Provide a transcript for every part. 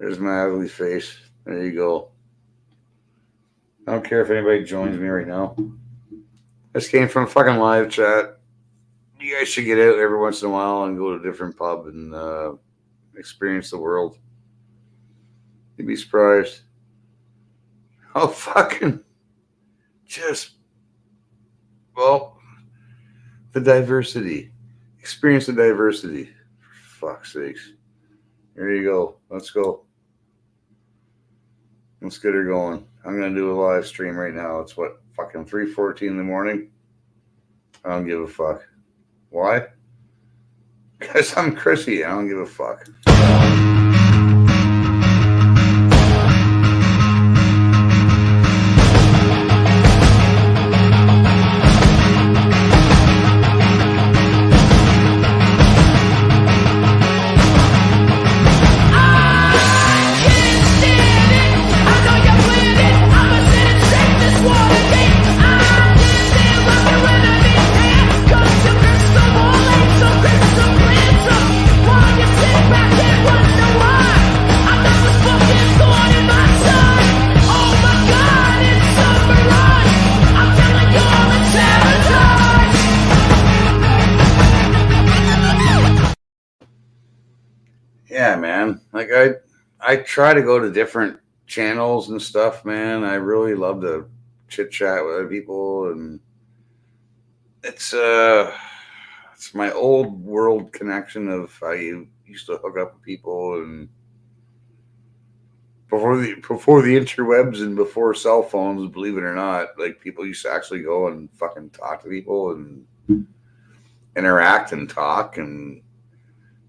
There's my ugly face. There you go. I don't care if anybody joins me right now. This came from fucking live chat. You guys should get out every once in a while and go to a different pub and experience the world. You'd be surprised. Oh, fucking. Just. Well, the diversity. Experience the diversity. For fuck's sakes. There you go. Let's go. Let's get her going. I'm going to do a live stream right now. It's what? Fucking 3:14 in the morning? I don't give a fuck. Why? Because I'm Chrissy. I don't give a fuck. Yeah, man. Like I try to go to different channels and stuff, man. I really love to chit chat with other people, and it's my old world connection of how you used to hook up with people and before the interwebs and before cell phones, believe it or not, like people used to actually go and fucking talk to people and interact and talk and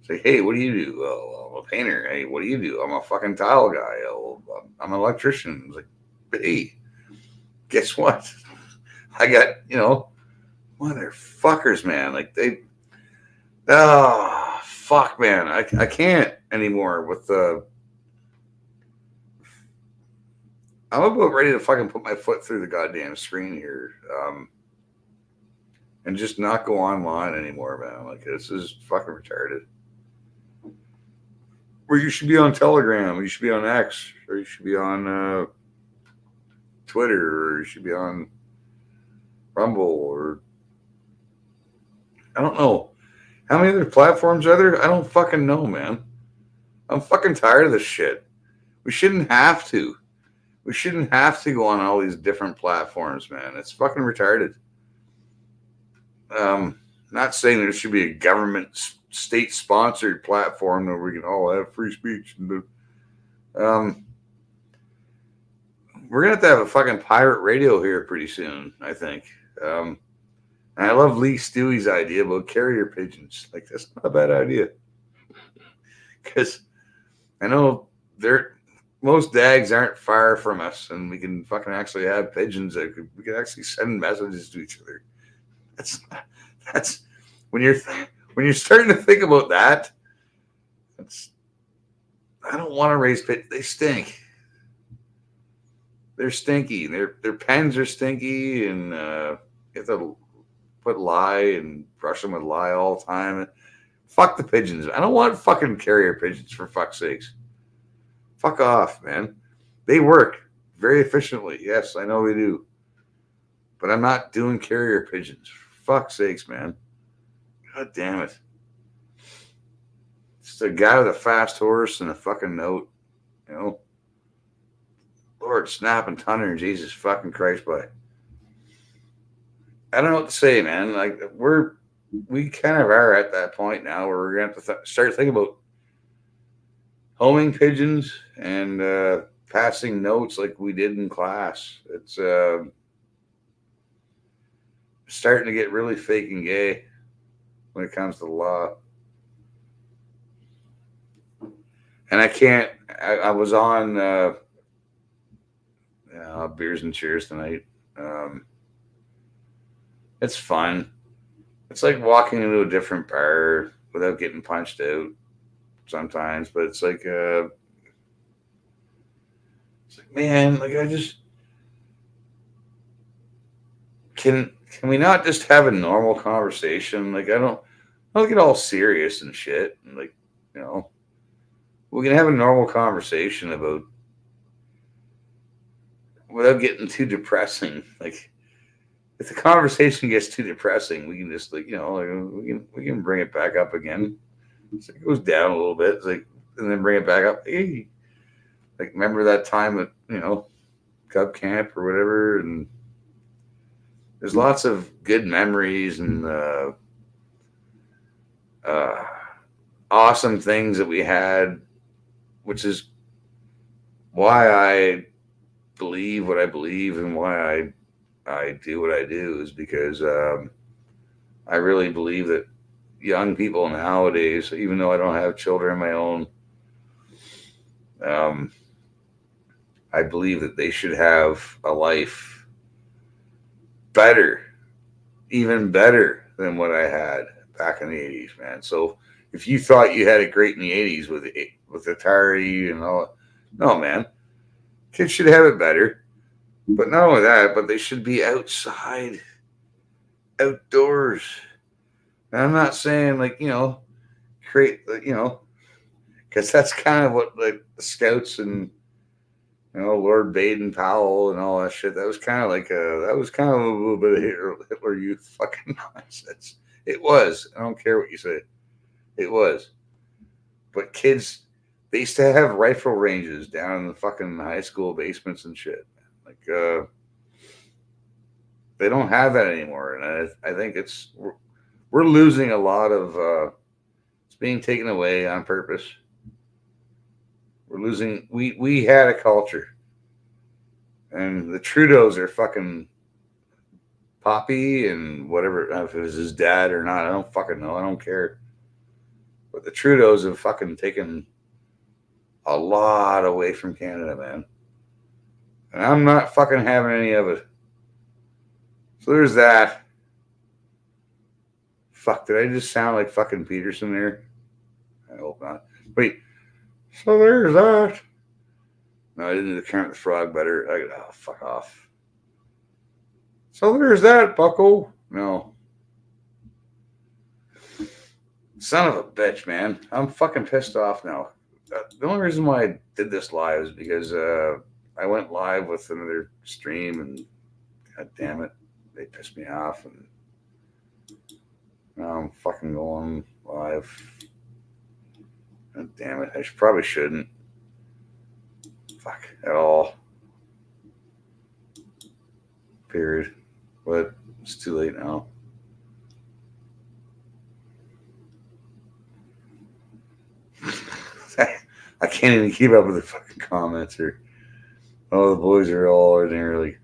say, hey, what do you do? Oh, I'm a painter. Hey, what do you do? I'm a fucking tile guy. Oh, I'm an electrician. It's like, hey, guess what? I got, motherfuckers, man. Like oh, fuck, man. I can't anymore with the, I'm about ready to fucking put my foot through the goddamn screen here. And just not go online anymore, man. Like, this is fucking retarded. Or you should be on Telegram, or you should be on X, or you should be on Twitter, or you should be on Rumble, or I don't know. How many other platforms are there? I don't fucking know, man. I'm fucking tired of this shit. We shouldn't have to. We shouldn't have to go on all these different platforms, man. It's fucking retarded. Not saying there should be a government state-sponsored platform where we can all have free speech. We're gonna have a fucking pirate radio here pretty soon, I think. And I love Lee Stewie's idea about carrier pigeons. Like, that's not a bad idea, because I know most dags aren't far from us, and we can fucking actually have pigeons that we can actually send messages to each other. That's when you're starting to think about that. I don't want to raise pigeons. They stink. They're stinky. Their pens are stinky, and you have to put lye and brush them with lye all the time. Fuck the pigeons. I don't want fucking carrier pigeons, for fuck's sakes. Fuck off, man. They work very efficiently. Yes, I know they do. But I'm not doing carrier pigeons. For fuck's sakes, man. God damn it. Just a guy with a fast horse and a fucking note. Lord, snap and thunder, Jesus fucking Christ, boy. I don't know what to say, man. Like, we kind of are at that point now where we're going to have to start thinking about homing pigeons and passing notes like we did in class. It's starting to get really fake and gay when it comes to the law. And I was on Beers and Cheers tonight. It's fun. It's like walking into a different bar without getting punched out sometimes, but it's like man, like, I just can we not just have a normal conversation? Like, I don't get all serious and shit, and like, we can have a normal conversation about without getting too depressing. Like if the conversation gets too depressing, we can just like we can bring it back up again. So it goes down a little bit, it's like, and then bring it back up. Hey, like remember that time at Cub Camp or whatever, and there's lots of good memories and uh, awesome things that we had, which is why I believe what I believe and why I do what I do is because I really believe that young people nowadays, even though I don't have children of my own, um, I believe that they should have a life better, even better than what I had back in the '80s, man. So if you thought you had it great in the '80s with Atari and all, no, man, kids should have it better. But not only that, but they should be outside, outdoors. And I'm not saying like create because that's kind of what like the Scouts and Lord Baden Powell and all that shit. That was kind of like that was kind of a little bit of Hitler Youth fucking nonsense. It was. I don't care what you say. It was. But kids, they used to have rifle ranges down in the fucking high school basements and shit. Like they don't have that anymore, and I think we're losing a lot of. It's being taken away on purpose. We're losing. We had a culture, and the Trudeaus are fucking Poppy and whatever. If it was his dad or not, I don't fucking know. I don't care. But the Trudeaus have fucking taken a lot away from Canada, man. And I'm not fucking having any of it. So there's that. Fuck, did I just sound like fucking Peterson there? I hope not. Wait, so there's that. No, I didn't do the Kermit the Frog better. Fuck off. So there's that, bucko. No. Son of a bitch, man. I'm fucking pissed off now. The only reason why I did this live is because I went live with another stream and god damn it, they pissed me off and now I'm fucking going live. God damn it, probably shouldn't. Fuck at all. Period. But it's too late now. I can't even keep up with the fucking comments or the boys are all ordinarily.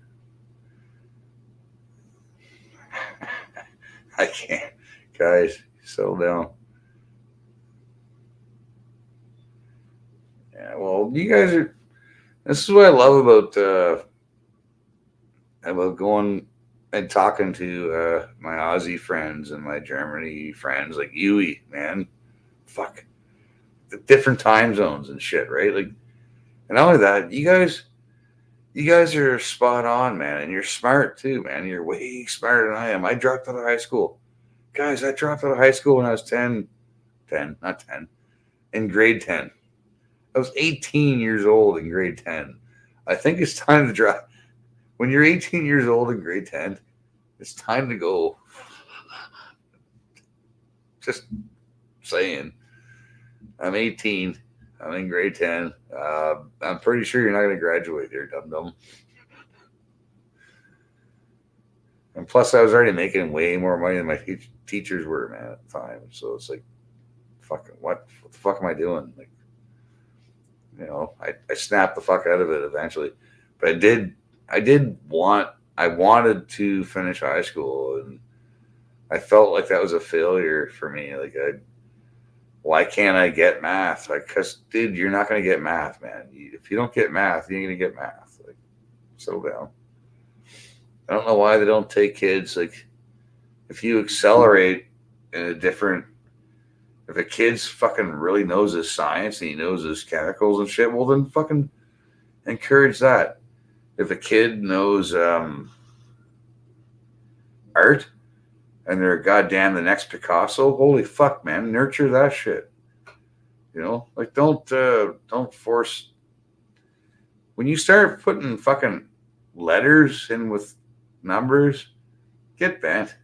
I can't. Guys, settle down. Yeah, well, you guys are. This is what I love about going and talking to my Aussie friends and my Germany friends, like Yui, man. Fuck. The different time zones and shit, right? Like, and not only that, you guys are spot on, man, and you're smart too, man. You're way smarter than I am. I dropped out of high school. Guys, I dropped out of high school when I was 10, not 10, in grade 10. I was 18 years old in grade 10. I think it's time to drop. When you're 18 years old in grade 10, it's time to go. Just saying. I'm 18. I'm in grade 10. I'm pretty sure you're not going to graduate there, dum-dum. And plus, I was already making way more money than my teachers were, man, at the time. So it's like, fucking, what the fuck am I doing? Like, I snapped the fuck out of it eventually. But I wanted to finish high school, and I felt like that was a failure for me. Like, why can't I get math? Like, cause dude, you're not gonna get math, man. If you don't get math, you ain't gonna get math. Like, settle down. I don't know why they don't take kids. Like, if you accelerate in a different, if a kid's fucking really knows his science and he knows his chemicals and shit, well then fucking encourage that. If a kid knows art and they're goddamn the next Picasso, holy fuck, man, nurture that shit. You know, like don't force. When you start putting fucking letters in with numbers, get bent.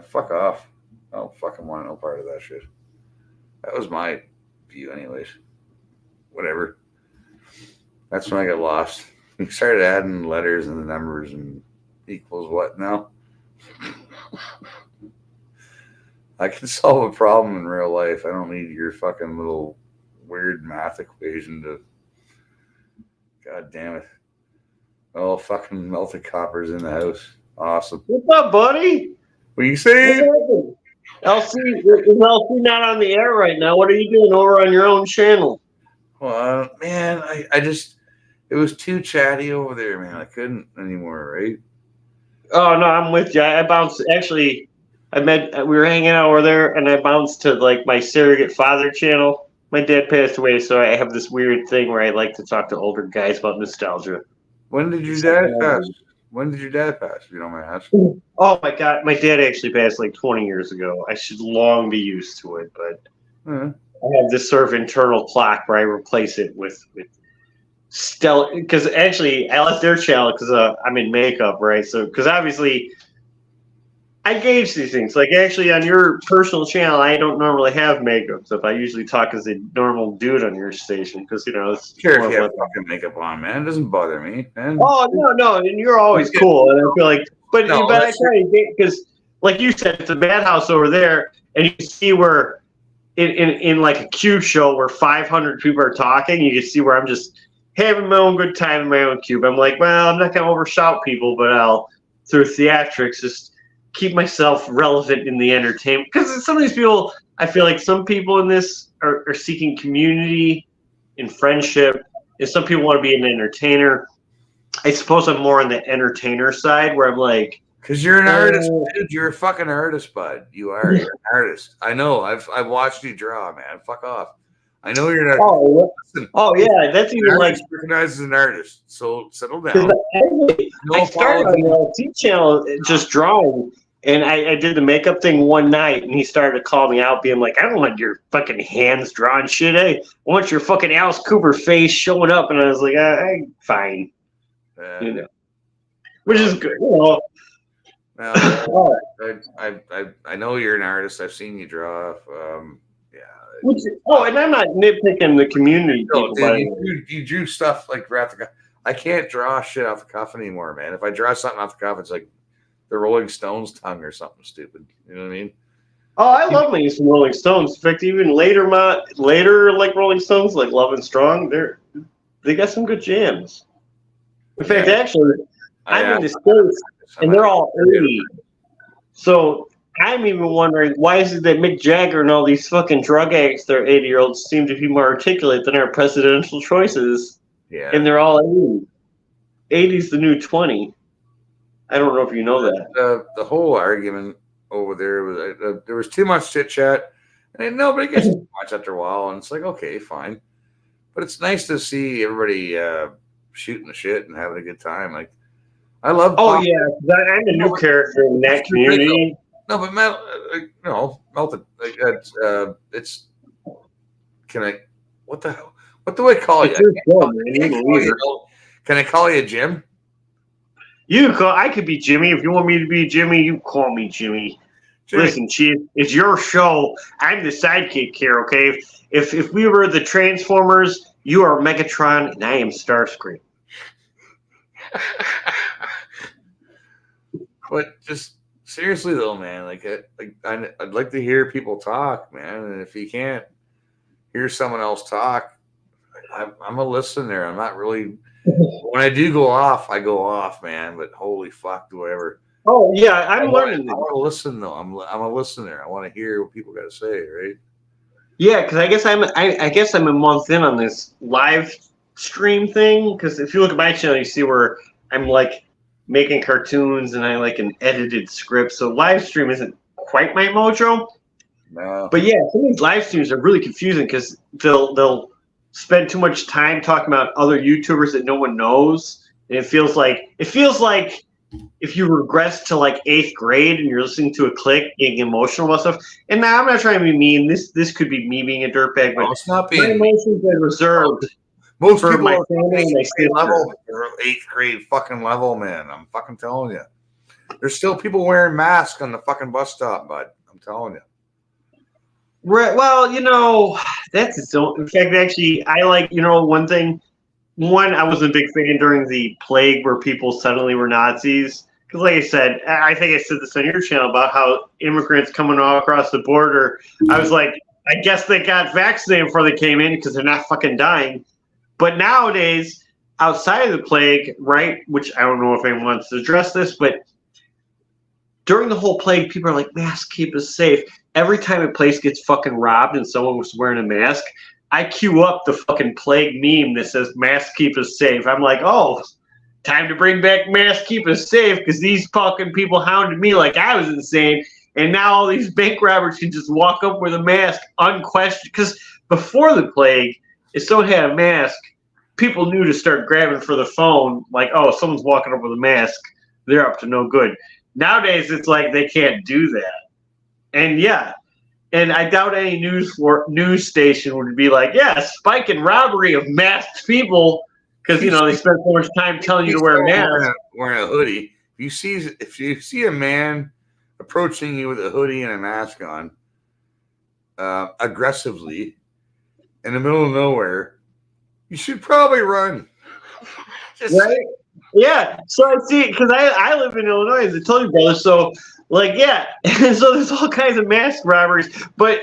Fuck off. I don't fucking want no part of that shit. That was my view, anyways. Whatever. That's when I got lost. We started adding letters and the numbers and equals what now? I can solve a problem in real life. I don't need your fucking little weird math equation to. God damn it. Oh, fucking melted copper's in the house. Awesome. What's up, buddy? What are you saying? LC is LC not on the air right now? What are you doing over on your own channel? Well, man, I just. It was too chatty over there, man. I couldn't anymore, right? Oh, no, I'm with you. I bounced. Actually, we were hanging out over there, and I bounced to like my surrogate father channel. My dad passed away, so I have this weird thing where I like to talk to older guys about nostalgia. When did your dad pass? When did your dad pass? If you don't mind asking. Oh my God, my dad actually passed like 20 years ago. I should long be used to it, but I have this sort of internal clock where I replace it with Stella. Because actually, I left their channel because I'm in makeup, right? So because obviously, I gauge these things. Like actually, on your personal channel, I don't normally have makeup stuff. I usually talk as a normal dude on your station because it's sure if you have fucking makeup on, man. It doesn't bother me, man. Oh no, and you're always cool, and I feel like, but I tell you because, like you said, it's a madhouse over there, and you see where in like a cube show where 500 people are talking, you can see where I'm just having my own good time in my own cube. I'm like, well, I'm not gonna overshout people, but I'll through theatrics just keep myself relevant in the entertainment. Because some of these people, I feel like some people in this are seeking community and friendship, and some people want to be an entertainer. I suppose I'm more on the entertainer side, where I'm like, because you're an artist, dude. You're a fucking artist, bud. You are. You're an artist. I know. I've watched you draw, man. Fuck off. I know you're an artist. Oh yeah, that's even like recognized as an artist. So settle down. I started on the LT channel just drawing. And I did the makeup thing one night, and he started to call me out, being like, I don't want your fucking hands drawn shit. I want your fucking Alice Cooper face showing up. And I was like, fine. Which is good. I know you're an artist. I've seen you draw. And I'm not nitpicking the community. No, dude, you drew stuff like I can't draw shit off the cuff anymore, man. If I draw something off the cuff, it's like the Rolling Stones tongue or something stupid. You know what I mean? Oh, I love me some Rolling Stones. In fact, even later like Rolling Stones, like Love and Strong, they got some good jams. In fact, actually, I'm in the States, and they're all 80. So I'm even wondering, why is it that Mick Jagger and all these fucking drug addicts, they're 80-year-olds, seem to be more articulate than our presidential choices? Yeah. And they're all 80. 80's the new 20. I don't know if you know that. The whole argument over there was there was too much chit chat, and nobody gets too much after a while. And it's like, okay, fine, but it's nice to see everybody shooting the shit and having a good time. Like, I love. Oh yeah, I'm a new character in that community. No, but melted. It's. Can I? What the hell? What do I call you? Can I call you Jim? I could be Jimmy. If you want me to be Jimmy, you call me Jimmy. Listen, Chief, it's your show. I'm the sidekick here, okay? If we were the Transformers, you are Megatron, and I am Starscream. But just seriously though, man, I'd like to hear people talk, man. And if you can't hear someone else talk, I'm a listener. I'm not really. When I do go off, I go off, man. But holy fuck, do I ever? Oh yeah, I'm learning. I want to listen though. I'm a listener. I want to hear what people got to say, right? Yeah, because I guess I'm a month in on this live stream thing. Because if you look at my channel, you see where I'm like making cartoons and I like an edited script. So live stream isn't quite my mojo. No. But yeah, some of these live streams are really confusing because they'll spend too much time talking about other YouTubers that no one knows, and it feels like if you regress to like 8th grade and you're listening to a click, getting emotional about stuff. And now I'm not trying to be mean. This could be me being a dirtbag, but it's not my being emotions are reserved most for people my are family and my sister. level, 8th grade fucking level, man. I'm fucking telling you. There's still people wearing masks on the fucking bus stop, bud. I'm telling you. Right. Well, that's its own. In fact, actually, I like, one thing. One, I was a big fan during the plague where people suddenly were Nazis. Because, like I said, I think I said this on your channel about how immigrants coming all across the border. I was like, I guess they got vaccinated before they came in because they're not fucking dying. But nowadays, outside of the plague, right, which I don't know if anyone wants to address this, but during the whole plague, people are like, masks keep us safe. Every time a place gets fucking robbed and someone was wearing a mask, I queue up the fucking plague meme that says masks keep us safe. I'm like, oh, time to bring back masks keep us safe because these fucking people hounded me like I was insane. And now all these bank robbers can just walk up with a mask unquestioned. Because before the plague, if someone had a mask, people knew to start grabbing for the phone. Like, oh, someone's walking up with a mask. They're up to no good. Nowadays, it's like they can't do that. And yeah, and I doubt any news station would be like, yeah, spike in robbery of masked people because they spend so much time telling you to wear a mask. Wearing a hoodie. If you see a man approaching you with a hoodie and a mask on, aggressively in the middle of nowhere, you should probably run. Right? Yeah. So I see, because I live in Illinois, as I told you, brother. So, like, yeah. And so there's all kinds of mask robberies.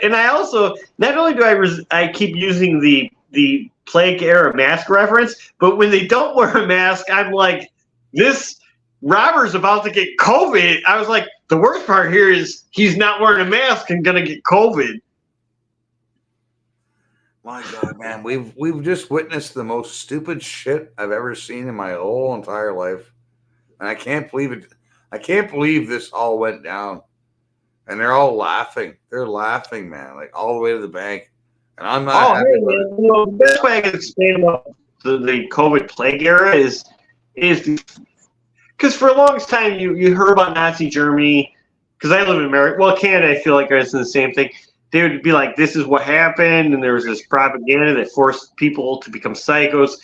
And I also, not only do I keep using the plague era mask reference, but when they don't wear a mask, I'm like, this robber's about to get COVID. I was like, the worst part here is he's not wearing a mask and going to get COVID. My God, man, we've just witnessed the most stupid shit I've ever seen in my whole entire life, and I can't believe it. I can't believe this all went down, and they're all laughing. They're laughing, man, like all the way to the bank. And I'm not. Oh, hey, man. The best way I can explain about the COVID plague era is because for a long time you heard about Nazi Germany. Because I live in America, well, Canada, I feel like it's the same thing. They would be like, this is what happened, and there was this propaganda that forced people to become psychos.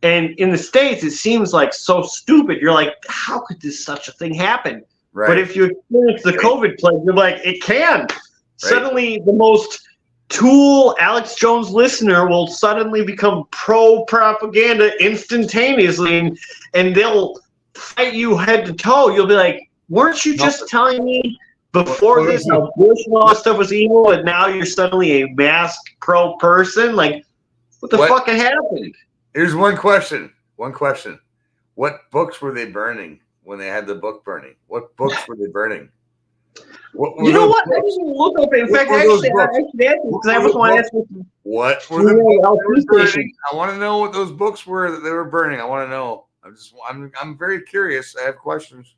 And in the States, it seems like so stupid. You're like, how could such a thing happen? Right. But if you experience the COVID plague, you're like, it can. Right. Suddenly, the most tool Alex Jones listener will suddenly become pro-propaganda instantaneously, and they'll fight you head to toe. You'll be like, weren't you just telling me before this how Bush and all that stuff was evil, and now you're suddenly a masked pro person? Like, what the fuck happened? Here's one question. What books were they burning when they had the book burning? What books were they burning? You know what? I didn't look up. In fact, actually, because I just want to ask you. What were the books burning? I want to know what those books were that they were burning. I want to know. I'm very curious. I have questions.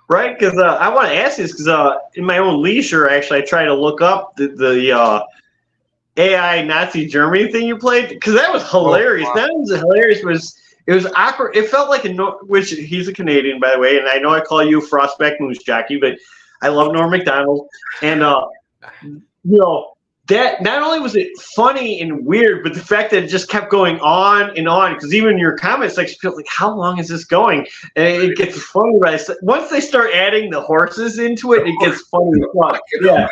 Right, because I want to ask this because in my own leisure, actually, I try to look up the AI Nazi Germany thing you played because that was hilarious. That was hilarious. It was awkward. It felt like which he's a Canadian, by the way, and I know I call you Frostback Moose Jockey, but I love Norm Macdonald, and that not only was it funny and weird, but the fact that it just kept going on and on, because even in your comment section, people like, how long is this going? And it gets funny. Right? Once they start adding the horses into it, it gets funny. Yeah.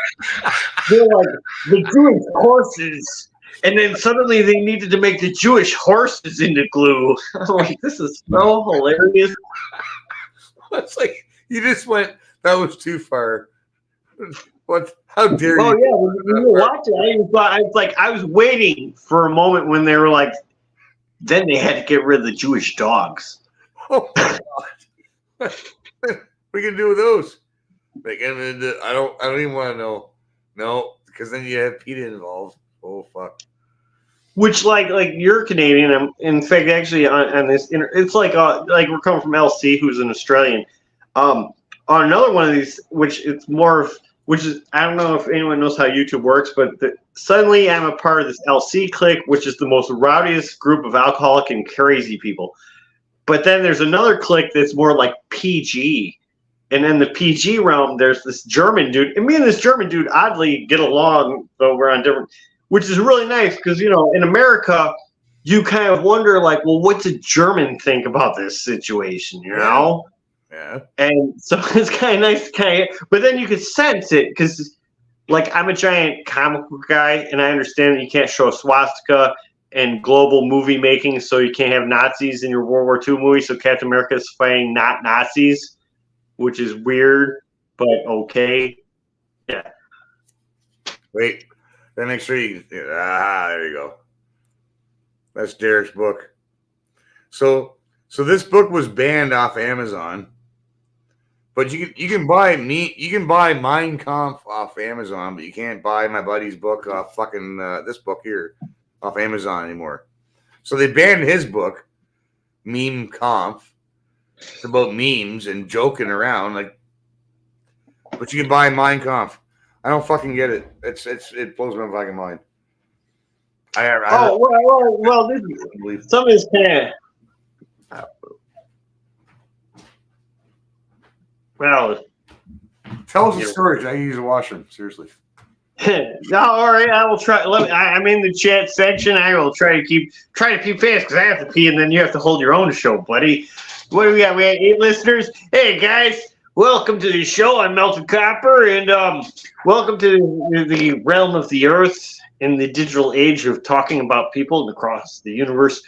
They're like, the Jewish horses. And then suddenly they needed to make the Jewish horses into glue. I'm like, this is so hilarious. It's like, you just went, that was too far. What? How dare you? Oh yeah, when you were watching, I was waiting for a moment when they were like, then they had to get rid of the Jewish dogs. Oh my God! What are you gonna do with those? Like, I don't even want to know. No, because then you have PETA involved. Oh fuck. Which like you're Canadian. In fact, actually on this, it's like we're coming from LC, who's an Australian. On another one of these, which it's more of. Which is, I don't know if anyone knows how YouTube works, but suddenly I'm a part of this LC clique, which is the most rowdiest group of alcoholic and crazy people. But then there's another clique that's more like PG. And in the PG realm, there's this German dude. And me and this German dude oddly get along, though we're on different, which is really nice because, you know, in America, you kind of wonder, like, well, what's a German think about this situation, you know? Yeah. And so it's kind of nice, but then you can sense it because, like, I'm a giant comic book guy, and I understand that you can't show a swastika and global movie making, so you can't have Nazis in your World War II movie. So Captain America is fighting not Nazis, which is weird, but okay. Yeah. Wait, then make sure you. There you go. That's Derek's book. So this book was banned off Amazon, but you can buy Mein Kampf off Amazon, but you can't buy my buddy's book off fucking this book here off Amazon anymore. So they banned his book, Meme Kampf. It's about memes and joking around, like. But you can buy Mein Kampf. I don't fucking get it. It blows my fucking mind. Well, some of this kind of. Well, tell us the story. I can use a washroom. Seriously. No, all right. I will try. I'm in the chat section. I will try to pee fast because I have to pee, and then you have to hold your own show, buddy. What do we got? We have 8 listeners. Hey guys, welcome to the show. I'm Melted Copper, and welcome to the realm of the Earth in the digital age of talking about people across the universe.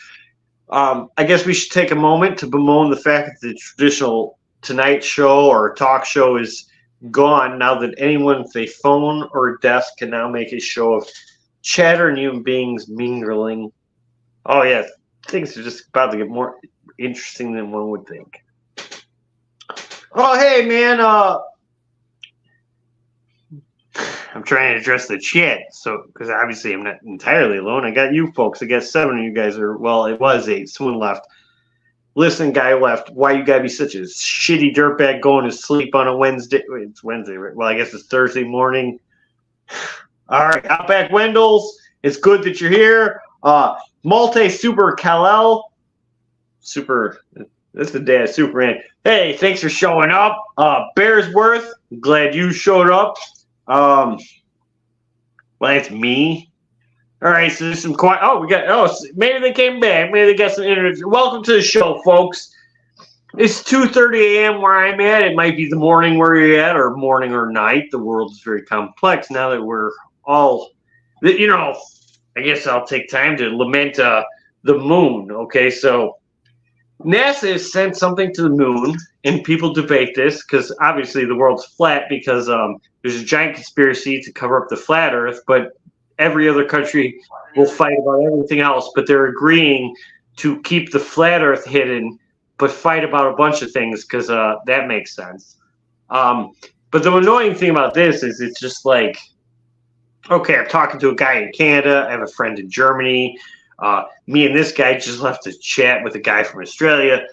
I guess we should take a moment to bemoan the fact that the traditional Tonight Show or talk show is gone now that anyone with a phone or a desk can now make a show of chatter and human beings mingling. Oh, yeah. Things are just about to get more interesting than one would think. Oh, hey, man. I'm trying to address the chat, because obviously I'm not entirely alone. I got you folks. I guess 7 of you guys are, well, it was 8. Someone left. Listen, guy left. Why you gotta be such a shitty dirtbag going to sleep on a Wednesday? It's Wednesday, right? Well, I guess it's Thursday morning. All right, Outback Wendell's. It's good that you're here. Multi Super Kal-El. Super. That's the day of Superman. Hey, thanks for showing up. Bearsworth. Glad you showed up. Well, that's me. All right, so there's some quiet. Maybe they came back. Maybe they got some internet. Welcome to the show, folks. It's 2:30 a.m. where I'm at. It might be the morning where you're at, or morning or night. The world is very complex now that we're all, you know, I guess I'll take time to lament the moon. Okay, so NASA has sent something to the moon, and people debate this because obviously the world's flat because there's a giant conspiracy to cover up the flat Earth, but every other country will fight about everything else, but they're agreeing to keep the flat Earth hidden, but fight about a bunch of things because that makes sense. But the annoying thing about this is it's just like, okay, I'm talking to a guy in Canada. I have a friend in Germany. Me and this guy just left a chat with a guy from Australia.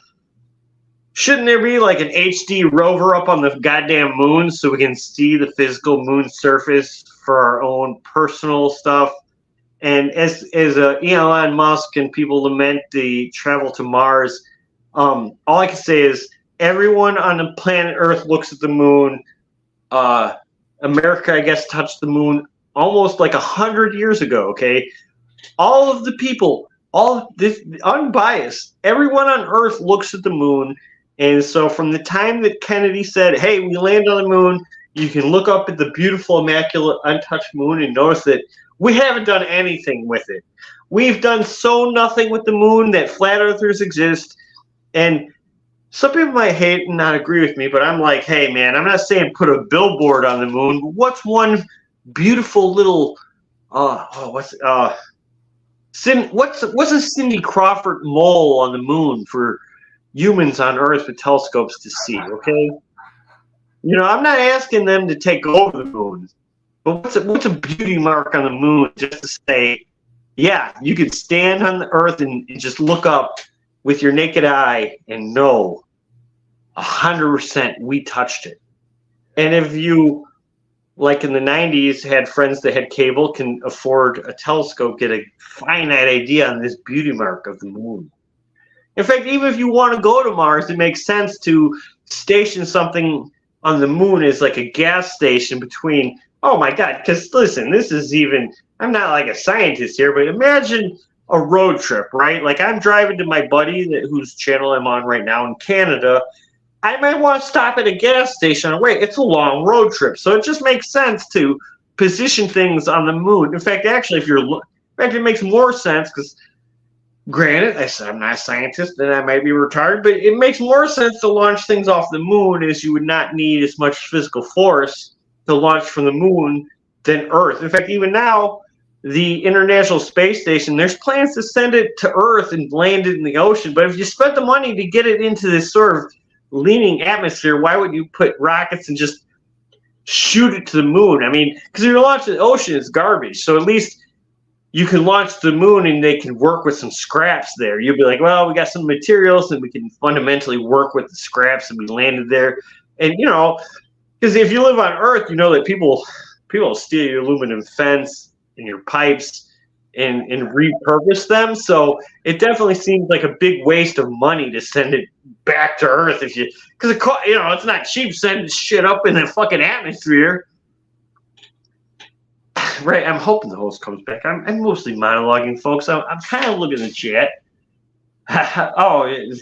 Shouldn't there be like an HD rover up on the goddamn moon so we can see the physical moon surface for our own personal stuff? And as Elon Musk and people lament the travel to Mars, all I can say is everyone on the planet Earth looks at the moon. America, I guess, touched the moon almost like 100 years ago, okay? All of the people, all this unbiased, everyone on Earth looks at the moon. And so from the time that Kennedy said, hey, we land on the moon, you can look up at the beautiful, immaculate, untouched moon and notice that we haven't done anything with it. We've done so nothing with the moon that flat earthers exist. And some people might hate and not agree with me, but I'm like, hey, man, I'm not saying put a billboard on the moon, but what's one beautiful little, what's a Cindy Crawford mole on the moon for humans on Earth with telescopes to see, okay? You know, I'm not asking them to take over the moon, but what's a beauty mark on the moon just to say, yeah, you can stand on the Earth and just look up with your naked eye and know 100% we touched it. And if you, like in the 90s, had friends that had cable, can afford a telescope, get a finite idea on this beauty mark of the moon. In fact, even if you want to go to Mars, it makes sense to station something on the moon as like a gas station between. Oh my God! Because listen, this is even. I'm not like a scientist here, but imagine a road trip, right? Like I'm driving to my buddy whose channel I'm on right now in Canada. I might want to stop at a gas station. Wait, it's a long road trip, so it just makes sense to position things on the moon. In fact, actually, it makes more sense because, granted, I said I'm not a scientist and I might be retarded, but it makes more sense to launch things off the moon as you would not need as much physical force to launch from the moon than Earth. In fact, even now, the International Space Station, there's plans to send it to Earth and land it in the ocean. But if you spent the money to get it into this sort of leaning atmosphere, why would you put rockets and just shoot it to the moon? I mean, because if you launch the ocean, it's garbage. So at least you can launch the moon and they can work with some scraps there. You'll be like, well, we got some materials and we can fundamentally work with the scraps that we landed there. And, because if you live on Earth, you know that people steal your aluminum fence and your pipes and repurpose them. So it definitely seems like a big waste of money to send it back to Earth because it's not cheap sending shit up in the fucking atmosphere. Right, I'm hoping the host comes back. I'm mostly monologuing, folks. I'm kind of looking at the chat. I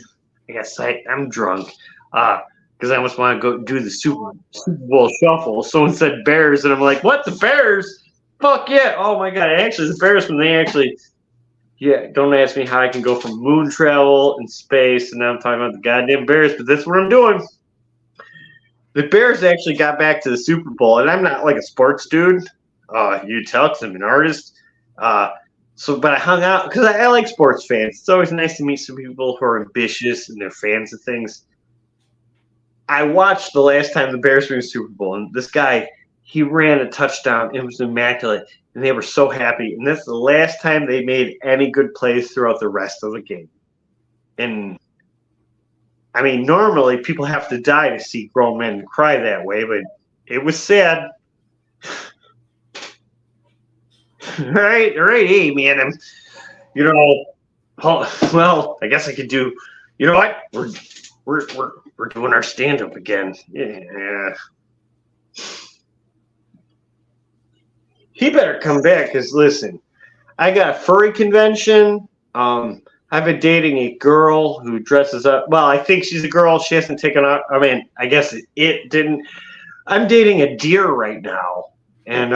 guess I'm drunk because I almost want to go do the Super Bowl shuffle. Someone said Bears, and I'm like, what, the Bears? Fuck yeah. Oh, my God. Actually, the Bears, don't ask me how I can go from moon travel and space, and now I'm talking about the goddamn Bears, but that's what I'm doing. The Bears actually got back to the Super Bowl, and I'm not like a sports dude. You tell because I'm an artist. But I hung out because I like sports fans. It's always nice to meet some people who are ambitious and they're fans of things. I watched the last time the Bears were in the Super Bowl, and this guy, he ran a touchdown. It was immaculate, and they were so happy. And that's the last time they made any good plays throughout the rest of the game. And, I mean, normally people have to die to see grown men cry that way, but it was sad. Right. Hey, man. Well, I guess I could do. You know what? We're doing our stand up again. Yeah. He better come back because listen, I got a furry convention. I've been dating a girl who dresses up. Well, I think she's a girl. She hasn't taken out. I mean, I guess it didn't. I'm dating a deer right now. And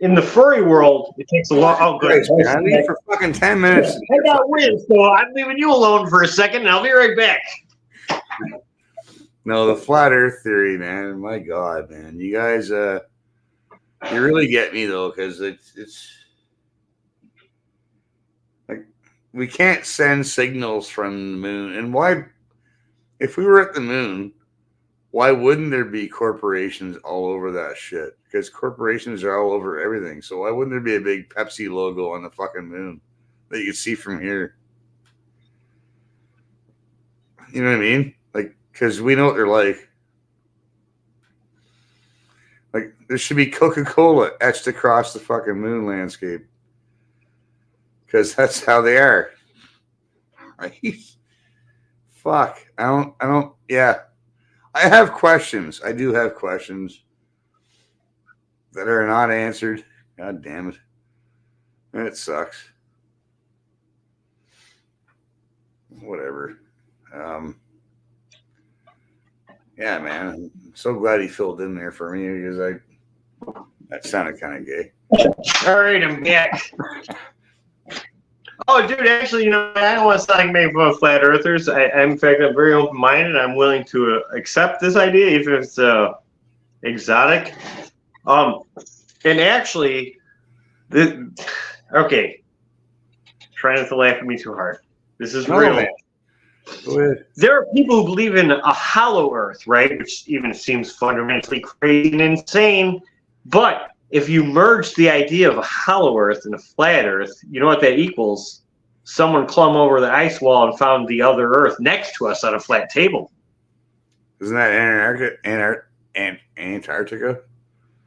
in the furry world, it takes a long. Oh, good. I leave for fucking 10 minutes. I got wind, so I'm leaving you alone for a second, and I'll be right back. No, the flat Earth theory, man. My God, man, you guys, you really get me though, because it's like we can't send signals from the moon, and why? If we were at the moon, why wouldn't there be corporations all over that shit? Because corporations are all over everything. So why wouldn't there be a big Pepsi logo on the fucking moon that you can see from here? You know what I mean? Like, because we know what they're like. Like, there should be Coca-Cola etched across the fucking moon landscape. Because that's how they are. Right? Fuck. Yeah. I have questions. I do have questions that are not answered. God damn it. It sucks. Whatever. Yeah, man. I'm so glad he filled in there for me because that sounded kind of gay. All right, I'm back. Oh, dude, actually, I don't want to sound like make fun of flat earthers. In fact, I'm very open-minded. I'm willing to accept this idea, even if it's exotic. And actually, okay, try not to laugh at me too hard. This is real. There are people who believe in a hollow earth, right? Which even seems fundamentally crazy and insane. But if you merge the idea of a hollow earth and a flat earth, you know what that equals? Someone clumbed over the ice wall and found the other earth next to us on a flat table. Isn't that Antarctica?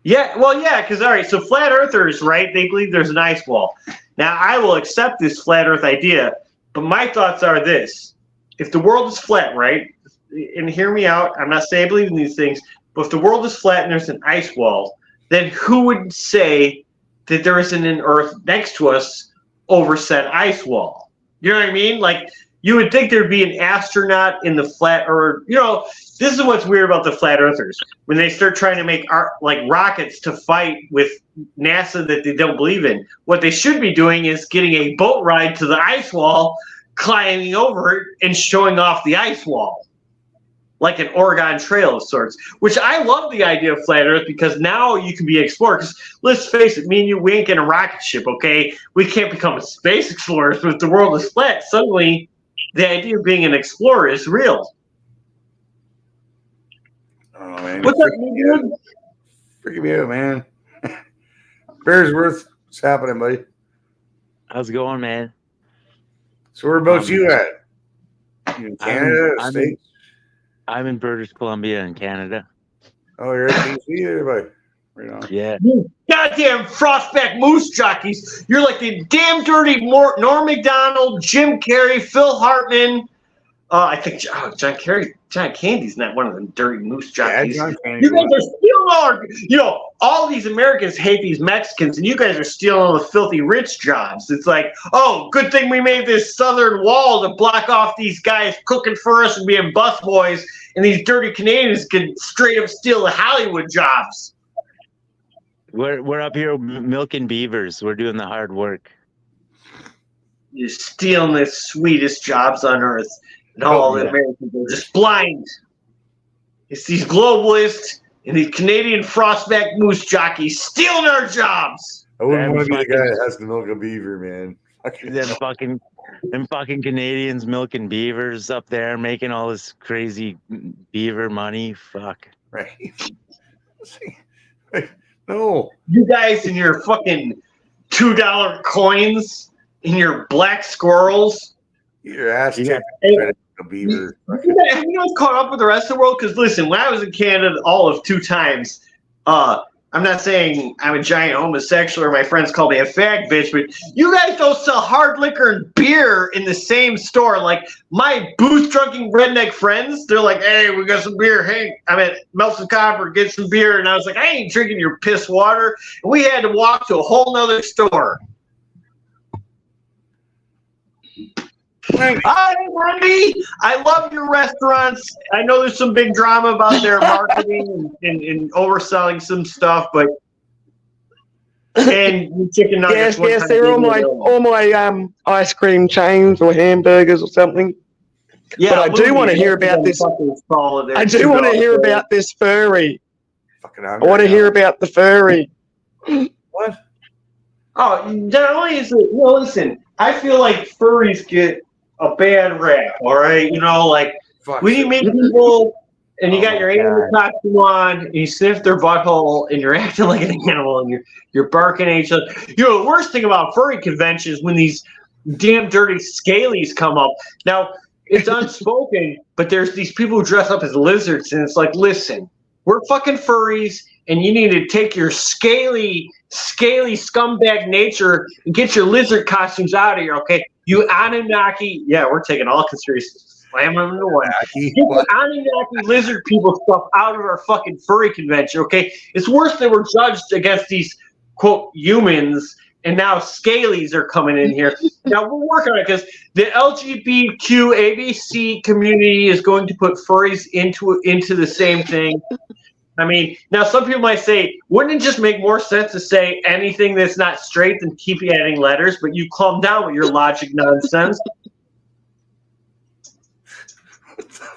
Yeah, well, yeah, because, all right, so flat earthers, right, they believe there's an ice wall. Now, I will accept this flat earth idea, but my thoughts are this. if the world is flat, right? And hear me out. I'm not saying I believe in these things, but if the world is flat and there's an ice wall, then who would say that there isn't an Earth next to us over said ice wall? You know what I mean? Like, you would think there'd be an astronaut in the flat, or, you know, this is what's weird about the flat earthers. When they start trying to make rockets to fight with NASA that they don't believe in, what they should be doing is getting a boat ride to the ice wall, climbing over it, and showing off the ice wall. Like an Oregon Trail of sorts, which I love the idea of flat Earth because now you can be explored. Because let's face it, me and you, we ain't getting a rocket ship, okay? We can't become space explorers, but if the world is flat, suddenly the idea of being an explorer is real. Oh, man. What's up, dude? Freaking me out, man. Bearsworth, what's happening, buddy? How's it going, man? So whereabouts you at? You in Canada, States? I'm in British Columbia in Canada. Oh, you're at DC, everybody. Right on. Yeah. You goddamn frostback moose jockeys. You're like the damn dirty Norm Macdonald, Jim Carrey, Phil Hartman. I think John Candy's not one of them dirty moose jockeys. Yeah, John Candy. You guys are stealing all these Americans hate these Mexicans, and you guys are stealing all the filthy rich jobs. It's like, oh, good thing we made this southern wall to block off these guys cooking for us and being busboys, and these dirty Canadians can straight up steal the Hollywood jobs. We're up here milking beavers. We're doing the hard work. You're stealing the sweetest jobs on earth. And all the Americans are just blind. It's these globalists and these Canadian frostback moose jockeys stealing our jobs. I wouldn't want to be the guy that has to milk a beaver, man. Them fucking Canadians milking beavers up there, making all this crazy beaver money. Fuck. Right. No. You guys and your fucking $2 coins and your black squirrels. Your ass Yeah. a beaver. Have you guys caught up with the rest of the world? Because listen, when I was in Canada all of 2 times, I'm not saying I'm a giant homosexual or my friends call me a fag bitch, but you guys don't sell hard liquor and beer in the same store. Like my booze-drunken redneck friends, they're like, hey, we got some beer. Hey, I'm at Melton Copper, get some beer. And I was like, I ain't drinking your piss water. And we had to walk to a whole nother store. Hi, Wendy. I love your restaurants. I know there's some big drama about their marketing and overselling some stuff, but and chicken nuggets. Yes, they're all my ice cream chains or hamburgers or something. Yeah, but I do want to hear about this. I do want to hear about this furry. I want to hear about the furry. What? Oh, not only is it, listen, I feel like furries get a bad rap, all right? You know, like, when you meet people and you got your animal costume on, and you sniff their butthole, and you're acting like an animal, and you're barking at each other. You know, the worst thing about furry conventions is when these damn dirty scalies come up. Now, it's unspoken, but there's these people who dress up as lizards, and it's like, listen, we're fucking furries, and you need to take your scaly scumbag nature and get your lizard costumes out of here, okay? You Anunnaki, yeah, we're taking all conspiracy, slam them into one. Get the Anunnaki lizard people stuff out of our fucking furry convention, okay? It's worse that we're judged against these, quote, humans, and now scalies are coming in here. Now, we're working on it because the LGBTQ ABC community is going to put furries into the same thing. I mean, now some people might say, wouldn't it just make more sense to say anything that's not straight than keep adding letters? But you calm down with your logic nonsense.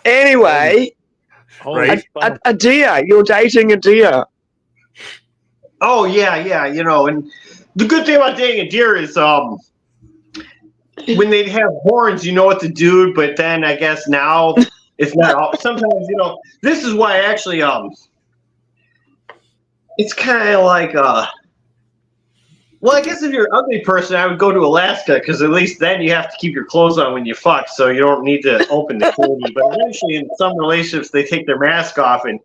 Anyway, Right. a deer. You're dating a deer. Oh, yeah, you know, and the good thing about dating a deer is when they have horns, you know what to do, but then I guess now it's not all. Sometimes, you know, this is why actually it's kind of like well, I guess if you're an ugly person, I would go to Alaska because at least then you have to keep your clothes on when you fuck, so you don't need to open the cootie. But eventually, in some relationships, they take their mask off and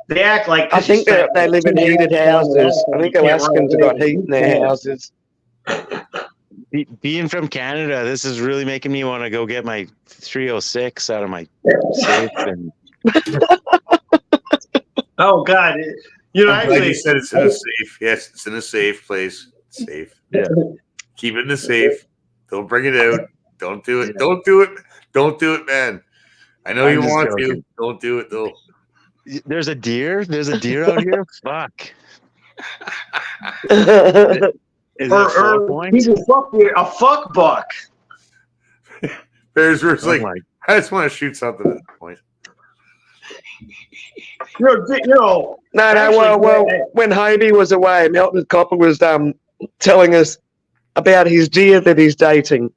they act like. I think they live in heated houses. I think Alaskans have got heat in their houses. Being from Canada, this is really making me want to go get my 306 out of my safe. And Oh God, you know, I'm glad actually, you said it's in a safe. Yes, it's in a safe place. Safe. Yeah. Keep it in the safe. Don't bring it out. Don't do it. Yeah. Don't do it. Don't do it, man. I know I'm you just want joking. to. Don't do it though. There's a deer. There's a deer out here. Fuck. Is that 4 points? he's a fuck buck. Bears were Oh like, my- I just want to shoot something at that point. No. Well, when Hobie was away, Milton Copper was telling us about his deer that he's dating.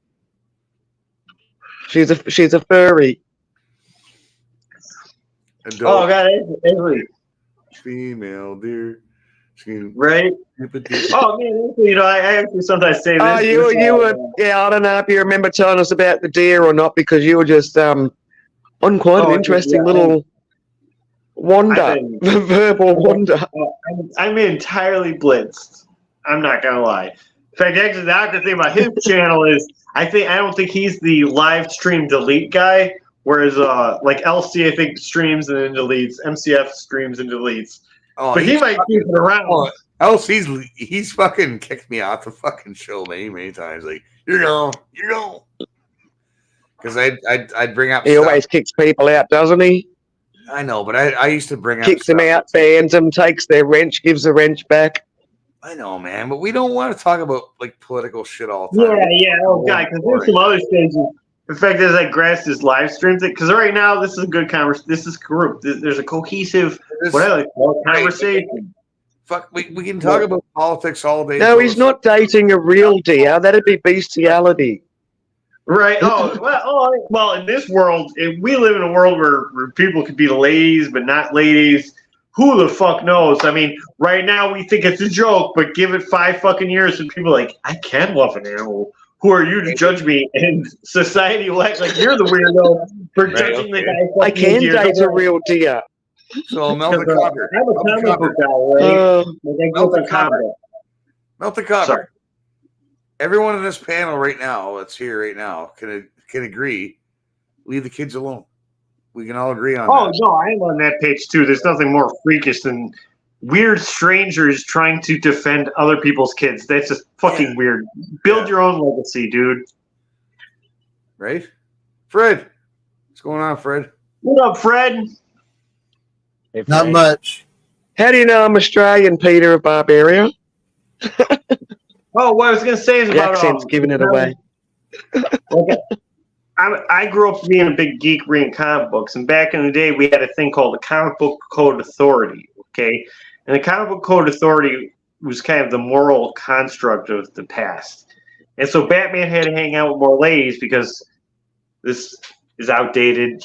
She's a furry. Adult Oh God, every female deer. right. Oh man, you know, I actually sometimes say this. Oh, you were, I don't know if you remember telling us about the deer or not, because you were just on quite an interesting little wander, verbal wander. I'm entirely blitzed. I'm not gonna lie. In fact, actually, the other thing about his channel is I don't think he's the live stream delete guy. Whereas like LC, I think streams and then deletes. MCF streams and deletes. Oh, but he might keep it around. Oh, else he's fucking kicked me off the fucking show many times. Like, you're gone. Because I'd bring up. He stuff. always kicks people out, doesn't he? I know, but I used to bring up. Kicks them out, bans them, takes their wrench, gives the wrench back. I know, man, but we don't want to talk about like political shit all the time. Yeah. Oh God, because there's some other things. In fact, as I grasped his live streams, because right now this is a good conversation. This is group. There's a cohesive, what I like to call conversation. Fuck, we can talk about politics all day. No, he's not dating a real deer. That'd be bestiality. Right. Well, in this world, we live in a world where people could be ladies, but not ladies. Who the fuck knows? I mean, right now we think it's a joke, but give it 5 fucking years and people are like, I can love an animal. Who are you to judge me? And society will act like you're the weirdo for judging the guy. I can date a real deer. So Melton Cocker. I'm a comic book guy, right? Melton Cocker. Melton Cocker. Sorry. Everyone in this panel right now, that's here right now, can agree. Leave the kids alone. We can all agree on that. Oh no, I am on that page too. There's nothing more freakish than weird strangers trying to defend other people's kids. That's just fucking weird. Build your own legacy, dude. Right? Fred. What's going on, Fred? What up, Fred? Hey, Not much. How do you know I'm Australian, Peter of Barbaria? Oh, what I was going to say is The about accent's giving it away. Okay. I grew up being a big geek reading comic books, and back in the day, we had a thing called the Comic Book Code Authority, okay? And the Comic Book Code Authority was kind of the moral construct of the past. And so Batman had to hang out with more ladies because this is outdated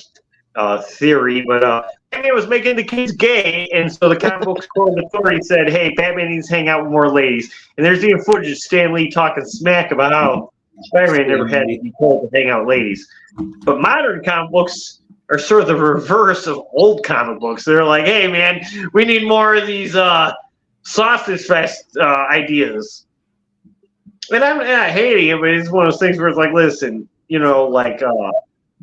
theory, but Batman was making the kids gay, and so the Comic Book Code Authority said, hey, Batman needs to hang out with more ladies. And there's even footage of Stan Lee talking smack about how Spider-Man never had to be told to hang out with ladies. But modern comic books are sort of the reverse of old comic books. They're like, hey, man, we need more of these sausage fest ideas. And I'm not hating it, but it's one of those things where it's like, listen, you know, like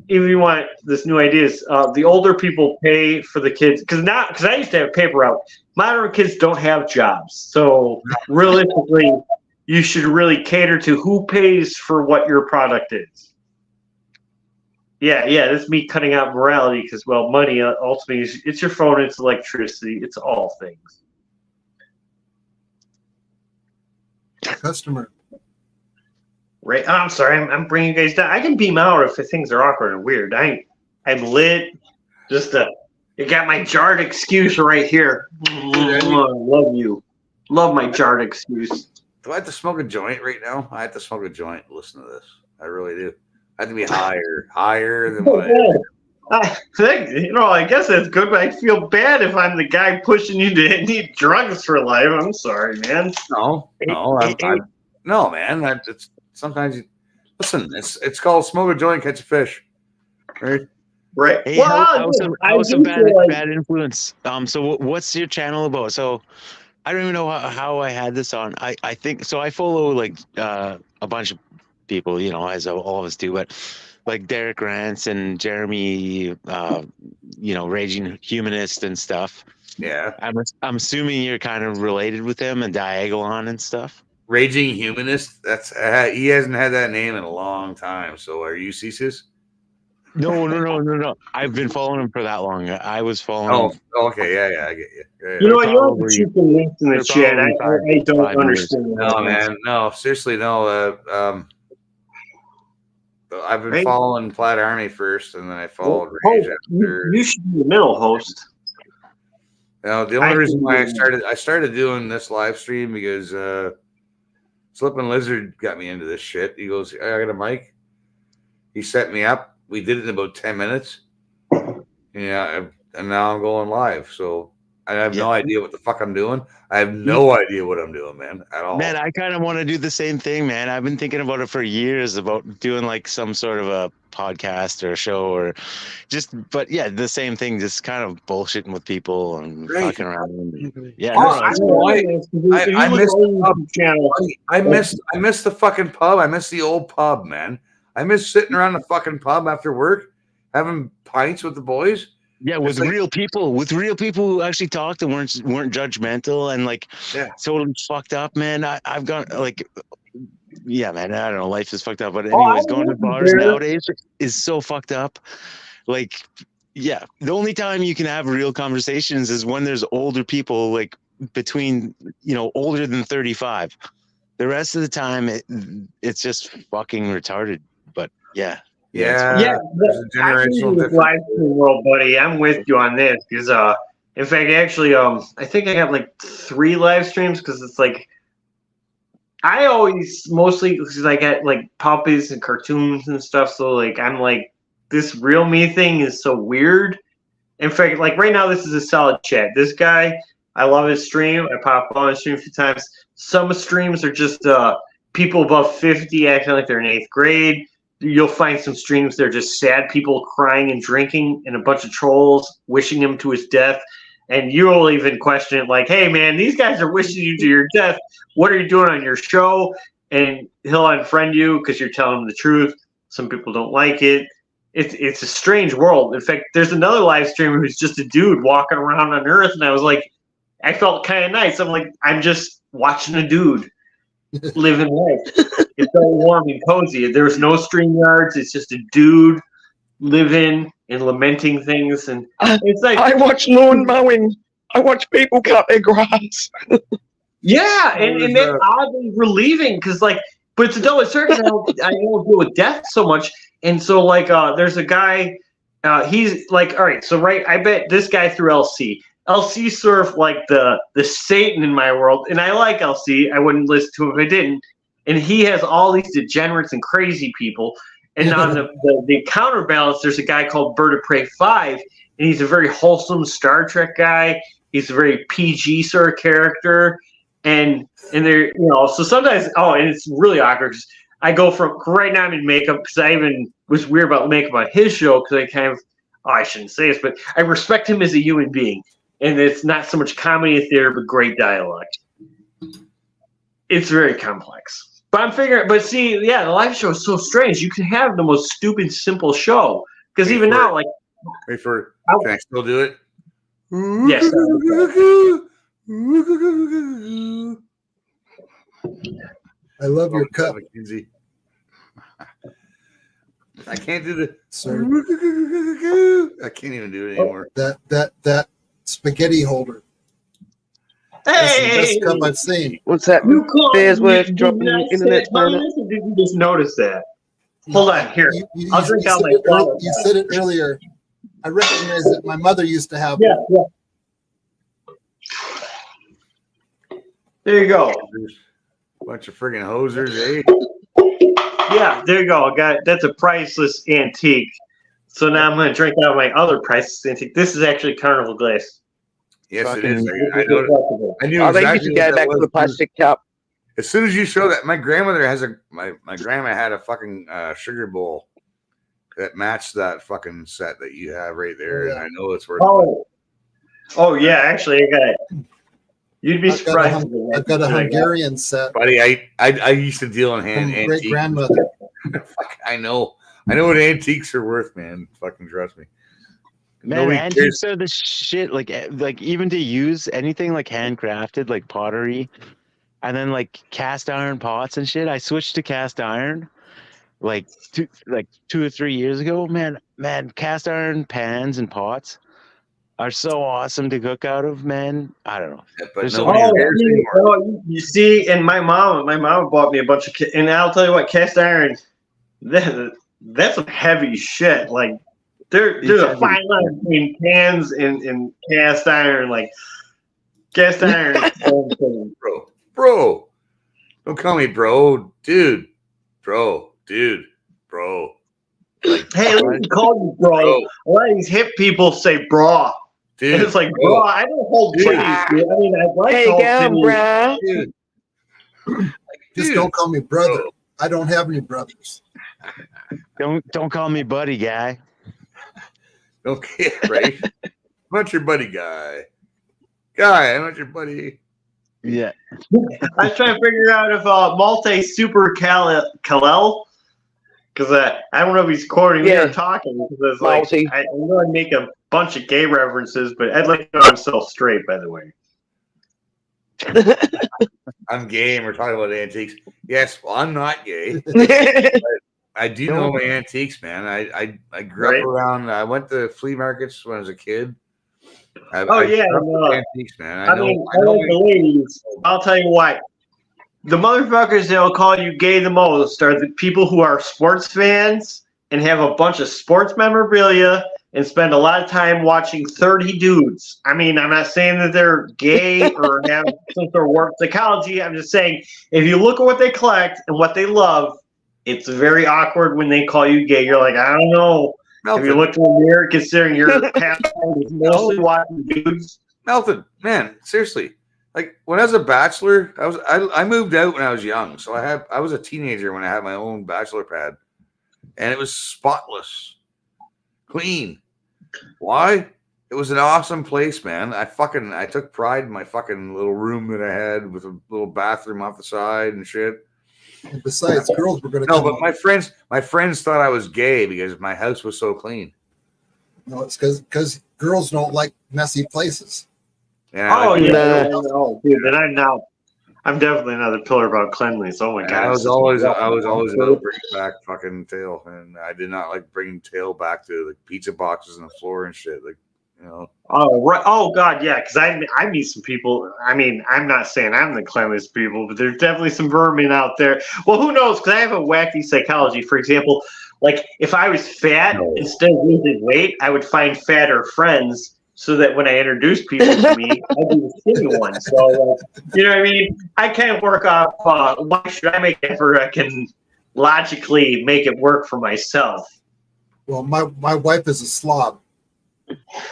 if you want this new ideas, the older people pay for the kids. Because I used to have paper out. Modern kids don't have jobs. So realistically, you should really cater to who pays for what your product is. Yeah, that's me cutting out morality because, well, money ultimately it's your phone, it's electricity, it's all things. Customer. Right. Oh, I'm sorry, I'm bringing you guys down. I can beam out if things are awkward and weird. I'm lit. You got my jarred excuse right here. Love you. Love my jarred excuse. Do I have to smoke a joint right now? I have to smoke a joint. Listen to this. I really do. I have to be higher than what I think, I guess that's good, but I feel bad if I'm the guy pushing you to need drugs for life. I'm sorry, man. No, man. It's sometimes listen. It's called smoke a joint, catch a fish, right? Right. Hey, how's a bad influence? So what's your channel about? So I don't even know how I had this on. I think so. I follow like a bunch of people, you know, as all of us do, but like Derek Rance and Jeremy, you know, Raging Humanist and stuff. Yeah. I'm assuming you're kind of related with him and Diagolon and stuff. Raging Humanist. That's he hasn't had that name in a long time. So are you CSIS? No. I've been following him for that long. I was following. Oh, okay. Yeah, I get you. Yeah. You know what? You have to Probably- shoot the links in the they're chat. I probably don't 5 years. understand. No, man. No, seriously, no. I've been Right? following Plaid Army first, and then I followed Oh, Rage after. you should be the middle host. Now, the only I reason can why do I started doing this live stream because Slippin' Lizard got me into this shit. He goes, "I got a mic." He set me up. We did it in about 10 minutes. Yeah, and now I'm going live. So I have no idea what the fuck I'm doing. I have no idea what I'm doing, man, at all. Man, I kind of want to do the same thing, man. I've been thinking about it for years about doing like some sort of a podcast or a show or just, but yeah, the same thing, just kind of bullshitting with people and Right. fucking around. Yeah, Oh, no, no, I missed the pub. channel. I missed the fucking pub. I missed the old pub, man. I miss sitting around the fucking pub after work, having pints with the boys. yeah, with like- real people who actually talked and weren't judgmental and like totally fucked up, man. I've got like, yeah, man. I don't know. Life is fucked up, but anyways, going to bars nowadays is so fucked up. Like, yeah, the only time you can have real conversations is when there's older people, like between, you know, older than 35. The rest of the time, it's just fucking retarded. But yeah. Yeah. There's a generational difference. Live stream world, buddy. I'm with you on this because, in fact, actually, I think I got like 3 live streams because it's like I always mostly because I get like puppies and cartoons and stuff. So like I'm like this real me thing is so weird. In fact, like right now, this is a solid chat. This guy, I love his stream. I pop on his stream a few times. Some streams are just people above 50 acting like they're in 8th grade. You'll find some streams they're just sad people crying and drinking and a bunch of trolls wishing him to his death. And you'll even question it like, hey, man, these guys are wishing you to your death. What are you doing on your show? And he'll unfriend you because you're telling him the truth. Some people don't like it. It's a strange world. In fact, there's another live streamer who's just a dude walking around on Earth. And I was like, I felt kind of nice. I'm like, I'm just watching a dude living life. It's so warm and cozy. There's no StreamYards. It's just a dude living and lamenting things. And it's like I watch lawn mowing. I watch people cut their grass. yeah, and that's oddly relieving because like, but it's a double circuit. I don't deal with death so much, and so like, there's a guy. He's like, all right, so right, I bet this guy through LC. LC's sort of like the Satan in my world, and I like LC. I wouldn't listen to him if I didn't. And he has all these degenerates and crazy people. And on the counterbalance, there's a guy called Bird of Prey 5, and he's a very wholesome Star Trek guy. He's a very PG sort of character. And they're, you know, so sometimes, and it's really awkward because I go from, right now I'm in makeup because I even was weird about makeup on his show because I kind of, I shouldn't say this, but I respect him as a human being. And it's not so much comedy in theater, but great dialogue. It's very complex. But I'm figuring, but see, yeah, the live show is so strange. You can have the most stupid, simple show. Because even now, like. Wait for, can I still do it? Yes. I love your cup, I can't do the. sir. I can't even do it anymore. That spaghetti holder. That's the Hey! best cup I've seen. What's that? You called Bears me- worth did dropping you not the internet say it, burner? Thomas, or did you just notice that? Hold on, here. You I'll drink out said my it flower. you said it earlier. I recognize that my mother used to have. Yeah. There you go. Bunch of friggin' hosers, eh? Yeah, there you go. That's a priceless antique. So now I'm going to drink out my other priceless antique. This is actually Carnival Glass. Yes, it is. I know. I knew I think you exactly should what go that back to was. the plastic cup. As soon as you show that, my grandmother has my grandma had a fucking sugar bowl that matched that fucking set that you have right there, and I know it's worth. Oh, yeah. Actually, I got it. You'd be surprised. I've got a Hungarian set. Buddy, I used to deal in hand From great antiques. grandmother. Fuck, I know what antiques are worth, man. Fucking trust me. Man, Nobody antiques are the shit. Like even to use anything like handcrafted, like pottery, and then like cast iron pots and shit. I switched to cast iron like 2 or 3 years ago. Man, cast iron pans and pots are so awesome to cook out of, man. I don't know. But So nobody cares anymore. You see, and my mom bought me a bunch of, and I'll tell you what, cast iron, that's some heavy shit. Like there's a fine line between pans and cast iron. Like cast iron, bro. Don't call me bro, dude. Bro. Like, hey, let me call you bro. A lot of these hip people say bra. Dude, and it's like, bro, I don't hold titties, dude. I mean, I'd like to hold titties. Dude. Just don't call me brother. I don't have any brothers. Don't call me buddy, guy. Okay, right? I'm not your buddy, guy. I'm not your buddy. Yeah. I was trying to figure out if Malte Super Kalel, because I don't know if he's quoting me or talking. Because it's like, I know I make a bunch of gay references, but I'd like to know I'm still straight, by the way. I'm gay and we're talking about antiques. Yes, well, I'm not gay. I do know my antiques, man. I grew up around. I went to flea markets when I was a kid. Antiques, man. I know like the ladies. I'll tell you what. The motherfuckers that'll call you gay the most are the people who are sports fans and have a bunch of sports memorabilia and spend a lot of time watching 30 dudes. I mean, I'm not saying that they're gay or have some sort of warped psychology. I'm just saying, if you look at what they collect and what they love, it's very awkward when they call you gay. You're like, I don't know. Melton. If you look in the mirror, considering your past is mostly watching dudes. Melton, man, seriously. Like when I was a bachelor, I moved out when I was young, so I was a teenager when I had my own bachelor pad, and it was spotless, clean. Why? It was an awesome place, man. I took pride in my fucking little room that I had with a little bathroom off the side and shit. And besides, girls were going to no, but my friends thought I was gay because my house was so clean. No, it's because girls don't like messy places. Yeah, dude, then I'm definitely another pillar about cleanliness. Oh my god, I was always about bringing back fucking tail, and I did not like bringing tail back to like pizza boxes on the floor and shit, like, you know. Oh right. Oh god, yeah. Because I meet some people. I mean, I'm not saying I'm the cleanliest people, but there's definitely some vermin out there. Well, who knows? Because I have a wacky psychology. For example, like if I was fat instead of losing weight, I would find fatter friends. So that when I introduce people to me, I'd be the skinny one. So, you know what I mean? I can't work off, why should I make effort? I can logically make it work for myself. Well, my wife is a slob.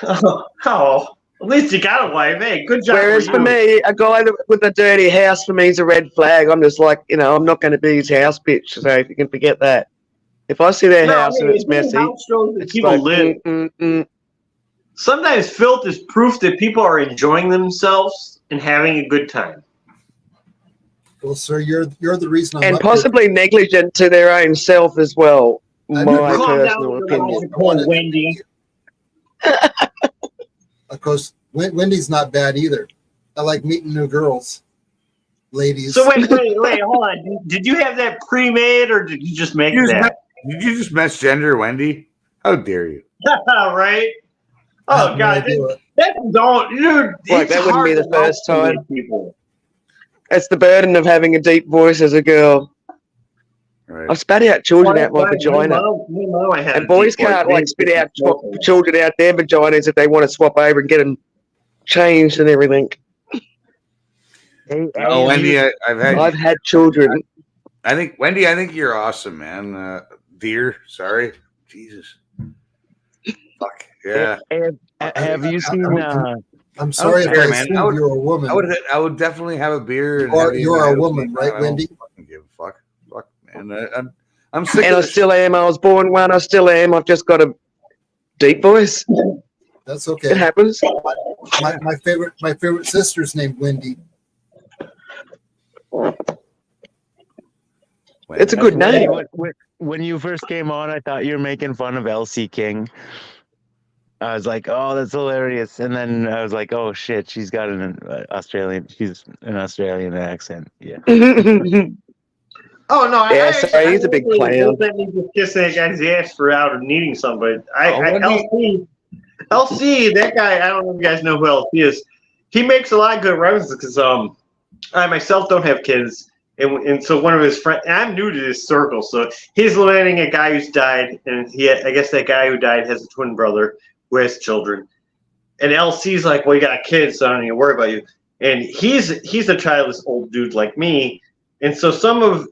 Oh, at least you got a wife. Hey, good job. Whereas for me, a guy with a dirty house for me is a red flag. I'm just like, I'm not going to be his house bitch. So if you can forget that. If I see their house and it's messy, it's people like, live. Sometimes filth is proof that people are enjoying themselves and having a good time. Well, sir, you're the reason. And possibly negligent to their own self as well. My personal opinion. Wendy. Of course, Wendy's not bad either. I like meeting new girls, ladies. So wait, hold on. Did you have that pre-made, or did you just make that? Did you just misgender Wendy? How dare you? Right. Oh god, that don't, dude. Like that wouldn't be the first time. It's the burden of having a deep voice as a girl. Right. I've spat out children out my vagina, and boys can't like spit out children out their vaginas if they want to swap over and get them changed and everything. Wendy, I've had children. I think Wendy, I think you're awesome, man. Dear, sorry, Jesus, fuck. Yeah. Have you seen? I'm sorry if I assumed you're a woman. I would definitely have a beer. You're a woman, right, Wendy? I don't give a fuck, man. I'm sick. And I still am. I was born one. I still am. I've just got a deep voice. That's okay. It happens. My favorite sister's named Wendy. It's a good name. When you first came on, I thought you were making fun of LC King. I was like, "Oh, that's hilarious," and then I was like, "Oh shit, she's got an Australian accent." Yeah. Oh no! Yeah, sorry, he's a big clown. Let me just kiss that guy's ass for out of needing somebody. LC, that guy. I don't know if you guys know who LC is. He makes a lot of good references because I myself don't have kids, and so one of his friends. I'm new to this circle, so he's lamenting a guy who's died, and I guess that guy who died has a twin brother who has children, and LC's like, "Well, you got kids, so I don't need to worry about you." And he's a childless old dude like me, and so some of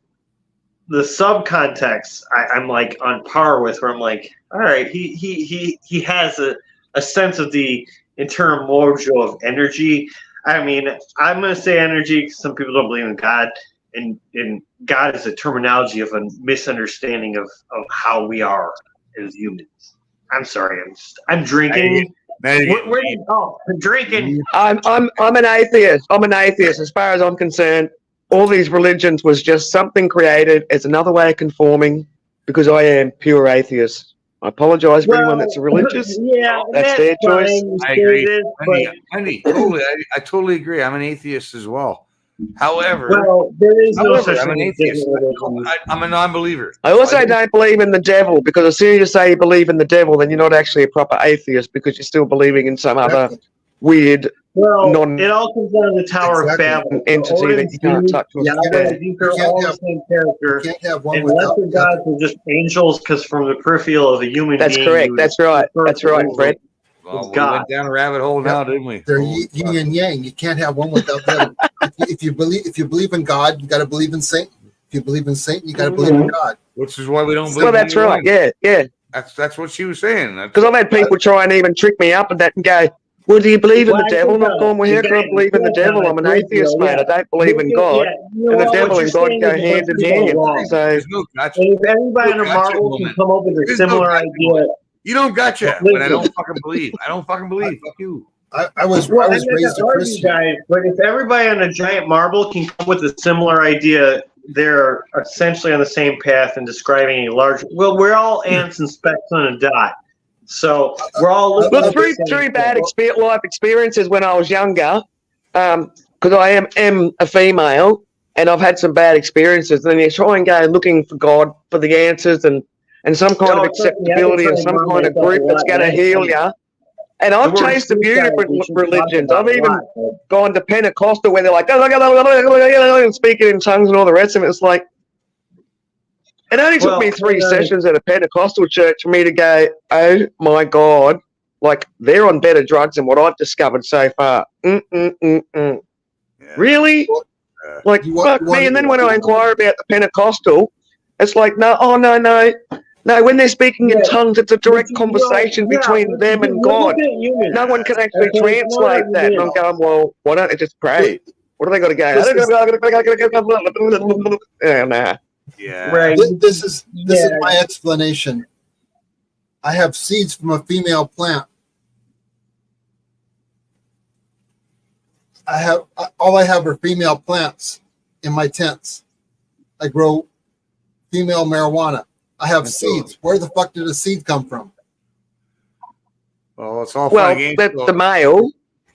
the subcontext I'm like on par with, where I'm like, all right, he has a sense of the internal mojo of energy. I mean, I'm gonna say energy because some people don't believe in God, and God is a terminology of a misunderstanding of how we are as humans. I'm sorry, I'm drinking. I'm drinking. I'm an atheist. I'm an atheist. As far as I'm concerned, all these religions was just something created as another way of conforming, because I am pure atheist. I apologize for anyone that's religious. Yeah, that's their choice. I agree. I totally agree. I'm an atheist as well. However, there is no such I'm an thing. atheist. I'm a non-believer. I also don't believe in the devil, because as soon as you say you believe in the devil, then you're not actually a proper atheist, because you're still believing in some other weird it all comes down to the Tower of Babel. Entity that you can't touch. These are all the same character. You can't have one and without lesser gods are just angels, because from the peripheral of a human That's being. correct. That's right. That's right, Fred. Well, we went down a rabbit hole now, didn't we? They're yin and yang. You can't have one without the other. If you believe in God, you got to believe in Satan. If you believe in Satan, you got to believe in God. Which is why we don't believe. Well, that's right. Yeah. That's what she was saying. Because I've had people try and even trick me up and that and go, "Well, do you believe in the devil?" Not going, "Well, how can I believe in the devil? I'm an atheist, mate. I don't believe in God." And the devil and God go hand in hand. So if everybody on the Marvel can come up with a similar idea. You don't gotcha, but I don't fucking believe. I don't fucking believe. Fuck you. I was raised a Christian. Guys, but if everybody on a giant marble can come with a similar idea, they're essentially on the same path in describing a large. Well, we're all ants and specks on a dot, so we're all. Well, through bad life experiences when I was younger, because I am a female, and I've had some bad experiences. And then you try and go looking for God for the answers and some kind of acceptability and some kind of group that's going to heal you. And I've chased a few different religions. I've even gone to Pentecostal where they're like, speaking in tongues and all the rest of it. It's like, it only took me 3 sessions at a Pentecostal church for me to go, oh my God, like they're on better drugs than what I've discovered so far. Yeah. Really? Like, fuck me. And then when I inquire about the Pentecostal, it's like, no, no, when they're speaking in tongues, it's a direct conversation between them and God. No one can actually translate that. And I'm going, well, why don't they just pray? What do they got to go? Nah. Yeah. Right. This is my explanation. I have seeds from a female plant. All I have are female plants in my tents. I grow female marijuana. I have seeds. Where the fuck did a seed come from? Well, it's all the male.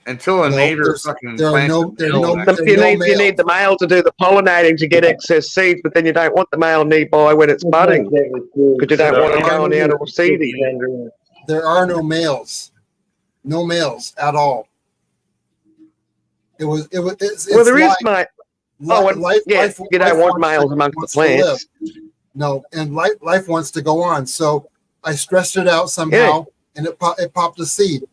Until a neighbor fucking plants you need the male to do the pollinating to get excess seeds, but then you don't want the male nearby when it's budding because you don't want to go on out of seeding. There are no males at all. Well, there is, mate. Life you don't want males amongst the plants. No, and life wants to go on. So I stressed it out somehow, and it popped a seed,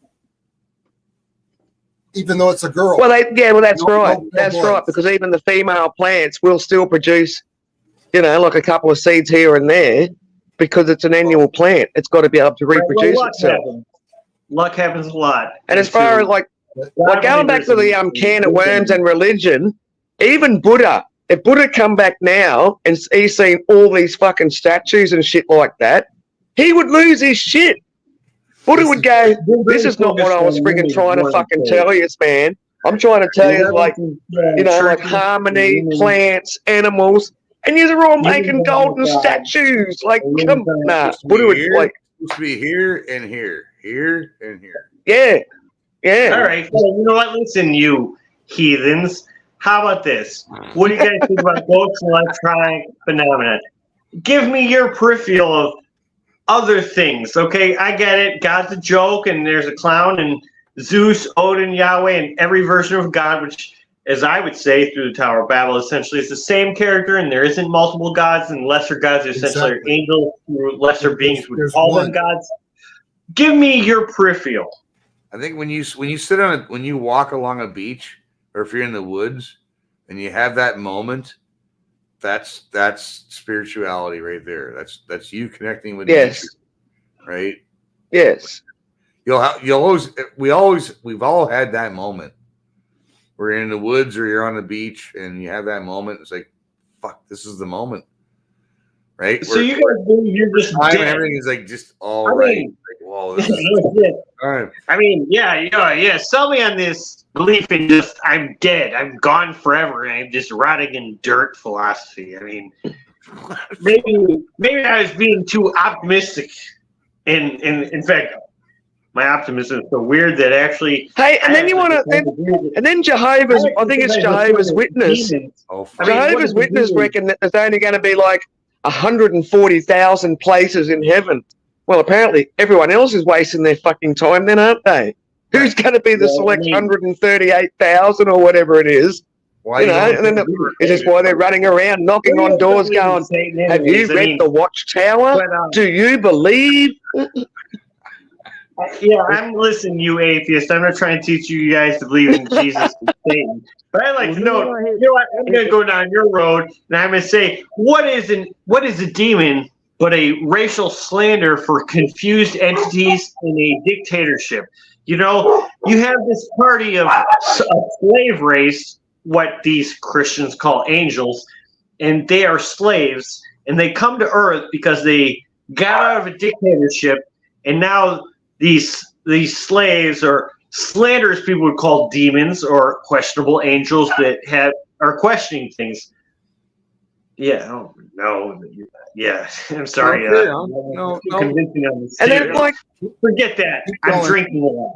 even though it's a girl. Well, that's right. That's right, because even the female plants will still produce, like a couple of seeds here and there, because it's an annual plant. It's got to be able to reproduce itself. Luck happens a lot. And as far as like going back to the can of worms and religion, even Buddha. If Buddha come back now and he's seen all these fucking statues and shit like that, he would lose his shit. Buddha would go, this is not what I was freaking trying to fucking tell you, man. I'm trying to tell you, like, you know, like harmony, plants, animals, and you're all making golden statues. Like, come, nah, Buddha would, like, supposed to be here and here, here and here. yeah, yeah. All right, so you know what? Listen, you heathens. How about this? What do you guys think about ghost electronic phenomenon? Give me your peripheral of other things, okay? I get it. God's a joke, and there's a clown, and Zeus, Odin, Yahweh, and every version of God, which, as I would say, through the Tower of Babel, essentially is the same character, and there isn't multiple gods, and lesser gods are essentially angels, lesser beings would call them gods. Give me your peripheral. I think when you sit on it, when you walk along a beach, or if you're in the woods, and you have that moment, that's spirituality right there. That's you connecting with nature, right? Yes. We've all had that moment. We're in the woods or you're on the beach and you have that moment. It's like, fuck, this is the moment, right? So you guys believe you're just dead. And everything is like just all right. Like, whoa, this is all right. I mean, yeah. Sell me on this belief in just I'm dead, I'm gone forever, and I'm just rotting in dirt philosophy. I mean, maybe I was being too optimistic. In fact, my optimism is so weird that actually. Hey, and then you want to, and then Jehovah's. I think it's Jehovah's Witness. Jehovah's Witness reckon that there's only going to be like 140,000 places in heaven. Well, apparently everyone else is wasting their fucking time, then, aren't they? Who's going to be the select 138,000 or whatever it is? Why you know, and then is this why they're running around knocking on doors, going, "Have you read the Watchtower? Do you believe?" Yeah, I'm listening, you atheist. I'm not trying to teach you guys to believe in Jesus and Satan. But I like to know, you know what? I'm going to go down your road, and I'm going to say, what is a demon but a racial slander for confused entities in a dictatorship? You know, you have this party of a slave race, what these Christians call angels, and they are slaves, and they come to Earth because they got out of a dictatorship, and now these slaves or slanderous people would call demons or questionable angels that are questioning things. Yeah, oh, no, yeah. I'm sorry. No. Convincing on this. And then, like, forget that. I'm drinking a lot.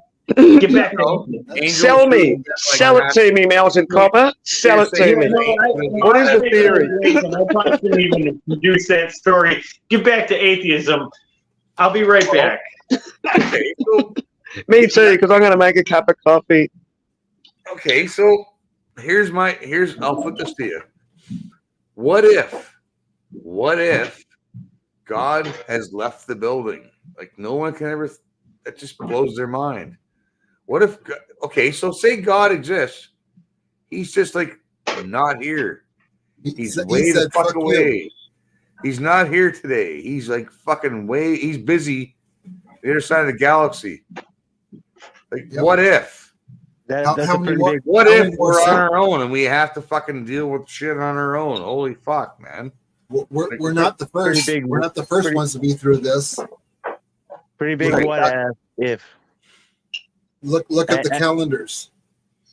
Get back to sell it to me, Melton Copper. Sell it to me. What is the theory? I probably shouldn't even produce that story. Get back to atheism. I'll be right back. Okay, so me too, because I'm going to make a cup of coffee. Okay, so I'll put this to you. What if God has left the building? Like no one can ever. That just blows their mind. What if? Okay, so say God exists. He's just like not here. He's way the fuck away. He's not here today. He's like fucking way. He's busy. The other side of the galaxy. Like, what if? That's a pretty big. What if we're on our own and we have to fucking deal with shit on our own? Holy fuck, man! We're not the first. We're not the first ones to be through this. Pretty big. What if? Look at the calendars.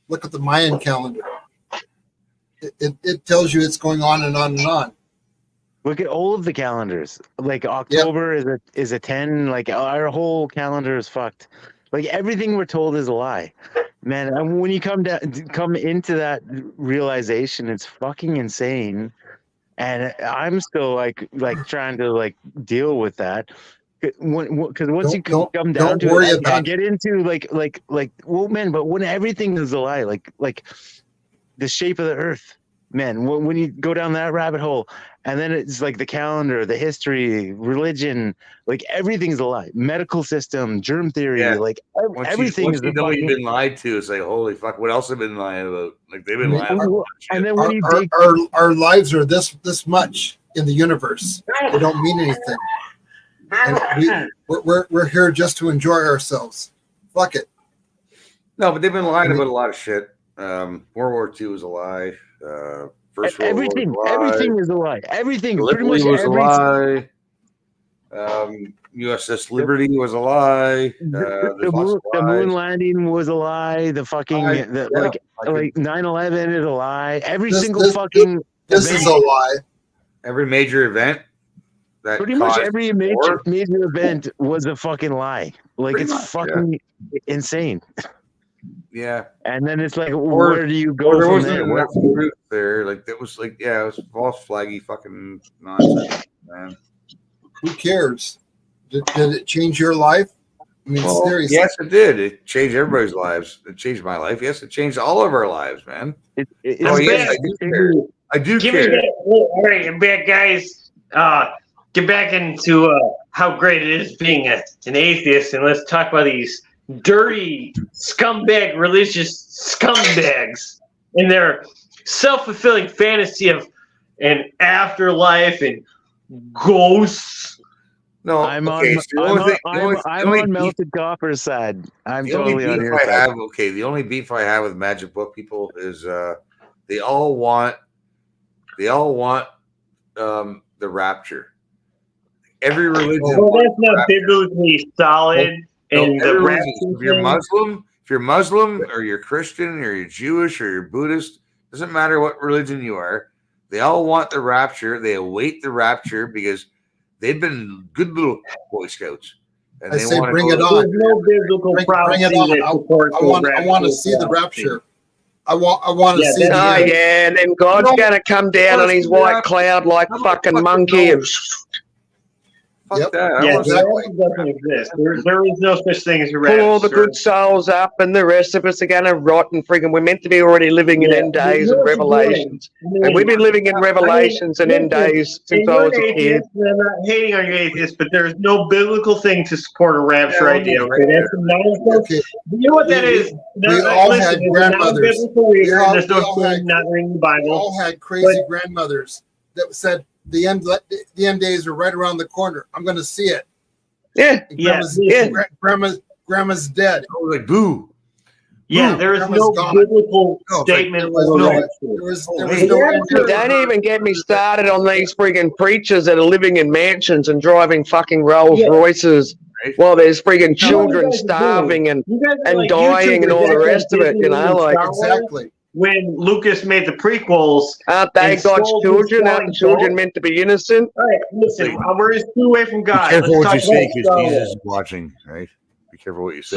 Look at the Mayan calendar. It tells you it's going on and on and on. Look at all of the calendars. Like October is a 10. Like our whole calendar is fucked. Like everything we're told is a lie, man. And when you come into that realization, it's fucking insane. And I'm still like trying to like deal with that. Because once you come down to it and get into like well, man, but when everything is a lie, like the shape of the earth, man, when you go down that rabbit hole, and then it's like the calendar, the history, religion, like everything's a lie. Medical system, germ theory, like everything is. You know you've been lied to. It's like, holy fuck, what else have been lying about? Like they've been lying about. And then when our lives are this much in the universe, they don't mean anything. And we're here just to enjoy ourselves. Fuck it. No, but they've been lying about a lot of shit. World War II was a lie. First World everything War was a lie. Everything is a lie. Everything. Gallipoli pretty much was a lie. USS Liberty was a lie. The moon landing was a lie. The fucking like 9/11 is a lie. Every single fucking this is a lie. Every major event. Pretty much every major event was a fucking lie. Like it's fucking insane. Yeah. And then it's like, where do you go there from wasn't there? enough truth there. Like that was like, it was false flaggy fucking nonsense, man. Who cares? Did it change your life? I mean, seriously. Yes, it did. It changed everybody's lives. It changed my life. Yes, it changed all of our lives, man. Yes, I do care. I do care. All right, I'm back, guys. Get back into how great it is being an atheist, and let's talk about these dirty scumbag religious scumbags and their self-fulfilling fantasy of an afterlife and ghosts. No, I'm on Melted Copper's side. I'm totally on your side. The only beef I have with Magic Book people is they all want the rapture. Every religion. Well, that's not biblically solid. And if you're Muslim or you're Christian or you're Jewish or you're Buddhist, doesn't matter what religion you are, they all want the rapture. They await the rapture because they've been good little Boy Scouts. And I say bring it on. There's no biblical bring it on. I want to see the rapture. I want to see. Oh yeah, and then God's gonna come down on his white cloud like fucking monkey and. Fuck that. Yeah, that doesn't exist. There is no such thing as a rapture. Pull all the good souls up, and the rest of us are going to rot and freaking. We're meant to be already living in end days and revelations, and we've been living in revelations and end days since I was a kid. I'm not hating on you atheists, but there's no biblical thing to support a rapture idea. Okay, that's nonsense. You know what that is? We all had grandmothers. There's no not reading the Bible. We all had crazy grandmothers that said. The end days are right around the corner. I'm going to see it. Yeah, Grandma's dead. Oh, like boo. Yeah, there is no biblical statement. Don't even get me started on these friggin' preachers that are living in mansions and driving fucking Rolls Royces while there's friggin' children starving and dying and all the rest of it. You know, like exactly. When Lucas made the prequels, aren't they God's children? Aren't children meant to be innocent? All right, listen, we're just too away from God. Be careful what you say because Jesus is watching, right? Be careful what you say.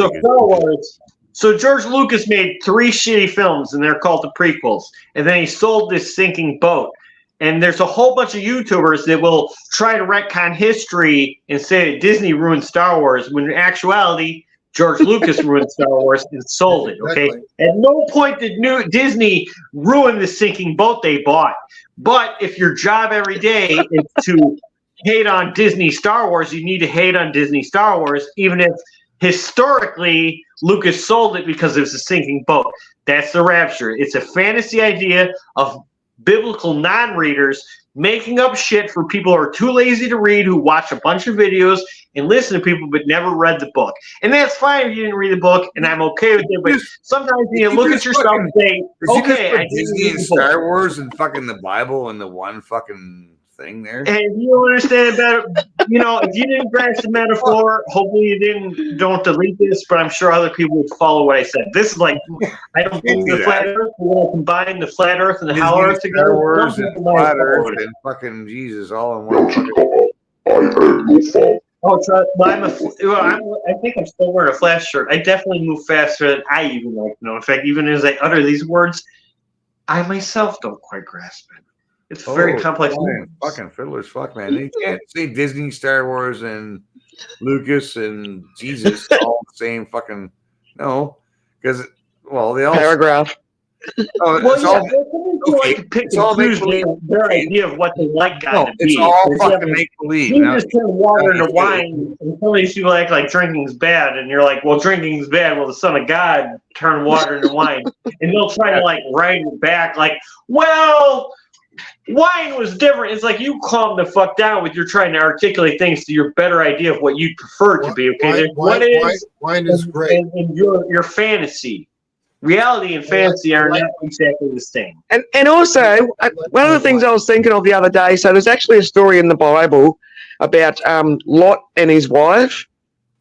So George Lucas made 3 shitty films, and they're called the prequels. And then he sold this sinking boat. And there's a whole bunch of YouTubers that will try to retcon history and say that Disney ruined Star Wars, when in actuality, George Lucas ruined Star Wars and sold it, okay? Exactly. At no point did Disney ruin the sinking boat they bought. But if your job every day is to hate on Disney Star Wars, you need to hate on Disney Star Wars, even if historically Lucas sold it because it was a sinking boat. That's the rapture. It's a fantasy idea of biblical non-readers making up shit for people who are too lazy to read, who watch a bunch of videos and listen to people but never read the book. And that's fine if you didn't read the book, and I'm okay with it, but sometimes you look at yourself and say, okay, I Disney and Star Wars and fucking the Bible and the one fucking thing there. And if you don't understand better, if you didn't grasp the metaphor, hopefully you don't delete this, but I'm sure other people would follow what I said. This is like, I don't think the flat earth, when I combine the flat earth and the hollow earth together. Star Wars and flat earth and fucking Jesus all in one fucking. I think I'm still wearing a flash shirt. I definitely move faster than I even like to know. In fact, even as I utter these words, I myself don't quite grasp it. It's very complex. Fucking fiddler's fuck, man. You can't say Disney, Star Wars, and Lucas and Jesus all the same fucking. No, because they all paragraph. It's all make believe. Their idea of what they like God to be. It's all fucking make believe. You just turn water into wine, and some of these people act like drinking's bad, and you're like, well, drinking's bad. Well, the Son of God turned water into wine, and they'll try to write it back, like, well, wine was different. It's like, you calm the fuck down with you're trying to articulate things to your better idea of what you prefer it to be. Okay, wine is great, and your fantasy. Reality and fantasy are not exactly the same. And also, one of the things I was thinking of the other day, so there's actually a story in the Bible about Lot and his wife.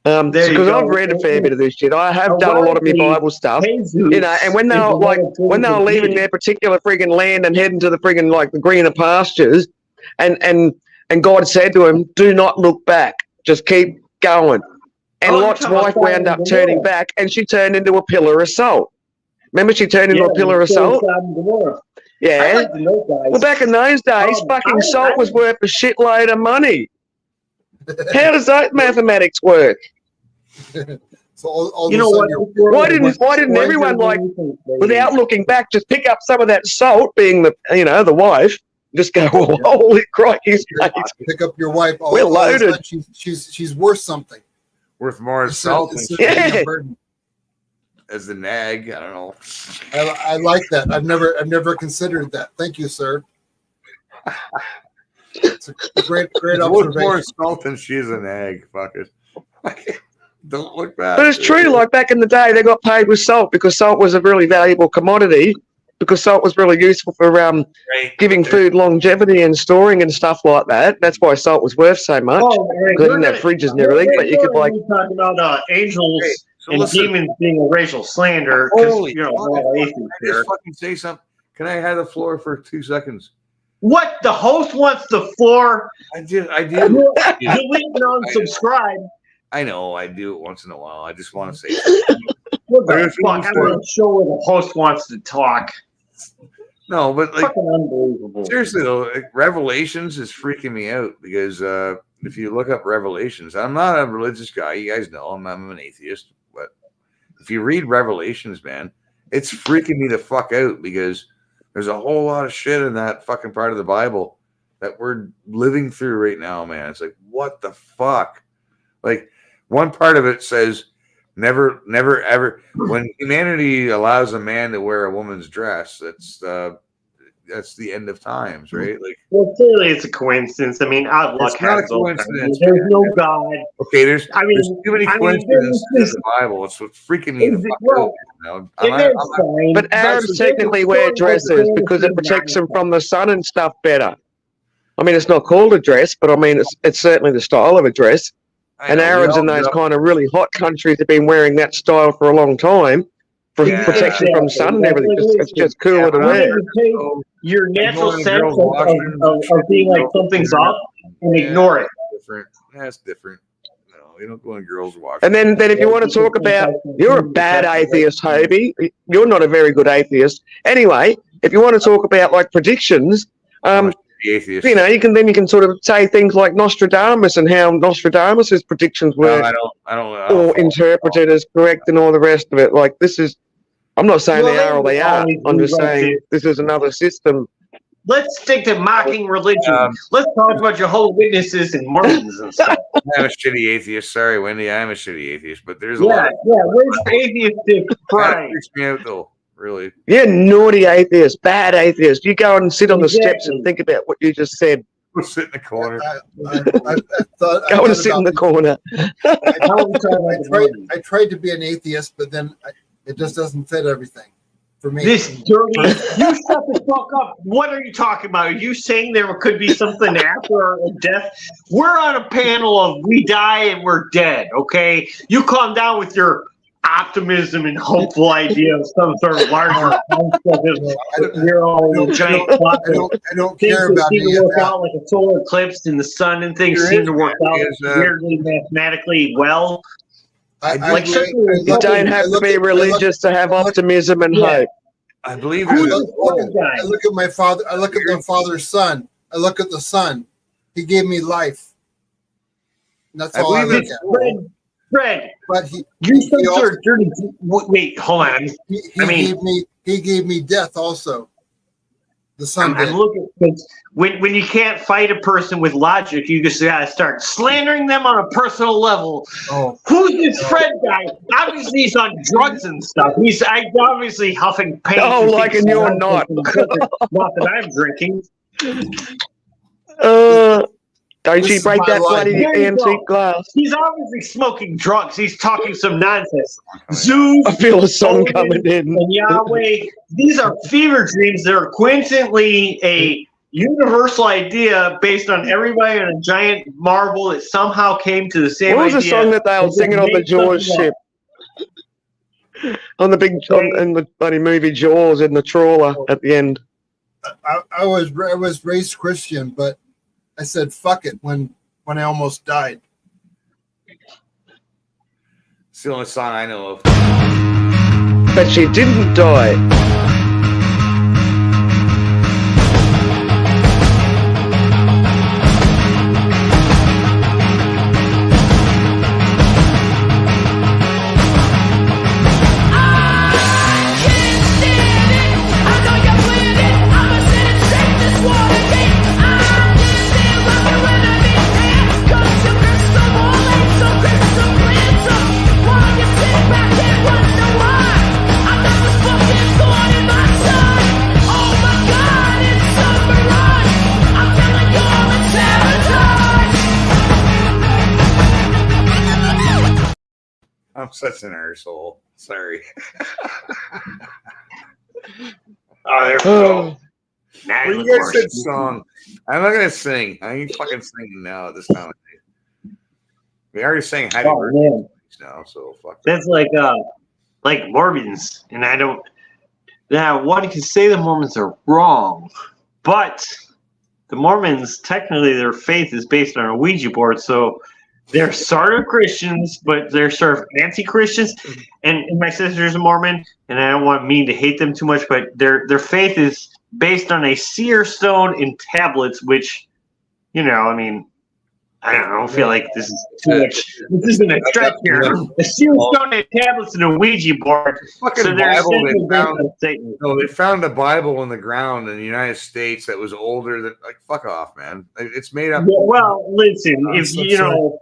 There you Because go. I've read a fair bit of this shit. I have done a lot of my Bible stuff, you know. And when they were when they were leaving their particular friggin' land and heading to the friggin' like the greener pastures, and God said to him, "Do not look back, just keep going." And Lot's wife wound up turning back, and she turned into a pillar of salt. Remember, she turned into a pillar of salt. Yeah. Well, back in those days, fucking salt was worth a shitload of money. How does that mathematics work? So all You know what? Why didn't everyone, like, without looking back, just pick up some of that salt, being the the wife, just go, oh, holy crikey, mate. pick up your wife? We're loaded. She's worth something. Worth more as salt than Yeah. as the nag. I don't know. I like that. I've never considered that. Thank you, sir. It's a great Worth observation. more salt than she is a nag. Fuck it. Don't look back. But it's true, like back in the day, they got paid with salt because salt was a really valuable commodity, because salt was really useful for giving food longevity and storing and stuff like that. That's why salt was worth so much. They didn't have fridges and everything, but you could like talk about angels and listen. demons being a racial slander. 'Cause, Holy you know, fuck, we're all can atheists I here. just fucking say something? Can I have the floor for 2 seconds? What? The host wants the floor. I do. Delete and unsubscribe. I know. I do it once in a while. I just want to say. What the fuck? I'm on a show where the host wants to talk. No, but like Fucking unbelievable. seriously though, like, Revelations is freaking me out because if you look up Revelations, I'm not a religious guy. You guys know I'm an atheist, but if you read Revelations, man, it's freaking me the fuck out because there's a whole lot of shit in that fucking part of the Bible that we're living through right now, man. It's like, what the fuck? Like, one part of it says, never, ever, when humanity allows a man to wear a woman's dress, that's the end of times, right? Like, well, clearly it's a coincidence. I mean, out luck it's not a has those coincidence. things. There's no God. Okay, there's too many I mean, coincidences in there's- the Bible. It's what's freaking me the fuck well, out now. It is fine. But Arabs technically wear dresses because it protects them from the sun and stuff better. I mean, it's not called a dress, but I mean, it's certainly the style of a dress. And Arabs in those kind of really hot countries have been wearing that style for a long time for protection from sun and everything. It's just cooler to wear. Your natural sense of being like something's up and ignore it. Different. That's different. No, you don't go in girls' wash. And then if you want to talk about, you're a bad atheist, Hobie. You're not a very good atheist. Anyway, if you want to talk about like predictions, atheist. you know, you can sort of say things like Nostradamus and how Nostradamus's predictions were I don't all interpreted as correct and all the rest of it. Like this is, I'm not saying they are or they aren't. I'm just saying this is another system. Let's stick to mocking religion. Let's talk about Jehovah's Witnesses and Mormons and stuff. I'm a shitty atheist. Sorry, Wendy. I'm a shitty atheist, but there's a Yeah, lot. where's the atheistic That pride? freaks me out though. Really. Yeah, naughty atheist, bad atheist. You go and sit on the steps and think about what you just said. Go sit in the corner. Go and sit in the corner. I tried to be an atheist, but then it just doesn't fit everything for me. This dirty. You shut the fuck up. What are you talking about? Are you saying there could be something after our death? We're on a panel of we die and we're dead, okay? You calm down with your optimism and hopeful idea of some sort of larger concept of we're all giant clock. I don't care about things any seem to of work that. out like a solar eclipse and the sun and things seem to work out weirdly mathematically well. I You don't have to be religious to have optimism and hope. I believe I look at my father. I look at the father's son. I look at the son. He gave me life. And that's all I look at. Fred, but wait, hold on. He gave me death also. The son did. I'm looking, when you can't fight a person with logic, you just gotta start slandering them on a personal level. Oh. Who's this Fred guy? Obviously he's on drugs and stuff. He's obviously huffing paint. Oh, like and you're not. Not that I'm drinking. Don't you break that bloody antique glass. He's obviously smoking drugs. He's talking some nonsense. Zeus, I feel a song coming in. And Yahweh, these are fever dreams that are coincidentally a universal idea based on everybody on a giant marble that somehow came to the same What was idea. the song that they were singing on the Jaws ship? On the in the bloody movie Jaws in the trawler at the end. I was raised Christian, but I said fuck it when I almost died. It's the only song I know of. But she didn't die. I'm such an arsehole. Sorry. Oh, Now Well, you you look guys said worse. song. I'm not gonna sing. I ain't fucking singing now at this time of day. We already sang Happy Oh, Birthday man. now, so fuck. That's like Mormons, and I don't. Now, one can say the Mormons are wrong, but the Mormons technically their faith is based on a Ouija board, so they're sort of Christians, but they're sort of anti-Christians. And my sister's a Mormon, and I don't want me to hate them too much, but their faith is based on a seer stone in tablets, which, you know, I mean, I don't feel like this is too much. This isn't a stretch here. A seer stone in tablets and a Ouija board. Fucking So they're Bible, essentially they found, based on Satan. no, they found a Bible in the ground in the United States that was older than, like, fuck off, man. It's made up. Well, listen, I'm if so you sorry. know,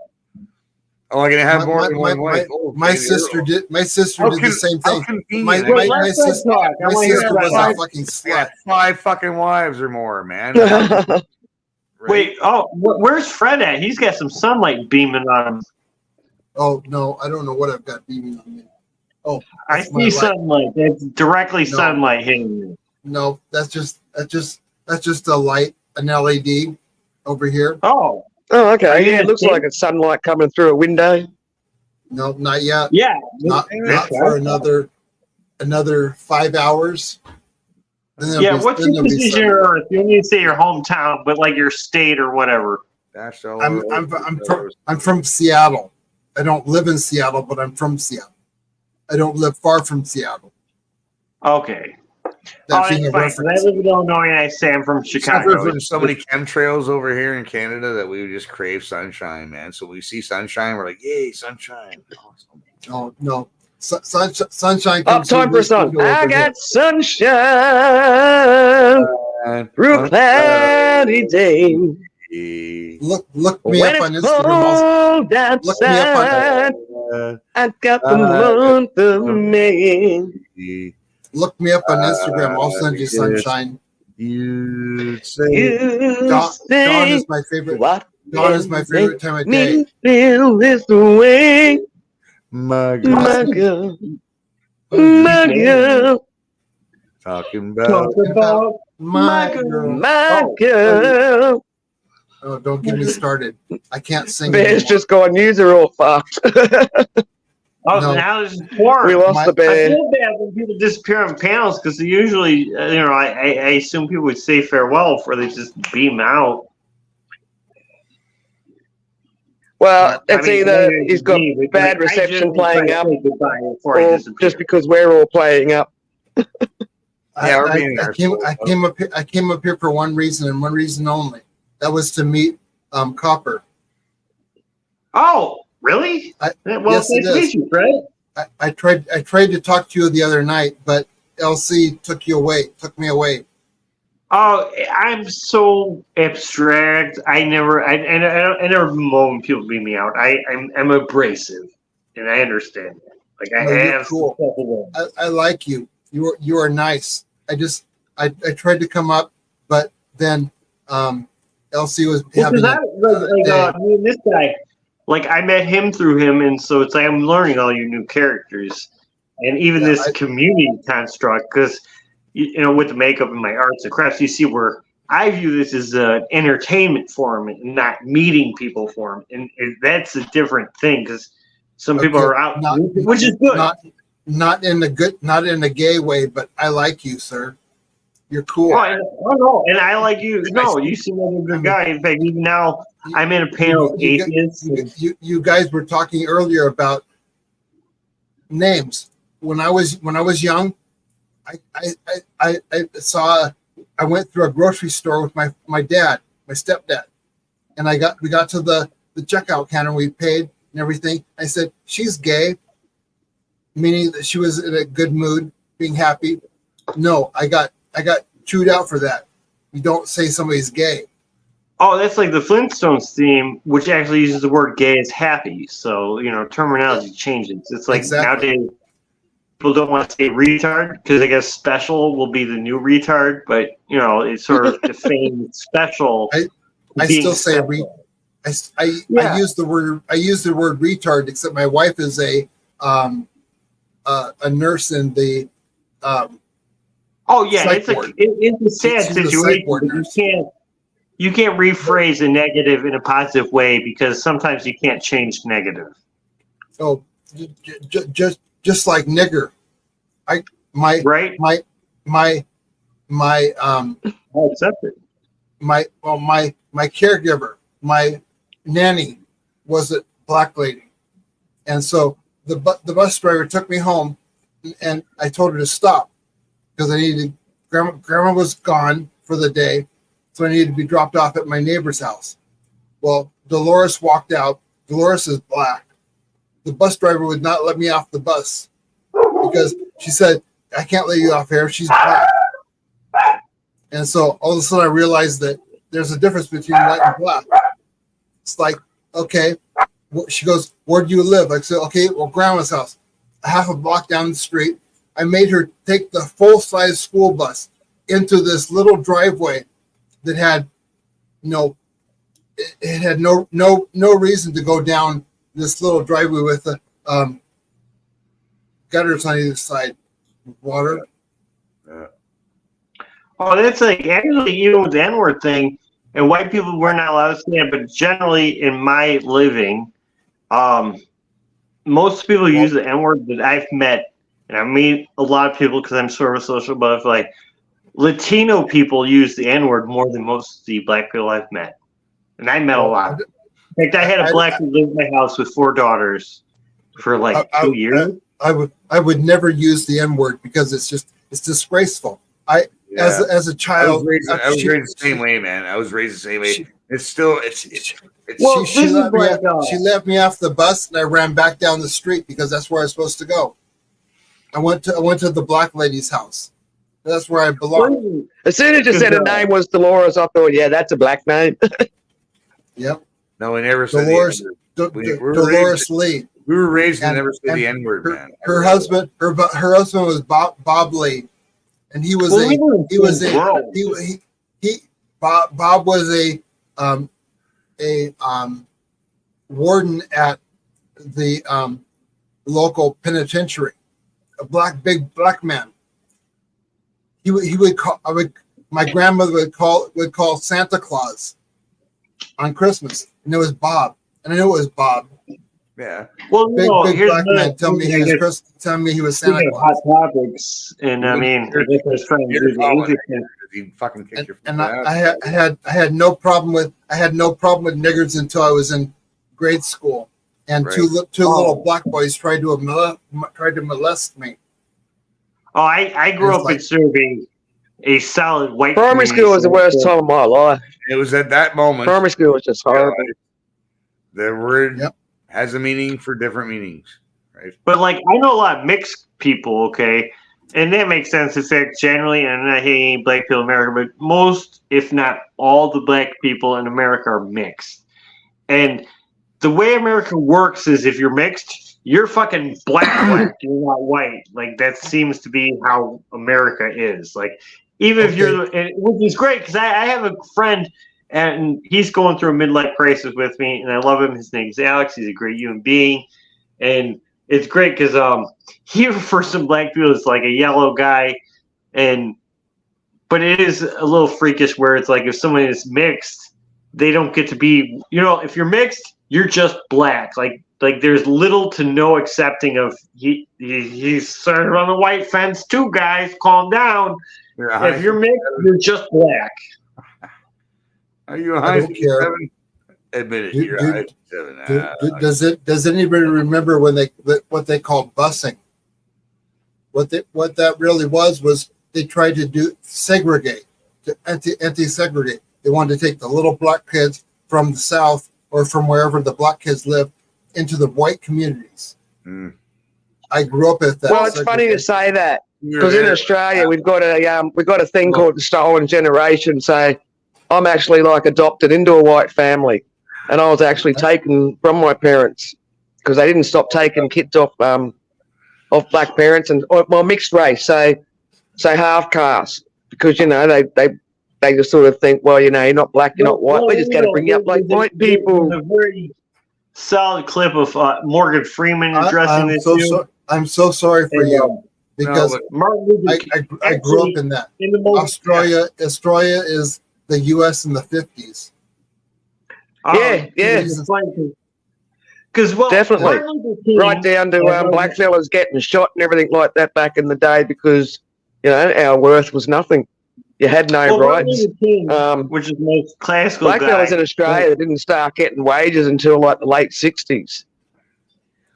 Oh, I can have more My- than my- one wife. Oh, My baby, sister oh. did. My sister How did con- the same how thing. convenient. My, I my, got Wait, my let's sister, talk. I my wanna hear sister about was that. a fucking I got slut. 5 fucking wives or more, man. oh. Right? wait, where's Fred at? He's got some sunlight beaming on him. Oh no, I don't know what I've got beaming on me. Oh, I that's my see light. sunlight. That's directly No. sunlight hitting you. No, that's just a light, an LED over here. Oh, Oh, Are okay. you Yeah, it gonna looks sing? like it's sunlight coming through a window. No, not yet. yeah. Not for another 5 hours. Then there'll Yeah, be- what's then your there'll be position sun. on Earth? You don't need to say your hometown, but like your state or whatever. Dash all I'm over. from Seattle. I don't live in Seattle, but I'm from Seattle. I don't live far from Seattle. Okay. That's That's in a fine. 'Cause I reference. live in Illinois and I say I'm from Chicago. Chicago. So many chemtrails over here in Canada that we just crave sunshine, man. So we see sunshine, we're like, yay, sunshine. Awesome. No. Sunshine Up comes time through for a this song. window I over here. got sunshine through a cloudy day. Look me When up on it's Instagram. cold Look me up outside, I got the month of May. Look me up on Instagram. I'll send you sunshine. You say You Dawn say is my favorite. what Dawn is my favorite time of day. me feel this way, my my God. girl, my girl, Talking about Talk about My girl. my Oh. girl. Oh, don't get me started. I can't sing Bear's anymore. just gone, yous are all fucked. Oh, No. now there's porn. We lost My- the I bear. feel bad when people disappear on panels because they usually, I assume people would say farewell before they just beam out. Well, I it's mean, either maybe he's got me, but, bad like, I reception generally try playing to up, say goodbye before I or disappear. just because we're all playing up. Yeah, we're being I came up here for one reason and one reason only. That was to meet Copper. Oh, really? I- Well, yes, nice it to meet is. you, Fred. I tried to talk to you the other night, but LC took me away. Oh, I'm so abstract. I never moan when people beat me out. I'm abrasive, and I understand that. Like I No, you're have cool. some self-awareness. I like you. You are nice. I tried to come up, but then LC was Well, having 'cause me and this guy, like I met him through him, and so it's like I'm learning all your new characters, and even Yeah, this community construct. Because you know, with the makeup and my arts and crafts, you see where I view this as an entertainment form and not meeting people form, and that's a different thing because some people are out, which is good. Not in a gay way, but I like you, sir. You're cool. No, and I like you. No, you seem like a good guy. In fact, even now, I'm in a panel of atheists. You guys were talking earlier about names. When I was young, I went through a grocery store with my dad, my stepdad, and we got to the checkout counter. We paid and everything. I said, "She's gay," meaning that she was in a good mood, being happy. No, I got chewed out for that. You don't say somebody's gay. Oh, that's like the Flintstones theme, which actually uses the word gay as happy. So, terminology changes. It's like nowadays people don't want to say retard because I guess special will be the new retard, but, it's sort of defamed special. I still say I use the word retard, except my wife is a nurse in the it's a sad situation. You can't rephrase a negative in a positive way because sometimes you can't change negative. Oh, just like nigger. My caregiver, my nanny was a black lady, and so the bus driver took me home, and I told her to stop because I needed. Grandma was gone for the day, so I needed to be dropped off at my neighbor's house. Well, Dolores walked out. Dolores is black. The bus driver would not let me off the bus because she said, "I can't let you off here. She's black." And so all of a sudden I realized that there's a difference between white and black. It's like, okay. She goes, "Where do you live?" I said, "Okay, well, Grandma's house, a half a block down the street." I made her take the full-size school bus into this little driveway that had no reason to go down this little driveway with the gutters on either side, water. Oh, that's like actually even with the N-word thing, and white people were not allowed to say it, but generally in my living, most people use the N-word that I've met, and I meet a lot of people because I'm sort of a social butterfly. Latino people use the N-word more than most of the black people I've met, and I met a lot. In fact, I had a black who lived in my house with 4 daughters for like 2 years. I would never use the N-word because it's disgraceful. As a child, I was raised the same way, man. I was raised the same way. She let me off the bus and I ran back down the street because that's where I was supposed to go. I went to the black lady's house. That's where I belong. As soon as you said her name was Dolores, I thought, yeah, that's a black name. Yep. No, we never said Dolores Lee. We were raised to never say the N-word, man. Her husband was Bob Lee, and Bob was a warden at the local penitentiary, big black man. My grandmother would call Santa Claus on Christmas, and it was Bob, and I knew it was Bob. Yeah. Well, big black man tell me he was Santa Claus. Hot topics, and I mean, he fucking kicked your and I had no problem with niggers until I was in grade school, and two little black boys tried to molest me. Oh, I grew up in serving a solid white. Primary school was the worst time of my life. It was at that moment. Primary school was just horrible. The word has a meaning for different meanings, right? But like, I know a lot of mixed people, okay, and that makes sense. In fact, generally, and I'm not hating black people in America, but most, if not all, the black people in America are mixed. And the way America works is, if you're mixed, you're fucking black. You're not white. Like, that seems to be how America is. Like, even if you're, which is great, because I have a friend, and he's going through a midlife crisis with me, and I love him. His name's Alex. He's a great human being, and it's great because he, for some black people, is like a yellow guy, and but it is a little freakish where it's like if someone is mixed, they don't get to be, if you're mixed, you're just black. Like there's little to no accepting of he's sort of on the white fence too, guys. Calm down. If you're mixed, you're just black. Are you a I high don't care. seven? Admit it, you're a high seven. Does anybody remember what they called busing? What that really was they tried to segregate, to anti-segregate. They wanted to take the little black kids from the South or from wherever the black kids live into the white communities. Mm. I grew up at that. Well, it's funny to say that because in Australia we've got a thing called the stolen generation. So I'm actually like adopted into a white family, and I was actually taken from my parents because they didn't stop taking kids off black parents and mixed race, so half caste, because they just sort of think, well, you're not black, you're not white. We just got to bring you up like white people. A very solid clip of Morgan Freeman addressing this. I'm so sorry for you because I grew up in that. Australia is the U.S. in the 50s. Yeah. Because definitely right down to black fellas getting shot and everything like that back in the day because our worth was nothing. You had no rights. Which is the most classical. Black fellas in Australia didn't start getting wages until like the late 60s.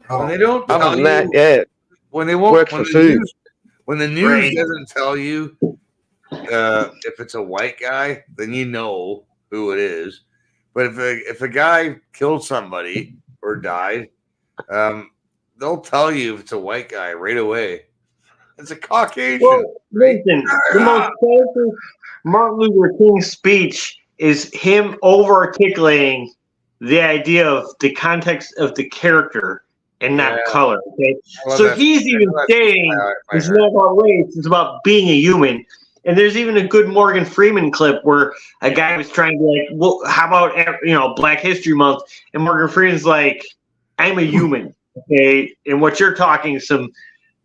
When they don't other tell than you, that, when they won't work for food. When the news doesn't tell you if it's a white guy, then you know who it is. But if a guy killed somebody or died, they'll tell you if it's a white guy right away. It's a Caucasian. Well, listen, the most famous Martin Luther King speech is him over-articulating the idea of the context of the character and not color. Okay, so he's even saying it's not about race; it's about being a human. And there's even a good Morgan Freeman clip where a guy was trying to be like, well, how about Black History Month? And Morgan Freeman's like, I'm a human, okay? And what you're talking is some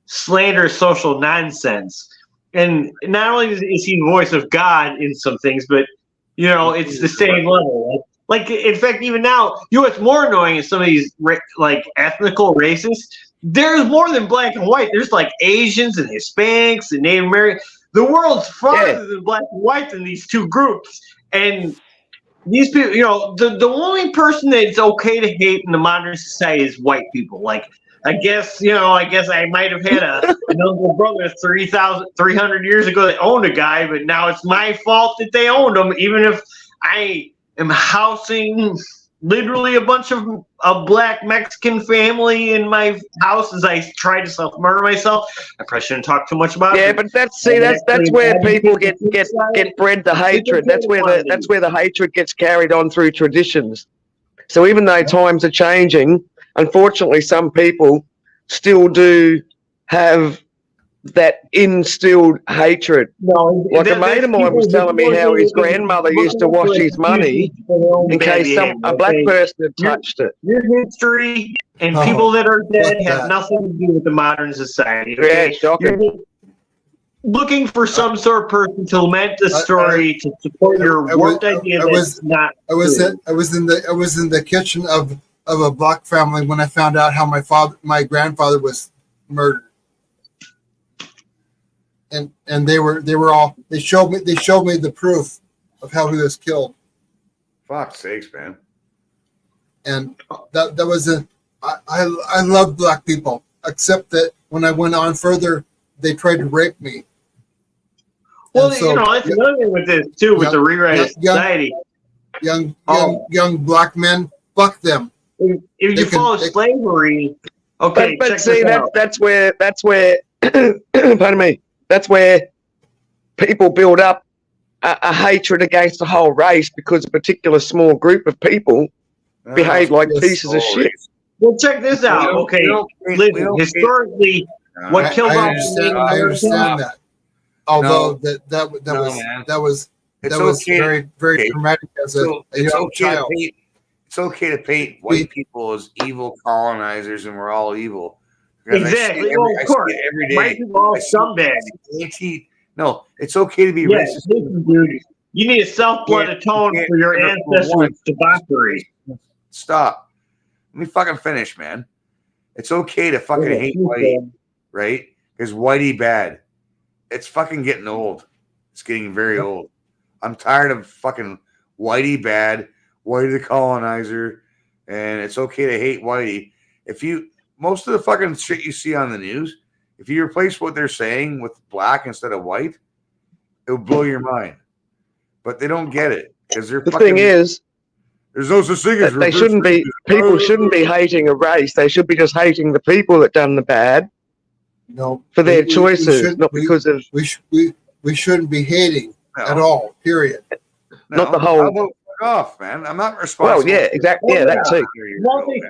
slanderous social nonsense. And not only is he the voice of God in some things, but it's the same level. Like in fact, even now, what's more annoying is some of these ethnical racists. There's more than black and white. There's like Asians and Hispanics and Native Americans. The world's farther than black and white than these two groups. And these people, the only person that it's okay to hate in the modern society is white people. Like, I guess I might have had an uncle brother 300 years ago that owned a guy, but now it's my fault that they owned him, even if I am housing literally a bunch of a black Mexican family in my house as I try to self-murder myself. I probably shouldn't talk too much about it. Yeah, but that's where people get bred the hatred. That's where the hatred gets carried on through traditions. So even though times are changing, unfortunately, some people still do have that instilled hatred. No, like a mate of mine was telling me how his grandmother used to wash his money in case a black person had touched it. Your history and people that are dead have nothing to do with the modern society. Okay? Yeah, shocking. Looking for some sort of person to lament the story to support your warped idea that's not. I was in the kitchen of a black family when I found out how my grandfather was murdered. And they showed me the proof of how he was killed. Fuck's sakes, man. And that was I love black people, except that when I went on further, they tried to rape me. Well, that's another thing with this too, with the rewrite of society. Young black men, fuck them. If you follow slavery, okay. But see, that's where pardon me. That's where people build up a hatred against the whole race because a particular small group of people behave like pieces of shit. Well, check this out. Okay, listen, historically, what killed off? I understand that. Although that was very, very traumatic as a young child. It's okay to paint white people as evil colonizers, and we're all evil. Exactly. Of course. Every day. White people are scumbags. No, it's okay to be Yeah, racist. listen, dude. You need a self-blood atone for your ancestors' debauchery. Stop. Let me fucking finish, man. It's okay to fucking hate Whitey, right? Because Whitey bad. It's fucking getting old. It's getting very old. I'm tired of fucking Whitey bad, Whitey the colonizer, and it's okay to hate Whitey. Most of the fucking shit you see on the news, if you replace what they're saying with black instead of white, it would blow your mind. But they don't get it because they're The fucking. thing is, there's no such thing as they shouldn't be. People shouldn't be hating a race. They should be just hating the people that done the bad. No, for their choices, not because of. We shouldn't be hating at all. Period. Not the whole. Fuck off, man. I'm not responsible. Well, yeah, exactly. Yeah, that too.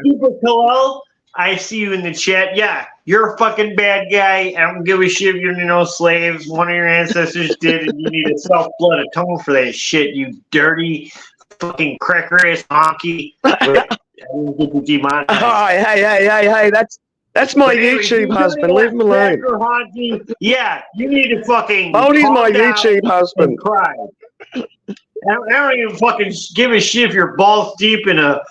Super Khalil, I see you in the chat. Yeah, you're a fucking bad guy. I don't give a shit if you're no slaves. One of your ancestors did, and you need a self-blood atone for that shit, you dirty fucking cracker-ass honky. Hey, that's my YouTube husband. Leave him alone. Yeah, you need to fucking. Bodie's my YouTube husband. Cry. I don't even fucking give a shit if you're balls deep in a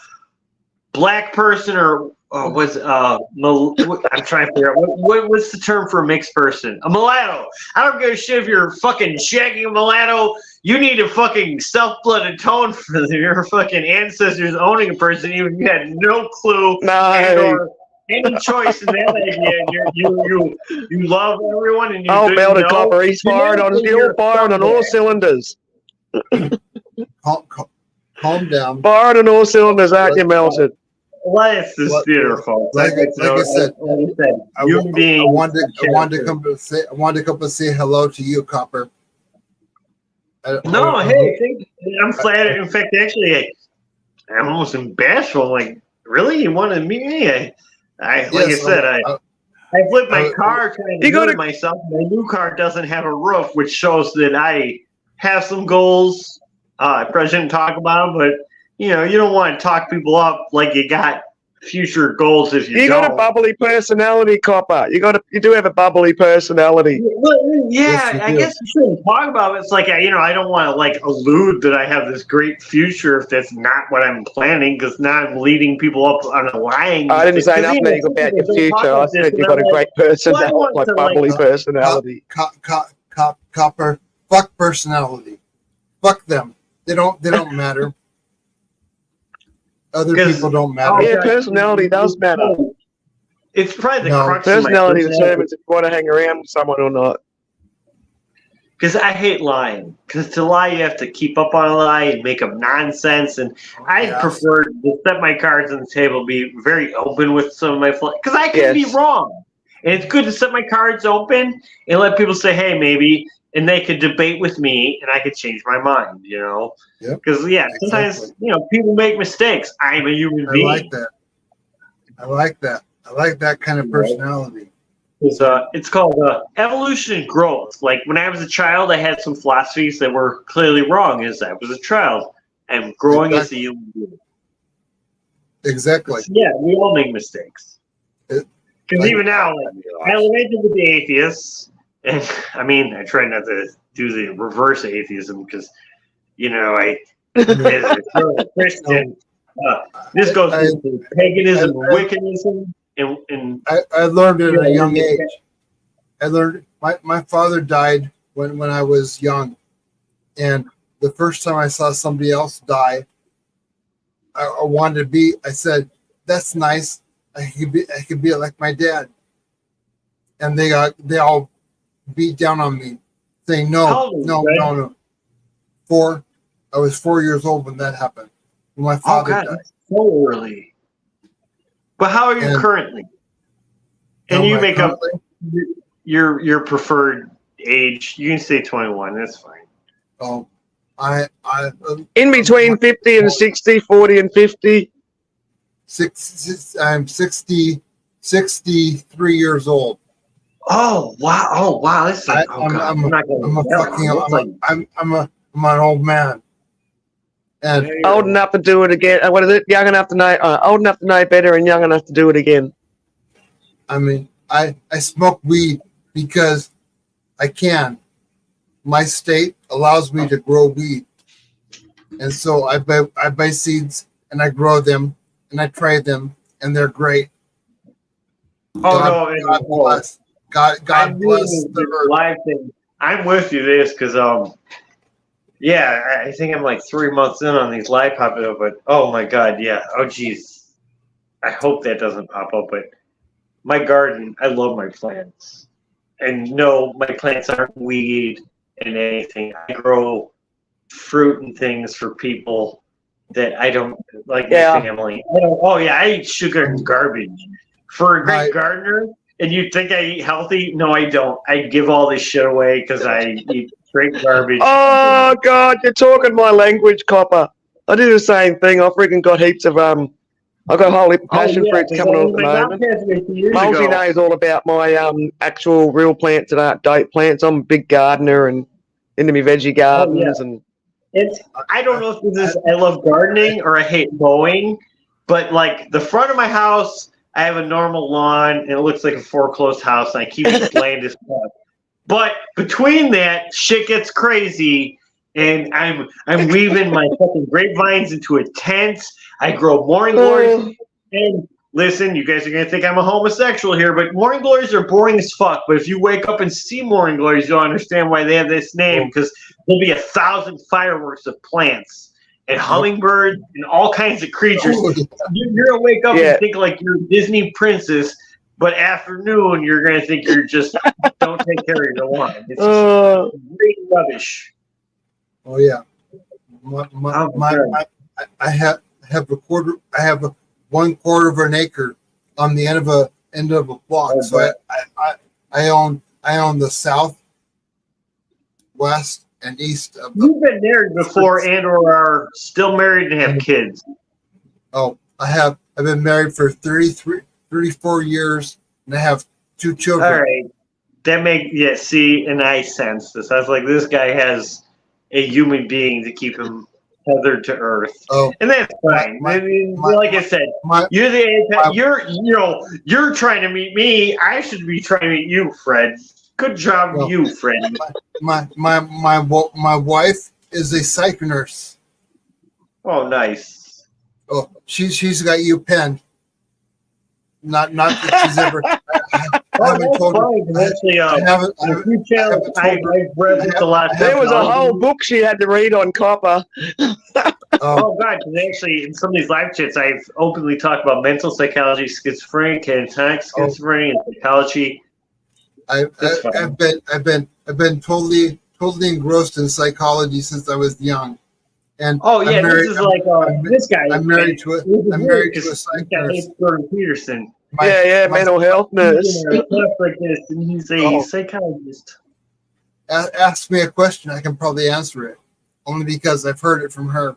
black person or I'm trying to figure out what's the term for a mixed person? A mulatto. I don't give a shit if you're fucking shagging a mulatto. You need to fucking self-blood atone for your fucking ancestors owning a person even if you had no clue or any choice in that idea. You love everyone and you oh, Belted Copper, he's firing on all cylinders. Calm down. Firing on all cylinders, aren't you, Melted? Life is beautiful. Like I said, I wanted to come to say hello to you, Copper. I'm flattered. In fact, actually, I'm almost embarrassed. Like, really, you want to meet me? I flipped my car trying to do it myself. My new car doesn't have a roof, which shows that I have some goals. I probably shouldn't talk about them, but you don't want to talk people up like you got future goals if you don't. got a bubbly personality, Copper. You do have a bubbly personality. Well, yeah, I guess you shouldn't talk about it. It's like I don't want to allude that I have this great future if that's not what I'm planning, because now I'm leading people up on a lying. I didn't say nothing about your future. I said you got a great bubbly personality. Copper, fuck personality. Fuck them. They don't matter. Other people don't matter. Yeah, personality does matter. It's probably the crux personality determines if you want to hang around with someone or not. Because I hate lying. Because to lie, you have to keep up on a lie and make up nonsense. And I prefer to set my cards on the table, be very open with some of my because I can be wrong. And it's good to set my cards open and let people say, hey, maybe. And they could debate with me, and I could change my mind, Because, sometimes, people make mistakes. I'm a human being. I like that kind of personality. It's called evolution and growth. Like, when I was a child, I had some philosophies that were clearly wrong as I was a child. I'm growing as a human being. Exactly. Yeah, we all make mistakes. Because even now, I related with the atheists. And, I try not to do the reverse atheism because, I as a Christian, this goes into paganism, wickedism, and I learned it at a young age. I learned my father died when I was young, and the first time I saw somebody else die, I wanted to be. I said, "That's nice. I could be like my dad," and they all beat down on me, saying no. I was 4 years old when that happened. When my father died. That's so early. But how are you currently? And you make up your preferred age. You can say 21. That's fine. Oh, in between 50 and 60, 40 and 50. I'm 63 years old. Oh wow! This is I'm an old man, and old enough to do it again. What is it? Young enough to know, old enough to know better, and young enough to do it again. I smoke weed because I can, my state allows me to grow weed, and so I buy seeds and I grow them and I try them and they're great. God bless. God bless the earth. Live thing. I'm with you this because yeah, I think I'm like 3 months in on these live popping up, but oh my god, yeah. Oh geez. I hope that doesn't pop up, but my garden, I love my plants. And no, my plants aren't weed and anything. I grow fruit and things for people that I don't like my family. I eat sugar and garbage. For a great gardener, and you think I eat healthy? No, I don't. I give all this shit away because I eat straight garbage. Oh God, you're talking my language, Copper. I do the same thing. I freaking got heaps of I got a whole heap of passion fruits coming on at the moment. Malsey knows all about my actual real plants that aren't date plants. I'm a big gardener and into my veggie gardens and. I don't know if this is I love gardening or I hate mowing, but like the front of my house, I have a normal lawn and it looks like a foreclosed house and I keep it bland as fuck. But between that, shit gets crazy and I'm weaving my fucking grapevines into a tent. I grow morning glories. And listen, you guys are gonna think I'm a homosexual here, but morning glories are boring as fuck. But if you wake up and see morning glories, you'll understand why they have this name because there'll be 1,000 fireworks of plants and hummingbirds and all kinds of creatures. You're gonna wake up and think like you're a Disney princess, but afternoon you're gonna think you're just don't take care of your lawn. It's just great rubbish. Oh yeah, I have a quarter. I have a 1/4 of an acre on the end of a block. So I own the south, west, and east of the. You've been married before and or are still married and have kids. Oh, I've been married for 34 years and I have 2 children. All right. That and I sense this. I was like, this guy has a human being to keep him tethered to earth. Oh, and that's fine. Like I said, you're trying to meet me. I should be trying to meet you, Fred. Good job, you, Fred. My wife is a psych nurse. Oh, nice. Oh, she's got you pinned. Not that she's ever. I haven't told her. There was a whole book she had to read on copper. Oh God! Actually, in some of these live chats, I've openly talked about mental psychology, schizophrenia, catatonic schizophrenia, and psychology. I've been totally engrossed in psychology since I was young. And this guy. I'm married to a psych nurse. Peterson. Mental health nurse. Like this, and he's a psychologist. Ask me a question, I can probably answer it, only because I've heard it from her.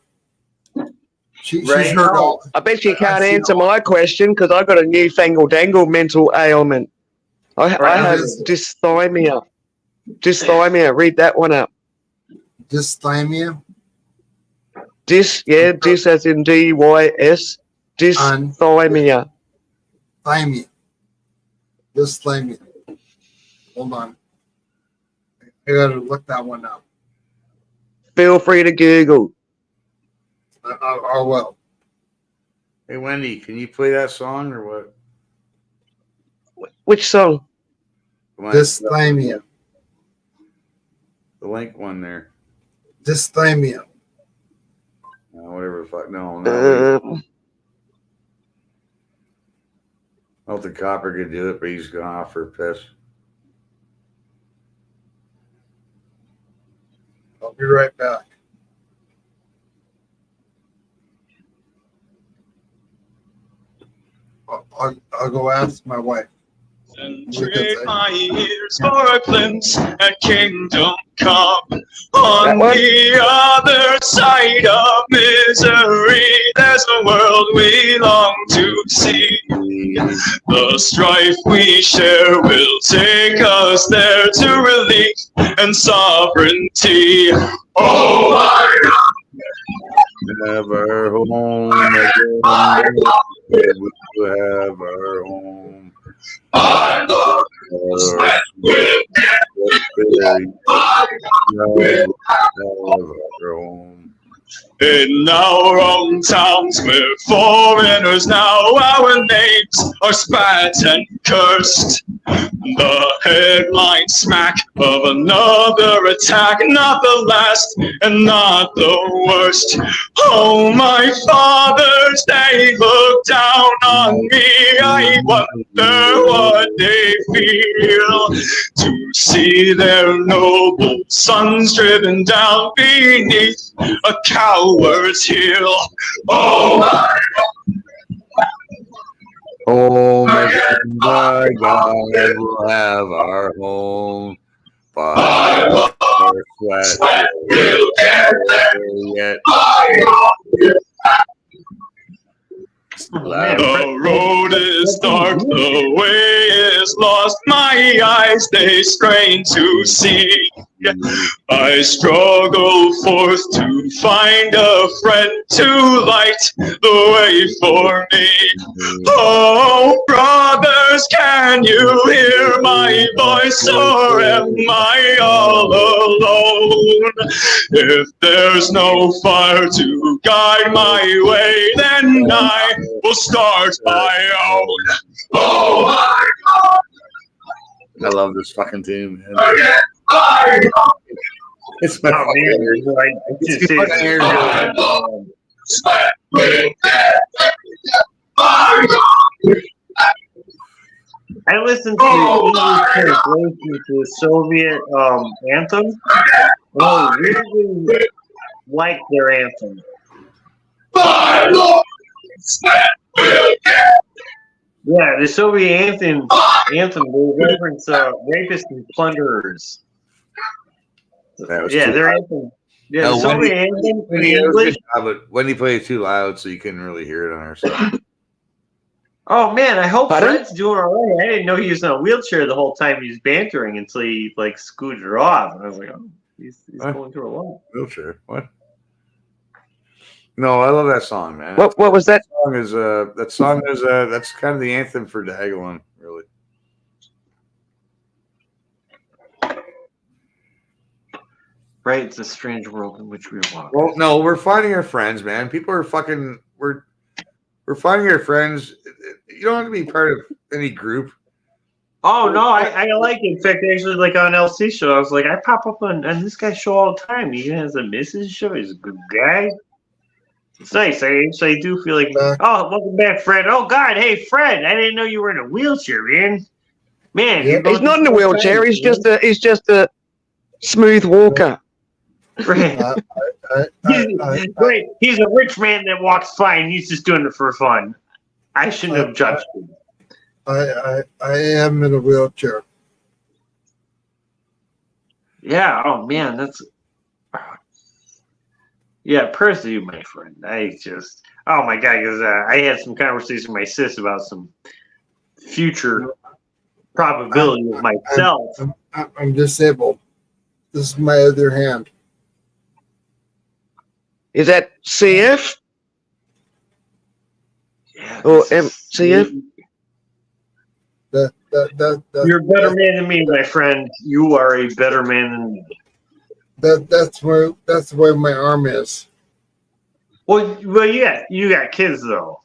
She's heard all. I bet you can't answer my question because I got a newfangled mental ailment. I have dysthymia. Dysthymia. Read that one up. Dysthymia. Dis as in DYS. Dysthymia. Dysthymia. Hold on. I gotta look that one up. Feel free to Google. I will. Hey Wendy, can you play that song or what? Which song? Dysthymia. The link one there. Dysthymia. Whatever the fuck. No. I don't think Copper could do it, but he's gone off for a piss. I'll be right back. I'll go ask my wife. And trade my ears for a glimpse at kingdom come. On the other side of misery, there's a world we long to see. The strife we share will take us there to relief and sovereignty. Oh, I Never home again. We'll have our home. I love will have our home. In our own towns, we're foreigners now. Our names are spat and cursed. The headline smack of another attack, not the last and not the worst. Oh, my fathers, they look down on me. I wonder what they feel to see their noble sons driven down beneath a coward's heel. Oh, my Home again, by God, we'll have our home. By our sweat, we'll get there yet. The road is dark, the way is lost. My eyes, they strain to see. I struggle forth to find a friend to light the way for me. Oh, brothers, can you hear my voice, or am I all alone? If there's no fire to guide my way, then I will start my own. Oh my God! I love this fucking team, man. It's my Oh, fucking man, like, it's my fucking ears. I listened to English translation to the Soviet anthem. Oh, really like their anthem. Yeah, the Soviet anthem they reference rapists and plunderers. Yeah, their anthem. Yeah, the Soviet anthem in English. But Wendy played it too loud, so you couldn't really hear it on our side. Oh man, I hope Pardon? Fred's doing all right. I didn't know he was in a wheelchair the whole time he was bantering until he like scooted her off. And I was like, oh, he's going through a lot. Wheelchair. What? No, I love that song, man. What was that? That song is that's kind of the anthem for Dagalon, really. Right, it's a strange world in which we walk. Well, no, we're finding our friends, man. People are fucking we're finding our friends. You don't have to be part of any group. Oh no, I like it. In fact, actually, like on LC show, I was like, I pop up on this guy's show all the time. He has a Mrs. show. He's a good guy. It's nice. I do feel like, oh, welcome back, Fred. Oh God, hey Fred, I didn't know you were in a wheelchair, man. Man, Yeah. He's not in a wheelchair. He's just a smooth walker. Right. He's a rich man that walks fine. He's just doing it for fun. I shouldn't have judged him. I am in a wheelchair. Yeah. Oh man, that's. Yeah, prayers to you, my friend. Oh my God, because I had some conversation with my sis about some future probability of myself. I'm disabled. This is my other hand. Is that CF Yeah, or MCF? You're a better man than me, my friend. You are a better man than me. That's where my arm is. Well, you got kids though.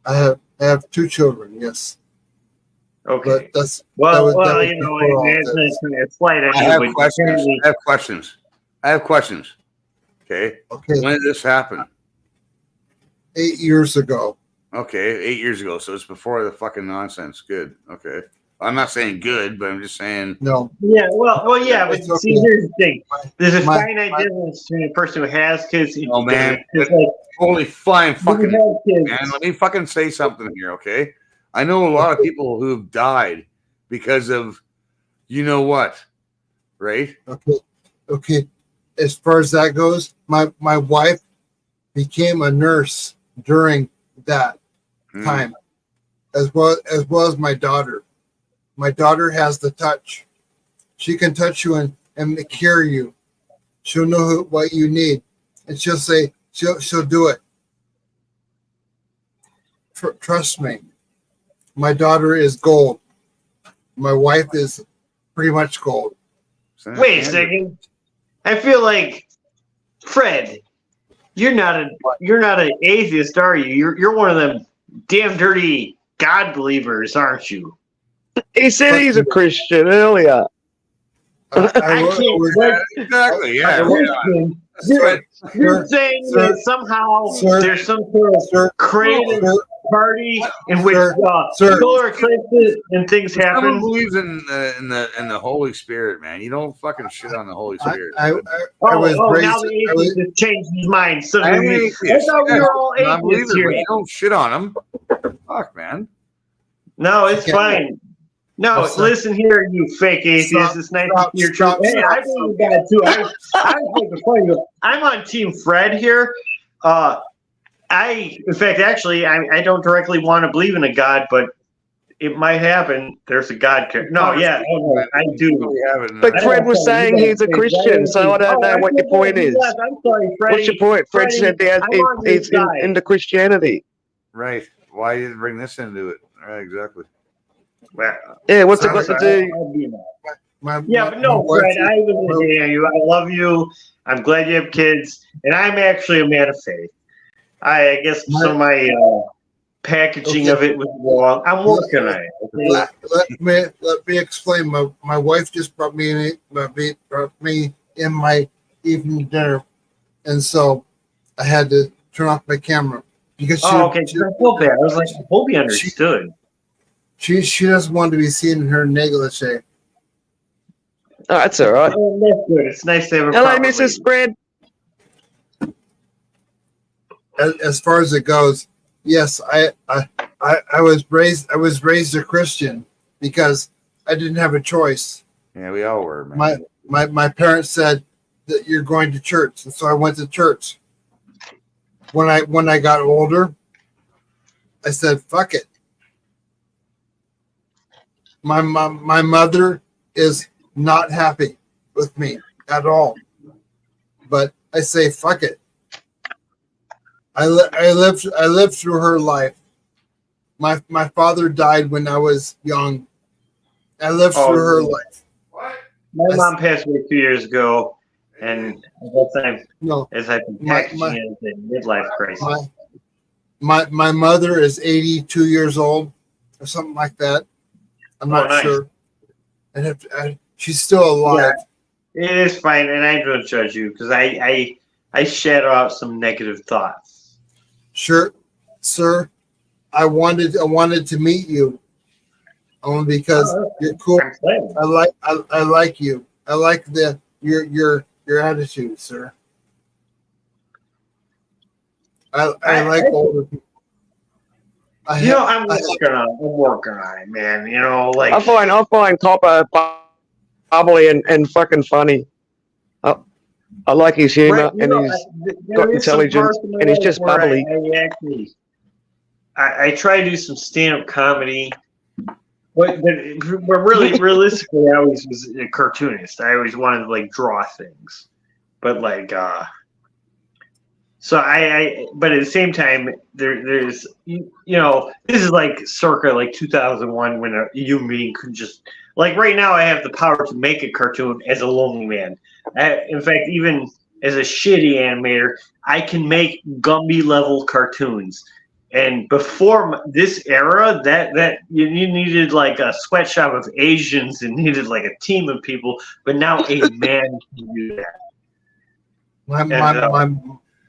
Uh, I have 2 children. Yes. Okay. But that's it's slight. I have questions. Okay. okay. When did this happen? 8 years ago. Okay, 8 years ago. So it's before the fucking nonsense. Good. Okay. I'm not saying good, but I'm just saying. No. Yeah. Well. Yeah. But It's okay. see, here's the thing. There's a My- finite difference between a person who has kids. Oh man. It's like Holy fine fucking you have kids. man. Let me fucking say something here, okay? I know a lot of people who have died because of you know what, right? Okay. As far as that goes, my wife became a nurse during that time, as well as my daughter. My daughter has the touch. She can touch you and carry you. She'll know what you need, and she'll say she'll do it. Trust me. My daughter is gold. My wife is pretty much gold. Wait a second. I feel like Fred, you're not an atheist, are you? You're one of them damn dirty God believers, aren't you? He said he's a Christian earlier. Exactly. Yeah. You're saying that somehow there's some sort of creative party in which solar eclipses and things happen. Someone believes in the Holy Spirit, man. You don't fucking shit on the Holy Spirit. I was raised. Now the atheist has changed his mind. So I atheist. thought we were all atheists here. You don't shit on them. Fuck, man. No, it's fine. No, listen here, you fake atheist. It's nice to hear your truth. Hey, I believe in God too. I'm on Team Fred here. In fact, actually, I don't directly want to believe in a God, but it might happen. There's a God. No, yeah, I do. But Fred was saying he's a Christian, so I don't know what your point is. I'm sorry, Freddie. What's your point? Fred said he's into Christianity. Right. Why you didn't bring this into it? Right, exactly. Yeah, what's it got to do? But no, Fred, I was hating you. I love you. I'm glad you have kids, and I'm actually a man of faith. I guess some of my packaging of it was wrong. I'm working on it. Let me explain. My wife just brought me in my evening dinner, and so I had to turn off my camera because I felt bad. I was like, I hope he understood. She doesn't want to be seen in her negligee. Oh, that's all right. Oh, that's good. It's nice to have a hello, Mrs. Fred. As far as it goes, yes, I was raised a Christian because I didn't have a choice. Yeah, we all were, man. My parents said that you're going to church, and so I went to church. When I got older, I said, fuck it. My mother is not happy with me at all, but I say fuck it. I lived through her life. My father died when I was young. I lived through her life. What? My mom passed away 2 years ago, and at that time, as I've been packaging it as a midlife crisis. My mother is 82 years old, or something like that. I'm not sure. And she's still alive. Yeah, it is fine, and I don't judge you because I shadow out some negative thoughts. Sure, sir. I wanted to meet you, only because you're cool. I like you. I like your attitude, sir. I like older people. I'm working on it, man. Like I find Copper bubbly and fucking funny. I like his humor, and he's got intelligence, and he's just bubbly. I try to do some stand-up comedy, but really, realistically, I always was a cartoonist. I always wanted to draw things, but so but at the same time, there's this is circa 2001 when a human being could just right now I have the power to make a cartoon as a lonely man. In fact, even as a shitty animator, I can make Gumby level cartoons. And before this era, that you needed a sweatshop of Asians and needed a team of people, but now a man can do that.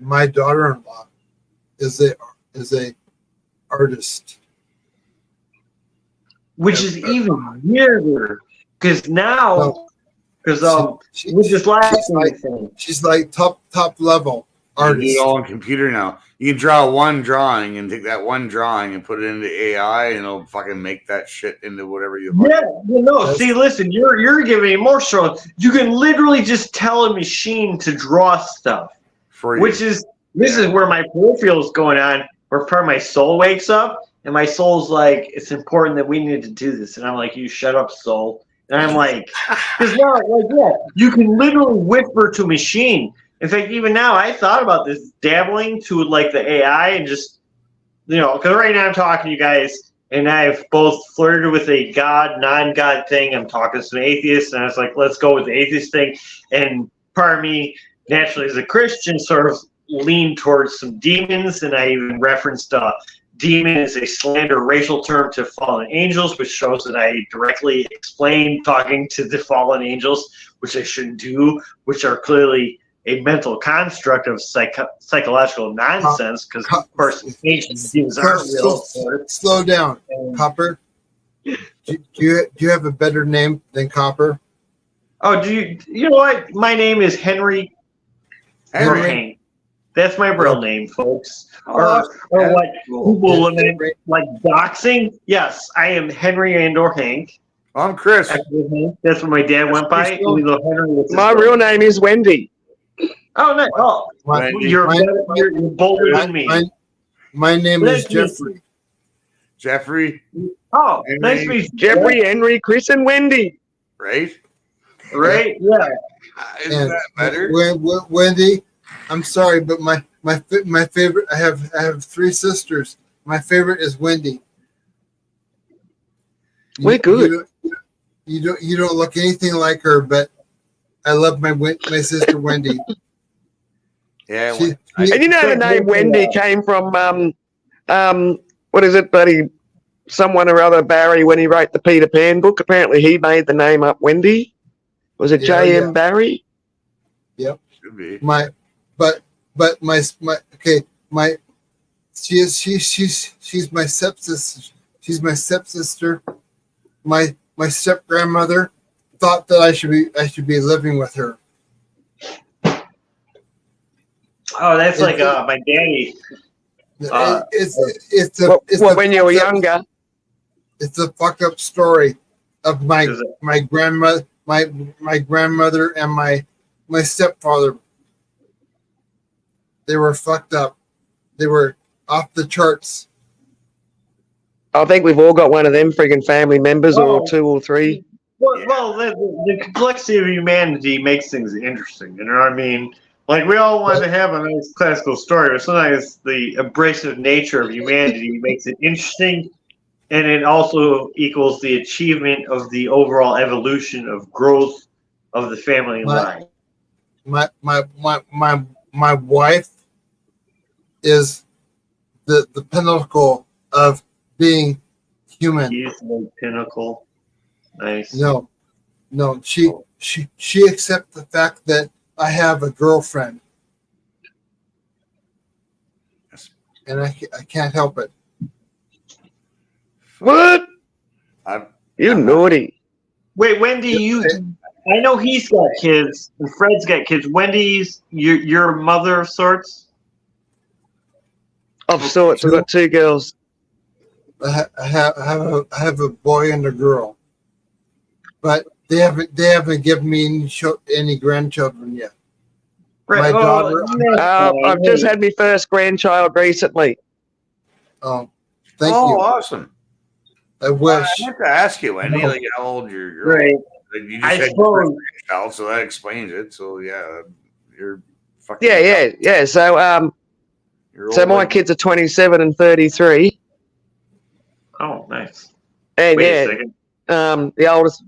My daughter-in-law is a artist, which is even weirder because now with this last thing, she's top level artist. You do it all on computer now. You can draw one drawing and take that one drawing and put it into AI, and it'll fucking make that shit into whatever you want. Yeah, see, listen, you're giving me more so. You can literally just tell a machine to draw stuff. This is where my peripheral is going on, where part of my soul wakes up, and my soul's like, it's important that we need to do this. And I'm like, you shut up, soul. And I'm like, because now, you can literally whisper to a machine. In fact, even now, I thought about this dabbling to the AI and just, because right now I'm talking to you guys, and I've both flirted with a God, non-God thing. I'm talking to some atheists, and I was like, let's go with the atheist thing. And part of me, naturally, as a Christian, sort of leaned towards some demons, and I even referenced demon is a slander racial term to fallen angels, which shows that I directly explained talking to the fallen angels, which I shouldn't do, which are clearly a mental construct of psychological nonsense, because of course ancient demons aren't real. Slow down, Copper. Do you have a better name than Copper? Oh, you know what? My name is Henry. Henry. That's my real name, folks. Or what people like doxing? Yes, I am Henry and/or Hank. I'm Chris. That's what my dad went by. Even though Henry was my real name is Wendy. Oh, nice. Oh, you're bolder than me. My name is Jeffrey. Jeffrey. Oh, nice to meet you. Jeffrey, Henry, Chris, and Wendy. Right? Right? Yeah. Isn't that better? Wendy, I'm sorry, but my favorite. I have 3 sisters. My favorite is Wendy. We're good. You don't look anything like her, but I love my sister Wendy. Yeah. And you know the name Wendy came from what is it, buddy? Someone or other, Barry, when he wrote the Peter Pan book. Apparently, he made the name up Wendy. Was it J.M. Barry? Yep. Should be. She's my stepsister. She's my stepsister. My step grandmother thought that I should be living with her. Oh, that's like my daddy. When you were younger. It's a fucked up story of my grandmother, my grandmother, and my stepfather. They were fucked up. They were off the charts. I think we've all got one of them friggin' family members, or 2 or 3. Well, the complexity of humanity makes things interesting. You know what I mean? Like, we all want to have a nice classical story, but sometimes the abrasive nature of humanity makes it interesting, and it also equals the achievement of the overall evolution of growth of the family line. My wife is the pinnacle of being human. He's the pinnacle. Nice. No, she accepts the fact that I have a girlfriend, and I can't help it. What? You naughty. Wait, Wendy, I know he's got kids, and Fred's got kids. Wendy's your mother of sorts? Of sorts. I've got 2 girls. I have a boy and a girl, but they haven't given me any grandchildren yet. Right. My daughter. I've just had my first grandchild recently. Oh, thank you. Oh, awesome. I wish. I meant to ask you, Wendy, like how old your girl? Right. Like, you just said your first grandchild, so that explains it. So yeah, you're fucking. Yeah. So my kids are 27 and 33. Oh, nice. And Wait a second. the oldest.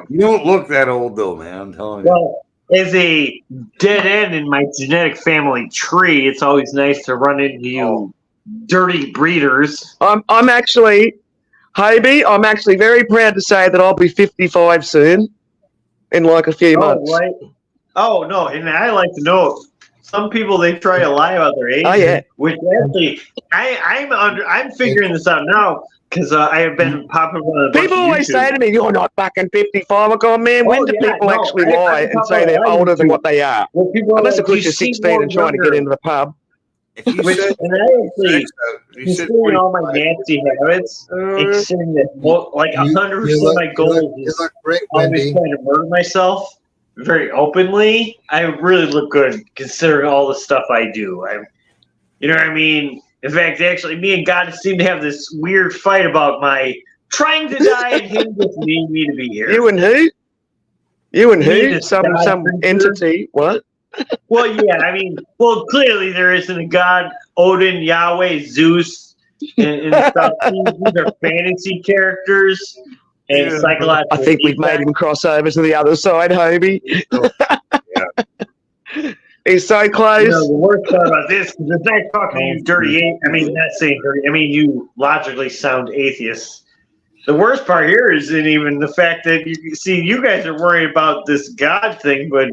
You don't look that old though, man. I'm telling you. Well, as a dead end in my genetic family tree, it's always nice to run into you dirty breeders. I'm actually, Hobie, I'm actually very proud to say that I'll be 55 soon, in like a few months. Right. Oh no, and I like to know. Some people, they try to lie about their age. Oh yeah. Which actually, I'm figuring this out now because I have been popping on. People always say to me, "You're not fucking 55." I go, "Man, when do people actually lie and say they're older than what they are?" Well, unless of course you're 16 and trying to get into the pub. And I actually, considering all my nasty habits, extending that like 100% of my goals is always trying to murder myself very openly. I really look good considering all the stuff I do. You know what I mean? In fact, actually, me and God seem to have this weird fight about my trying to die and him just needing me to be here. You and who? You and who? Some entity? What? Well, yeah, I mean, clearly there isn't a God, Odin, Yahweh, Zeus, and stuff. These are fantasy characters and psychological. I think we've made him cross over to the other side, Hobie. He's so close. You know, the worst part about this is if they're talking you dirty, I mean, not saying dirty, I mean, you logically sound atheists. The worst part here isn't even the fact that you guys are worried about this God thing, but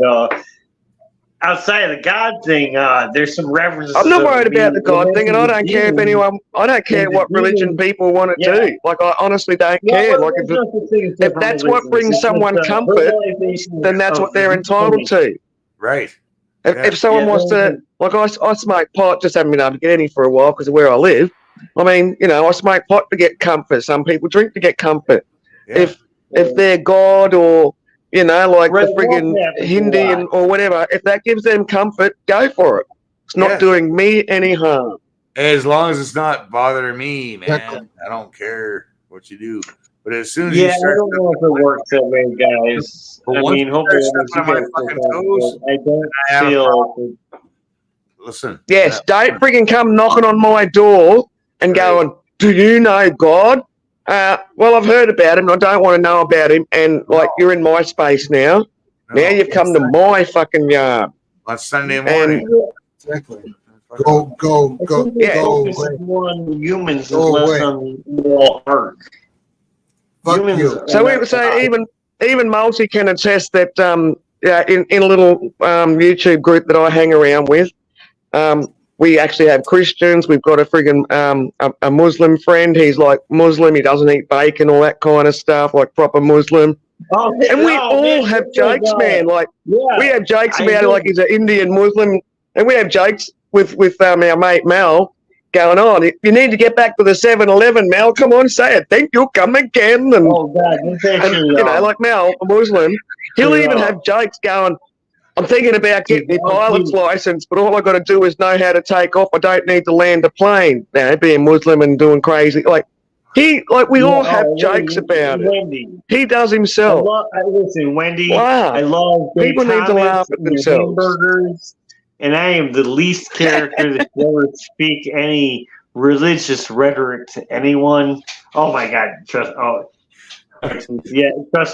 outside of the God thing, there's some references. I'm not worried about the God thing, and I don't care if anyone. I don't care what religion people want to do. Like, I honestly don't care. Like, if that's what brings someone comfort, then that's what they're entitled to. Right. If someone wants to, like, I smoke pot, just haven't been able to get any for a while because of where I live. I mean, you know, I smoke pot to get comfort. Some people drink to get comfort. Yeah. If they're God or, you know, like the friggin' Hindu or whatever, if that gives them comfort, go for it. It's not doing me any harm. As long as it's not bothering me, man. I don't care what you do. But as soon as you start, I don't know if it works that way, guys. I mean, hopefully, I don't feel. Listen. Yes, don't friggin' come knocking on my door and going, "Do you know God?" Well, I've heard about him. I don't want to know about him. And like, you're in my space now. Now you've come to my fucking yard on Sunday morning. Exactly. Go. Yeah. Focus more on humans and less on the arc. Fuck you. So we would say even Multi can attest that in a little YouTube group that I hang around with, we actually have Christians. We've got a friggin' a Muslim friend. He's like Muslim. He doesn't eat bacon, all that kind of stuff, like proper Muslim. And we all have jokes, man. Like we have jokes about it, like he's an Indian Muslim, and we have jokes with our mate Mel going on. You need to get back to the 7-Eleven, Mel. Come on, say it. Think you'll come again. And, you know, like Mel, a Muslim, he'll even have jokes going, I'm thinking about getting the pilot's license, but all I got to do is know how to take off. I don't need to land a plane. Now, being Muslim and doing crazy, we all have jokes about it. He does himself. Listen, Wendy. Wow. I love people need to laugh at themselves. Hamburgers, and I am the least character that ever speak any religious rhetoric to anyone. Oh my God! Trust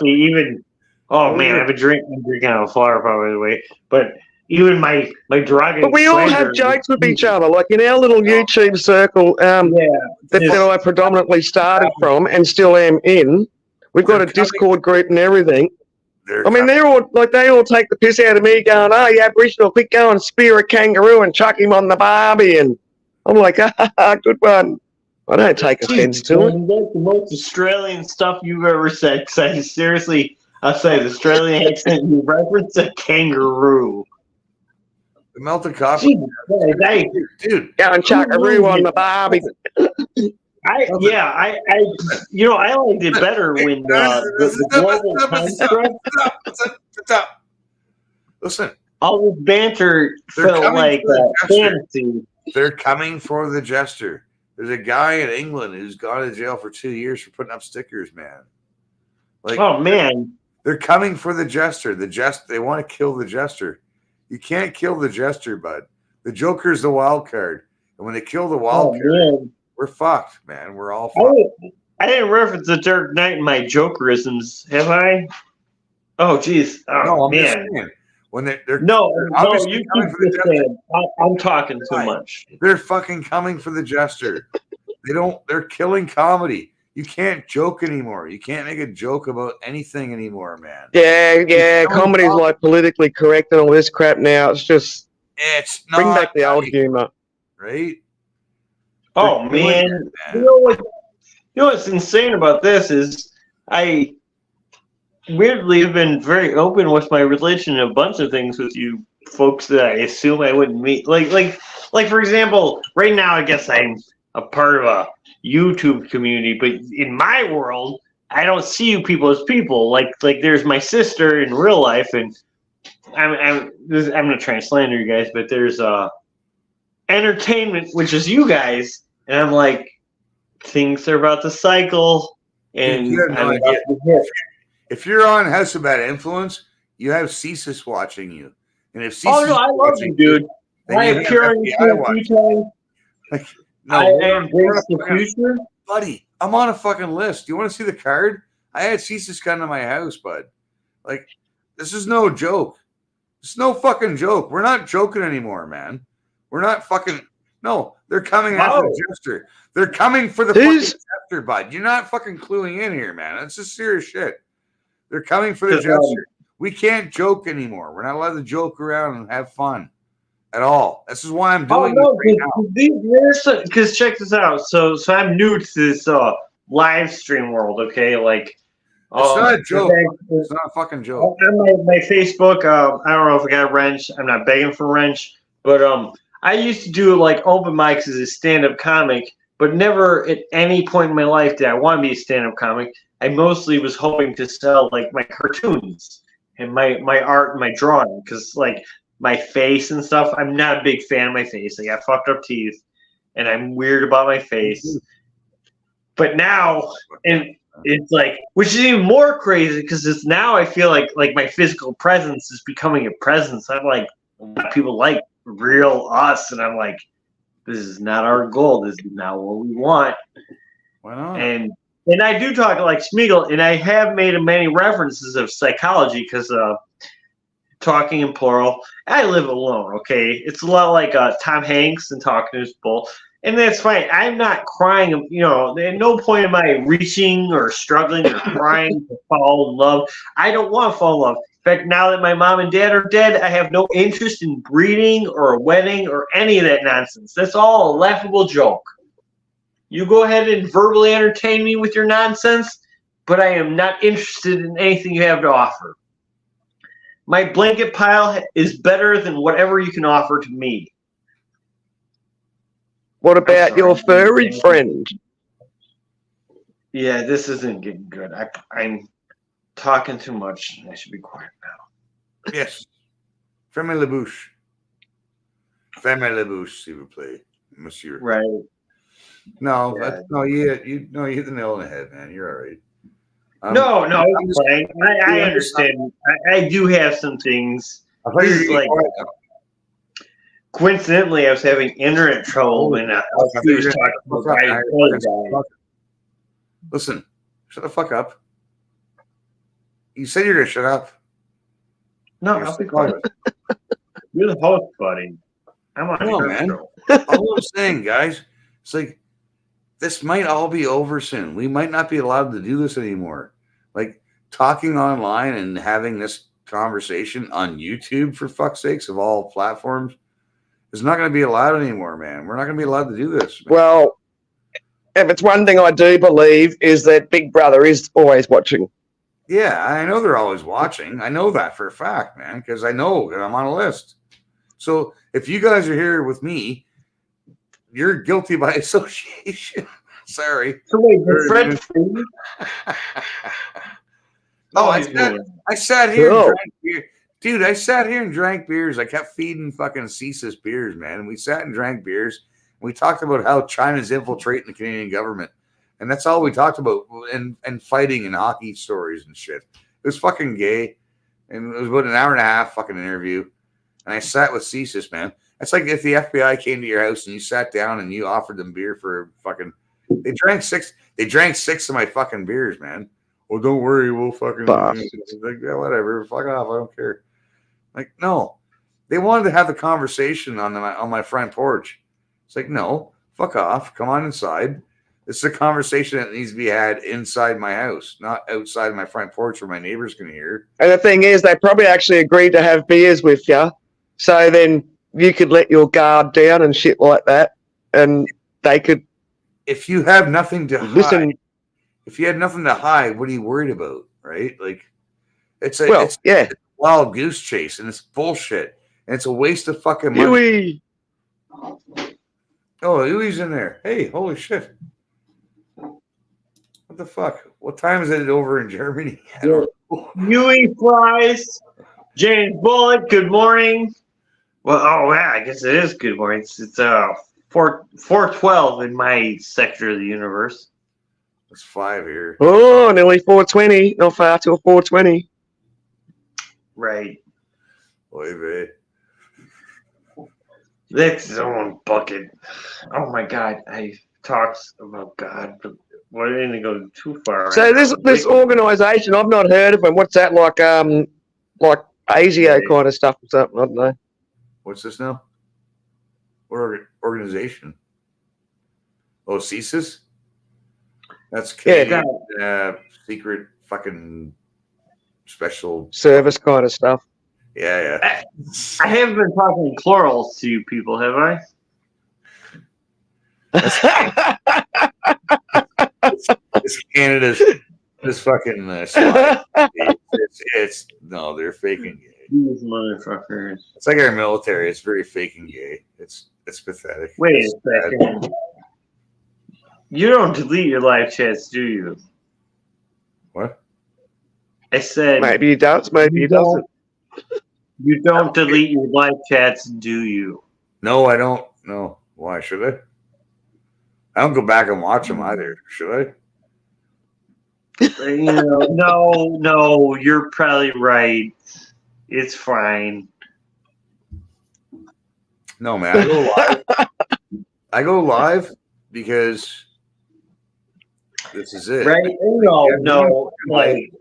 me. Even man, I've been drinking out of flower power, by the way. But even my drug. But we all have jokes with each other, like in our little YouTube circle that I predominantly started from and still am in. We've got a Discord group and everything. I mean, they all take the piss out of me, going, "Oh, yeah, Aboriginal, quick, go and spear a kangaroo and chuck him on the barbie." And I'm like, good one. I don't take offense to it. That's the most Australian stuff you've ever said. Because seriously, I'll say the Australian accent, you reference a kangaroo. The melted coffee. Dude. Go and chuck a roo on the barbie. I liked it better when the global construct. Listen, all this banter felt like fantasy. They're coming for the jester. There's a guy in England who's gone to jail for 2 years for putting up stickers, man. Like, oh man, they're coming for the jester. They want to kill the jester. You can't kill the jester, bud. The Joker's the wild card, and when they kill the wild card, we're fucked, man. We're all fucked. I didn't reference the Dark Knight in my Jokerisms, have I? Oh, geez. Oh, no, I'm man. just saying. When they're you keep saying, I'm talking too much. They're fucking coming for the jester. They're killing comedy. You can't joke anymore. You can't make a joke about anything anymore, man. Yeah. Comedy's like politically correct and all this crap now. It's not bring back the old humor. Right? Oh man. You know what's insane about this is I weirdly have been very open with my religion and a bunch of things with you folks that I assume I wouldn't meet. Like for example, right now I guess I'm a part of a YouTube community, but in my world, I don't see you people as people. Like there's my sister in real life, and I'm gonna try and slander you guys, but there's entertainment, which is you guys, and I'm like, things are about to cycle, and if you're on House of Bad Influence, you have CSIS watching you, and if CSIS I love you, dude. I have pure No, I am against the future. buddy. I'm on a fucking list. Do you want to see the card? I had CSIS come to my house, bud. Like, this is no joke. It's no fucking joke. We're not joking anymore, man. We're not fucking. No, they're coming after the jester. They're coming for the fucking jester, bud. You're not fucking cluing in here, man. That's just serious shit. They're coming for the jester. We can't joke anymore. We're not allowed to joke around and have fun at all. This is why I'm doing this right now. Because check this out. So I'm new to this live stream world. Okay, like it's not a joke. It's not a fucking joke. On my Facebook, I don't know if I got a wrench. I'm not begging for wrench, but I used to do like open mics as a stand-up comic, but never at any point in my life did I want to be a stand-up comic. I mostly was hoping to sell like my cartoons and my art and my drawing, because like my face and stuff, I'm not a big fan of my face. I got fucked up teeth, and I'm weird about my face. But now, and it's like, which is even more crazy because it's now I feel like my physical presence is becoming a presence. I'm like, people like real us, and I'm like, this is not our goal. This is not what we want. Why not? And I do talk like Smeagol, and I have made many references of psychology because talking in plural. I live alone. Okay, it's a lot like Tom Hanks and Talking to His Bull. And that's fine. I'm not crying. You know, at no point am I reaching or struggling or crying to fall in love. I don't want to fall in love. In fact, now that my mom and dad are dead, I have no interest in breeding or a wedding or any of that nonsense. That's all a laughable joke. You go ahead and verbally entertain me with your nonsense, but I am not interested in anything you have to offer. My blanket pile is better than whatever you can offer to me. What about your furry friend? Yeah, this isn't getting good. I'm talking too much. I should be quiet now. Yes. Fermez la bouche. Fermez la bouche, s'il vous plaît, monsieur. Right. No, yeah. you hit the nail on the head, man. You're all right. No, it's fine. I understand. I do have some things. Like, coincidentally, I was having internet trouble when I was talking about. Listen, shut the fuck up. You said you're gonna shut up. No, I'll be quiet. You're the host, buddy. I'm on your man. All I'm saying, guys, it's like this might all be over soon. We might not be allowed to do this anymore. Like talking online and having this conversation on YouTube, for fuck's sakes, of all platforms, is not going to be allowed anymore, man. We're not going to be allowed to do this. Man. Well, if it's one thing I do believe is that Big Brother is always watching. Yeah, I know they're always watching. I know that for a fact, man, because I know that I'm on a list. So if you guys are here with me, you're guilty by association. Sorry. So wait, Fred. I sat here and drank beer. Dude, I sat here and drank beers. I kept feeding fucking CSIS beers, man. And we sat and drank beers. And we talked about how China's infiltrating the Canadian government. And that's all we talked about. And fighting and hockey stories and shit. It was fucking gay. And it was about an hour and a half fucking interview. And I sat with CSIS, man. It's like if the FBI came to your house and you sat down and you offered them beer for fucking. They drank six of my fucking beers, man. Well, don't worry, we'll fucking like, yeah, whatever. Fuck off, I don't care. Like, no. They wanted to have the conversation on my front porch. It's like, no, fuck off. Come on inside. This is a conversation that needs to be had inside my house, not outside my front porch where my neighbors can hear. And the thing is, they probably actually agreed to have beers with you, so then you could let your guard down and shit like that, and they could. If you have nothing to listen, hide, if you had nothing to hide, what are you worried about, right? Like, it's a wild goose chase, and it's bullshit, and it's a waste of fucking money. Huey. Oh, Huey's in there. Hey, holy shit. What the fuck? What time is it over in Germany? Huey fries. James Bullock, good morning. Well, oh, yeah, I guess it is good morning. It's 4:12 in my sector of the universe. It's 5 here. Oh, nearly 4:20. Not far till 4:20. Right. Oy vey. That's his own bucket. Oh my God, I talked about God, but we didn't go too far. So this organisation, I've not heard of them. What's that like? Like ASIO kind of stuff or something. I don't know. What's this now? What organization? Oh, CSIS? That's Canadian, secret fucking special service kind of stuff. Yeah. I haven't been talking plurals to you people, have I? It's Canada's this fucking slide. It's no, they're faking gay. These motherfuckers. It's like our military. It's very faking gay. It's pathetic. Wait a second. You don't delete your live chats, do you? What? I said maybe he does, maybe he doesn't. You don't delete your live chats, do you? No, I don't. No. Why should I? I don't go back and watch them either. Should I? No, you're probably right. It's fine. No, man. I go live. I go live because this is it. Right? No. Like,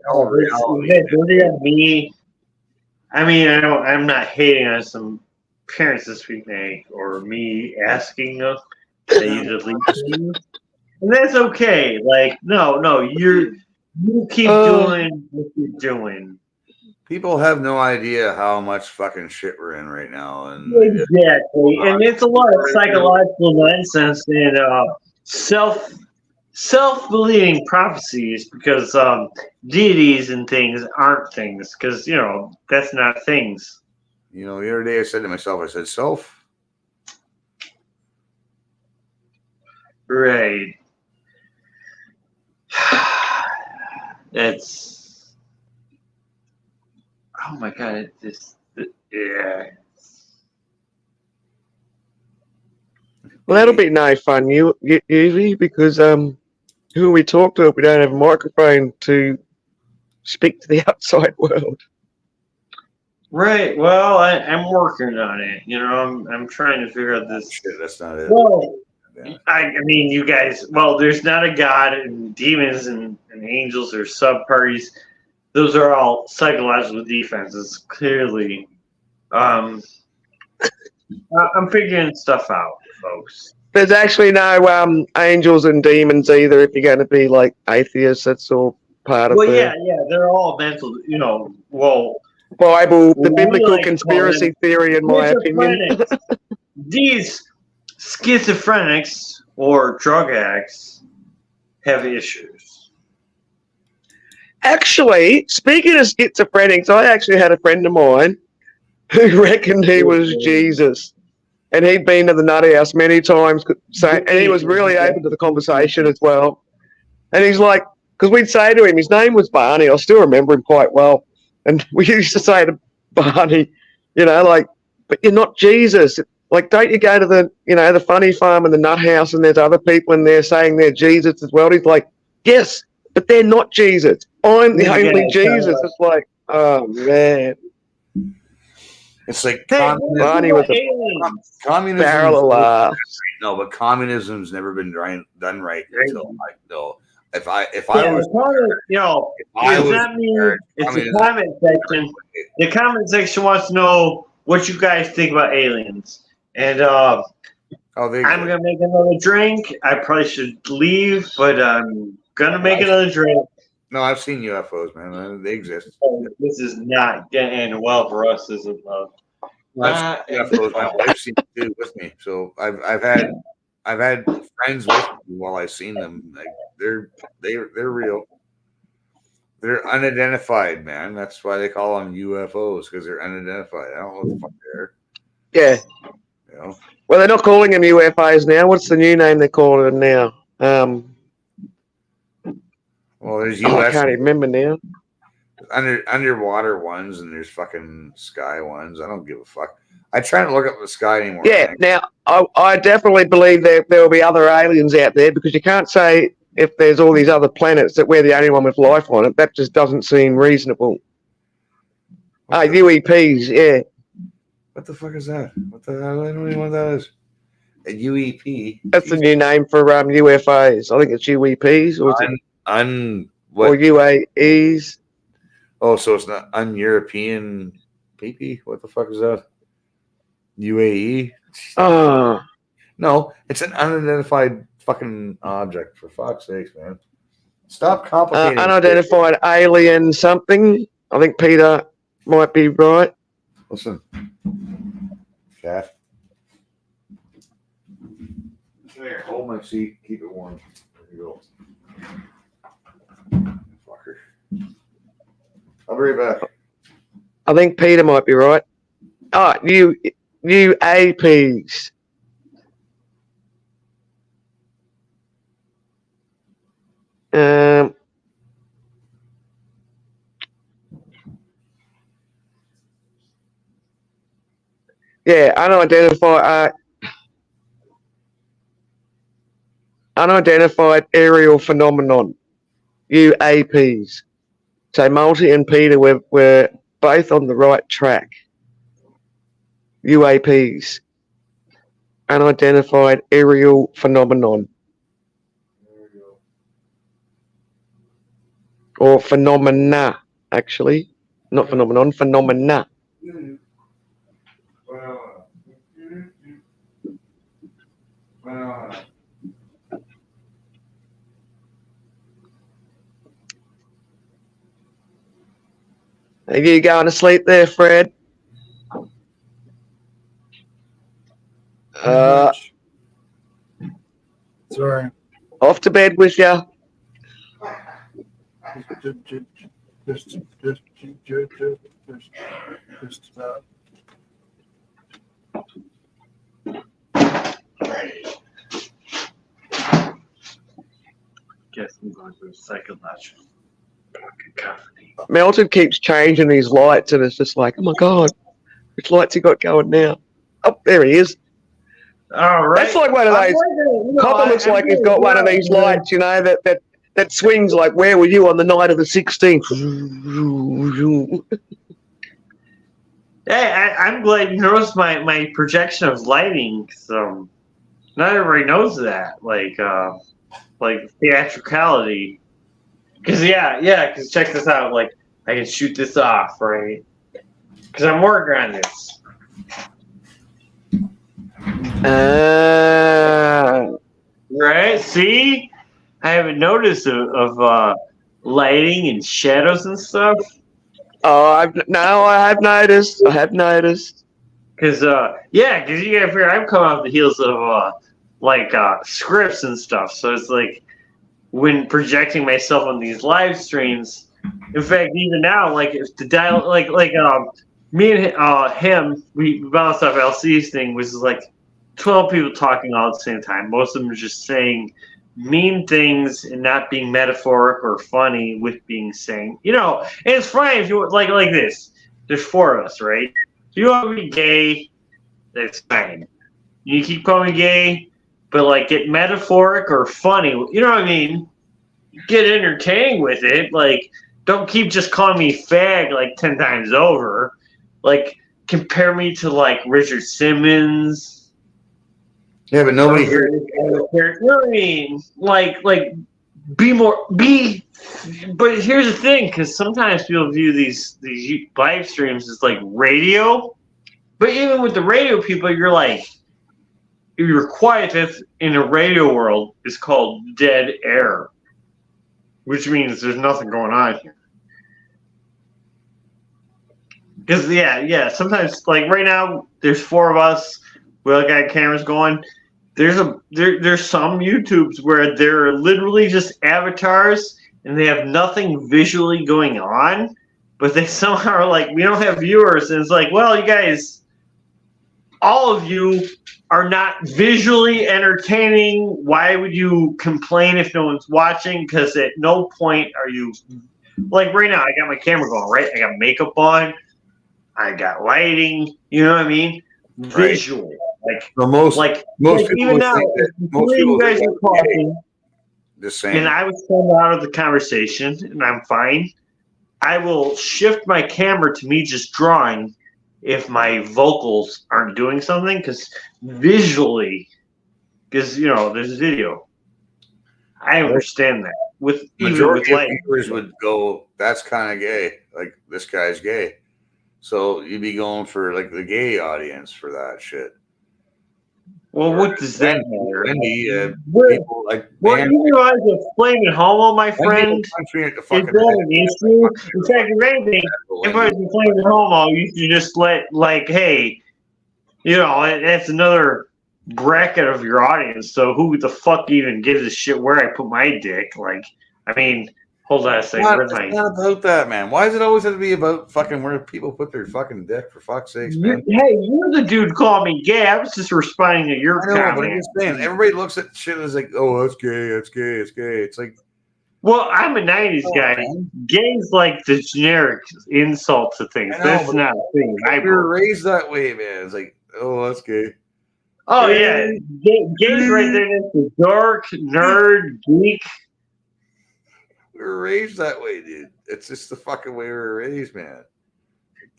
me. I mean, I'm not hating on some parents this week, or me asking them that you delete things. And that's okay. Like, no, you keep doing what you're doing. People have no idea how much fucking shit we're in right now, and exactly. And it's a lot of psychological nonsense and self-believing prophecies because deities and things aren't things because that's not things. The other day I said to myself, I said, self. Right. It's. Oh my God! Yeah. Well, that'll be no fun, Evie, because who we talk to if we don't have a microphone to speak to the outside world? Right. Well, I'm working on it. I'm trying to figure out this. Shit, that's not it. Well, I mean, you guys. Well, there's not a god, and demons and angels are sub parties. Those are all psychological defenses. Clearly, I'm figuring stuff out, folks. There's actually no angels and demons either. If you're going to be like atheists, that's all part of the. Well, yeah, they're all mental. Bible, the biblical conspiracy theory, in my opinion. These schizophrenics or drug addicts have issues. Actually, speaking of schizophrenics, I actually had a friend of mine who reckoned he was Jesus. And he'd been to the nut house many times, and he was really open to the conversation as well. And he's like, because we'd say to him, his name was Barney. I still remember him quite well. And we used to say to Barney, but you're not Jesus. Like, don't you go to the funny farm and the nut house and there's other people in there saying they're Jesus as well? And he's like, yes, but they're not Jesus. I'm the only Jesus. It's like, oh, man. It's like Barney with communism. Barrel of laughs. No, but communism's never been done right until if I was it's the comment section. The comment section wants to know what you guys think about aliens, and I'm gonna make another drink. I probably should leave, but I'm gonna make another drink. No, I've seen UFOs, man. They exist. This is not getting well for us, is it? I've seen UFOs. My wife's seen them too with me. So I've had friends with me while I've seen them. Like they're real. They're unidentified, man. That's why they call them UFOs, because they're unidentified. I don't know what the fuck they are. Yeah. Well, they're not calling them UFOs now. What's the new name they're calling them now? Well, there's US. I can't even remember now. Underwater ones, and there's fucking sky ones. I don't give a fuck. I try not to look up the sky anymore. Yeah, now I definitely believe there will be other aliens out there, because you can't say if there's all these other planets that we're the only one with life on it. That just doesn't seem reasonable. UEPs, yeah. What the fuck is that? What the hell? I don't even know what that is. A UEP. That's the new name for UFOs. I think it's UEPs or What? or UAEs. Oh, so it's not un-European PP? What the fuck is that? UAE? Oh, No, it's an unidentified fucking object. For fuck's sakes, man. Stop complicating. Unidentified alien something. I think Peter might be right. Listen, cat. There, hold my seat. Keep it warm. There you go. Fucker. I'll be right back. I think Peter might be right. Oh, UAPs. Yeah, unidentified aerial phenomenon. UAPs. So Multi and Peter were both on the right track. UAPs. Unidentified aerial phenomenon. Or phenomena, actually. Not phenomenon, phenomena. Are you going to sleep there, Fred? Sorry. Off to bed with you. Just Guess I'm going to psychological cacophony. Melton keeps changing his lights, and it's just like, oh my god, which lights he got going now? Oh, there he is. All right. That's like one of those. Copper looks like he's got one of these lights, you know, that swings like, where were you on the night of the 16th? Hey, I'm glad you noticed my projection of lighting. So not everybody knows that, like theatricality. Because because check this out. Like I can shoot this off, right? Because I'm working on this. Right? See, I haven't noticed of lighting and shadows and stuff. Oh, I have noticed. Because you gotta figure I'm coming off the heels of scripts and stuff. So it's like when projecting myself on these live streams. In fact, even now, like if the dial, me and him, we bounced off LC's thing, which is like 12 people talking all at the same time. Most of them are just saying mean things and not being metaphoric or funny with being saying, and it's fine if you like this. There's 4 of us, right? If you want to be gay, that's fine. You keep calling me gay, but like get metaphoric or funny. You know what I mean? Get entertaining with it. Like, don't keep just calling me fag like 10 times over. Like, compare me to like Richard Simmons. Yeah, but nobody hears. You know what I mean? Like, be more. But here's the thing, because sometimes people view these live streams as like radio. But even with the radio people, you're like, you're quiet. That's in a radio world is called dead air, which means there's nothing going on here. Because sometimes like right now, there's 4 of us. We all got cameras going. There's some YouTubes where they're literally just avatars and they have nothing visually going on, but they somehow are like, we don't have viewers, and it's like, well, you guys, all of you are not visually entertaining. Why would you complain if no one's watching? Because at no point are you like right now. I got my camera going, right? I got makeup on. I got lighting. You know what I mean? Visual. Right. Like for most people even now, most people guys are talking. Just saying. And I was pulled out of the conversation, and I'm fine. I will shift my camera to me just drawing, if my vocals aren't doing something, because visually, because there's video. I understand that. Even with Majority of light, viewers would go, "That's kind of gay." Like, this guy's gay, so you'd be going for like the gay audience for that shit. well, what does that matter? Wendy, people like, Well, man, you realize a flaming homo, my friend, country at the is fucking that an issue? In fact, if anything, if I was a flaming homo, you should just let, like, hey, that's another bracket of your audience. So who the fuck even gives a shit where I put my dick? Like, I mean, hold on a second. It's not about that, man. Why does it always have to be about fucking where people put their fucking dick, for fuck's sakes, man? Hey, you're the dude calling me gay. I was just responding to your comment. But I'm just saying, everybody looks at shit as like, "Oh, that's gay, that's gay, it's gay." It's like, well, I'm a 90s guy. Man. Gay's like the generic insult to things. That's not a thing. We were raised that way, man. It's like, "Oh, that's gay." Oh, yeah. Gay's right there. That's the dark, nerd, geek. We were raised that way, dude. It's just the fucking way we were raised, man.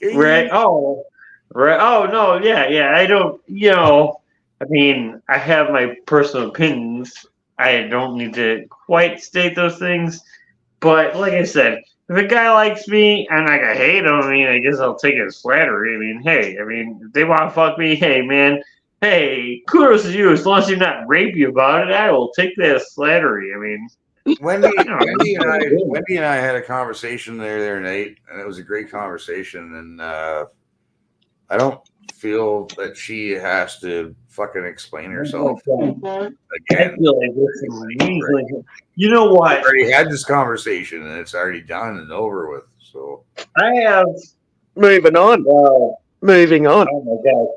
Gay. Right. Oh, right. Oh, no. Yeah. I don't, I mean, I have my personal opinions. I don't need to quite state those things. But like I said, if a guy likes me and I hate him, I mean, I guess I'll take it as flattery. I mean, hey, if they want to fuck me, hey, man, hey, kudos to you. As long as you're not rapey about it, I will take that as flattery. I mean, Wendy and I had a conversation the other night, and it was a great conversation. And I don't feel that she has to fucking explain herself again. I feel like this is you know what? I already had this conversation, and it's already done and over with. So I have moving on. Moving on. Oh my god!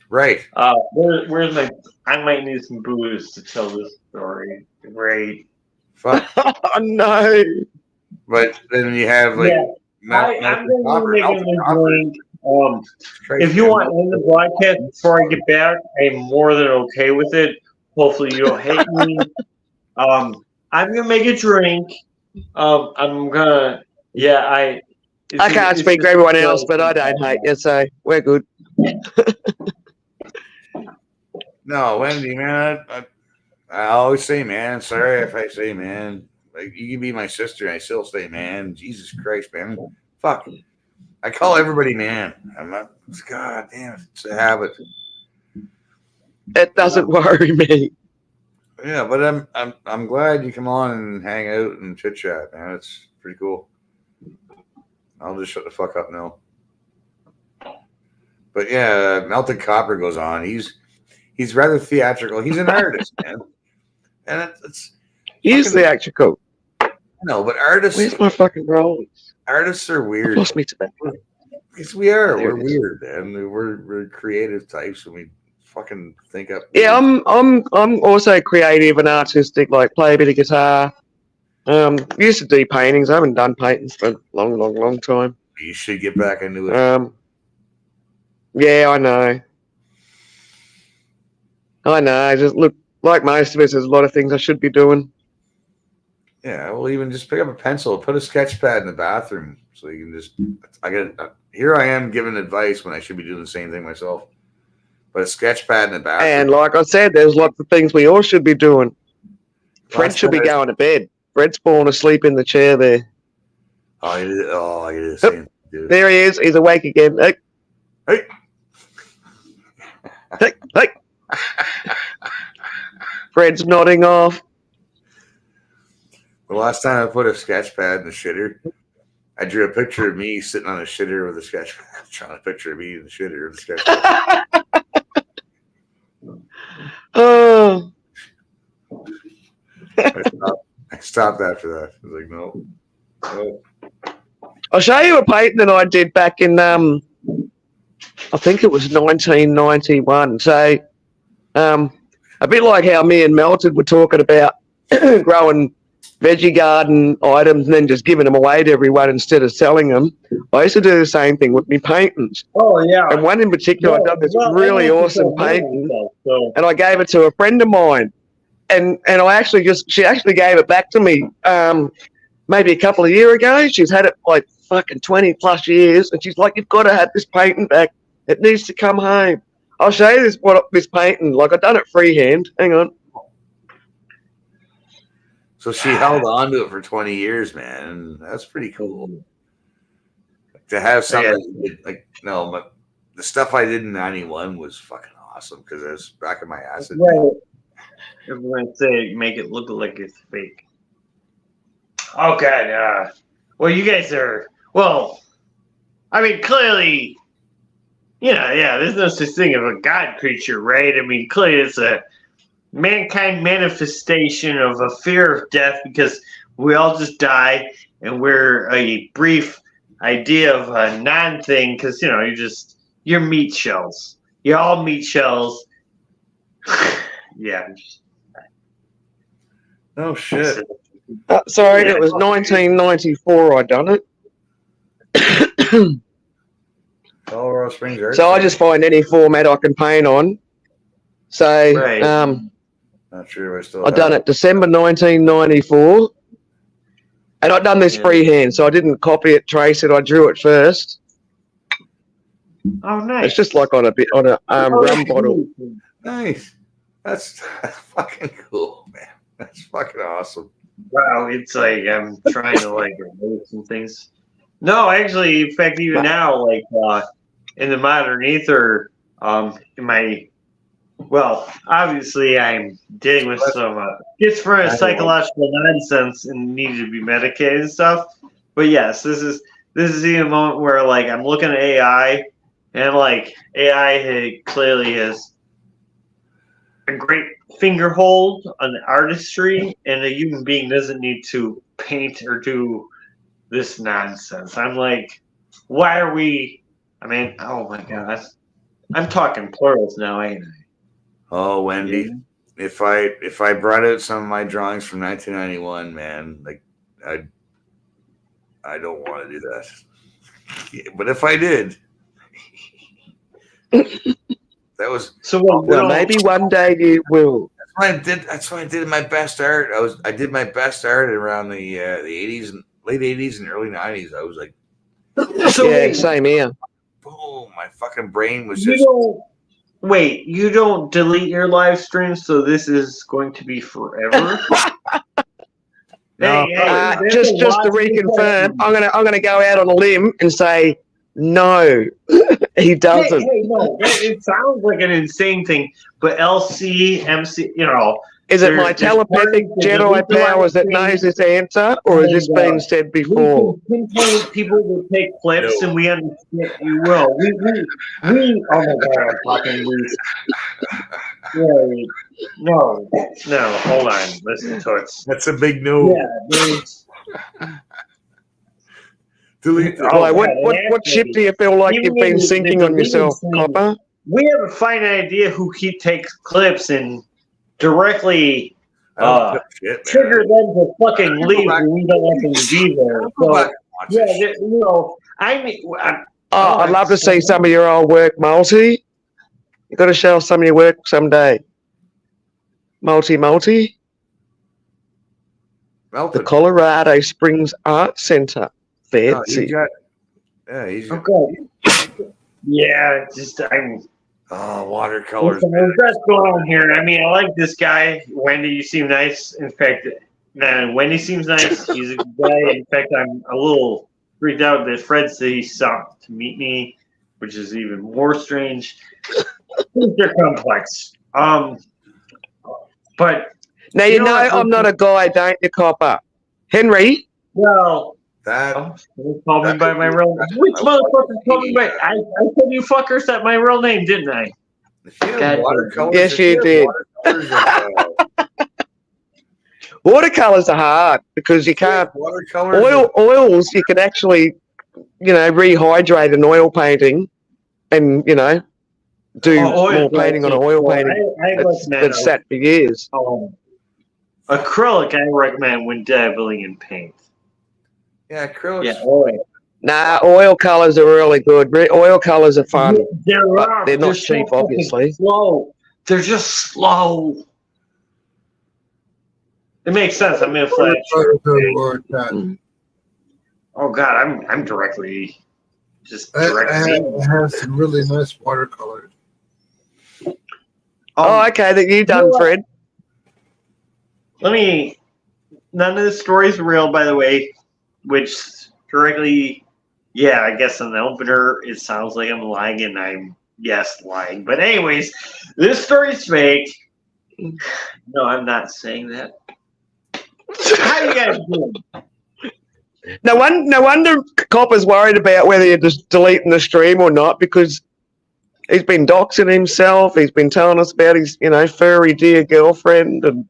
Right. Where's my? I might need some booze to tell this story. Great. Fun. Oh, no. But then you have like. Yeah. I'm going to make a drink. If you want to end the broadcast before I get back, I'm more than okay with it. Hopefully you don't hate me. I'm gonna make a drink. I'm gonna. Yeah, I can't speak for everyone else, but I don't hate you, so we're good. No, Wendy, man, I always say man. Sorry if I say man. Like, you can be my sister and I still say man. Jesus Christ, man. Fuck. I call everybody man. I'm not. God damn, it's a habit. It doesn't worry me. Yeah, but I'm glad you come on and hang out and chit chat, man. It's pretty cool. I'll just shut the fuck up now. But yeah, Melted Copper goes on. He's rather theatrical. He's an artist, man. And He's theatrical. No, but artists. Where's my fucking roll? Artists are weird. Lost me to that. Yes, we are. We're weird, man. We're creative types, and we fucking think up. Yeah, I'm also creative and artistic. Like, play a bit of guitar. Used to do paintings. I haven't done paintings for a long time. You should get back into it. Yeah, I know. Just look, like most of us, there's a lot of things I should be doing. Yeah, well, even just pick up a pencil, put a sketch pad in the bathroom, so you can just. Here I am giving advice when I should be doing the same thing myself. But a sketch pad in the bathroom. And like I said, there's lots of things we all should be doing. Fred should be going to bed. Fred's falling asleep in the chair there. I did the same. Dude. There he is. He's awake again. Hey. Hey. Fred's nodding off. The last time I put a sketch pad in the shitter, I drew a picture of me sitting on a shitter with a sketch pad. Trying to picture me in the shitter with a sketch pad. Oh. I stopped after that. I was like, no. I'll show you a painting that I did back in, I think it was 1991. So, a bit like how me and Melted were talking about growing veggie garden items and then just giving them away to everyone instead of selling them. I used to do the same thing with my paintings. Oh, yeah. And one in particular, I done this really awesome painting, and I gave it to a friend of mine. And she actually gave it back to me maybe a couple of years ago. She's had it like fucking 20 plus years, and she's like, "You've got to have this painting back." It needs to come home. I'll show you this painting. Like, I've done it freehand. Hang on. So she held on to it for 20 years, man. And that's pretty cool. To have something but the stuff I did in 91 was fucking awesome because I was back in my acid. Right. Everyone say make it look like it's fake. Oh god, well you guys are I mean clearly there's no such thing as a god creature, right? I mean clearly it's a mankind manifestation of a fear of death because we all just die and we're a brief idea of a non-thing because you're meat shells. You're all meat shells. Yeah. Oh shit. Sorry, it was 1994 I done it. Colorado Springs. So I just find any format I can paint on. So not sure if I still I done it December 1994. And I've done this freehand, so I didn't copy it, trace it. I drew it first. Oh, nice. It's just like on a rum bottle. Nice. That's fucking cool, man. That's fucking awesome. Wow, it's like I'm trying to remove some things. No, actually, in fact, even now, in the modern ether, obviously I'm dealing with some schizophrenic psychological nonsense and need to be medicated and stuff. But yes, this is even a moment where I'm looking at AI and AI clearly has a great finger hold on artistry, and a human being doesn't need to paint or do this nonsense. I'm like, why are we? I mean, oh my god, I'm talking plurals now, ain't I? Oh, Wendy, Yeah. if I brought out some of my drawings from 1991, man, I don't want to do that. Yeah, but if I did, that was well, maybe one day you will. That's why I did my best art. I did my best art around the 80s and late 80s and early 90s. I was like, same here. Boom! My fucking brain was You just. you don't delete your live stream, so this is going to be forever. No, just to reconfirm, I'm gonna go out on a limb and say no, he doesn't. No, it sounds like an insane thing, but LC, MC, is it my telepathic Jedi powers that knows this answer, or has this been said before? We can pinpoint people to take clips, and we understand you will. We oh my god, I'm talking loose. No, hold on, listen to it. That's a big no. Yeah, Delete. What ship do you feel like you've been sinking on yourself, Copper? We have a fine idea who takes clips and directly trigger them to fucking leave when we don't want them to be there. So, I'd love to see some of your old work, Multi. You've got to show us some of your work someday. Multi. The Colorado Springs Art Center. Fancy. Watercolors. What's going on here? I mean, I like this guy. Wendy, you seem nice. In fact, Wendy seems nice. He's a good guy. In fact, I'm a little freaked out that Fred said he stopped to meet me, which is even more strange. They're complex. But now you know I'm not a guy, don't you, Copper? Henry? Well, call me by my real name. Which motherfucker called me by? I told you fuckers that my real name, didn't I? Yes, you did. Watercolors are hard because you can't. Oils you can actually, rehydrate an oil painting, and do more painting on an oil painting. That's sat for years. Acrylic, I recommend when dabbling in paint. Yeah, acrylic. Yeah, oil. Nah, oil colors are really good. Oil colors are fun. They're not cheap, obviously. Slow. They're just slow. It makes sense. I'm in a flash. Oh God, I'm directly. Just I direct have some really nice watercolors. Oh, okay, that you done, Fred. None of the stories are real, by the way, which directly, yeah, I guess in the opener, it sounds like I'm lying, and I'm, yes, lying. But anyways, this story's fake. No, I'm not saying that. How you guys doing? No wonder Copper's worried about whether you're just deleting the stream or not, because he's been doxing himself. He's been telling us about his, furry dear girlfriend, and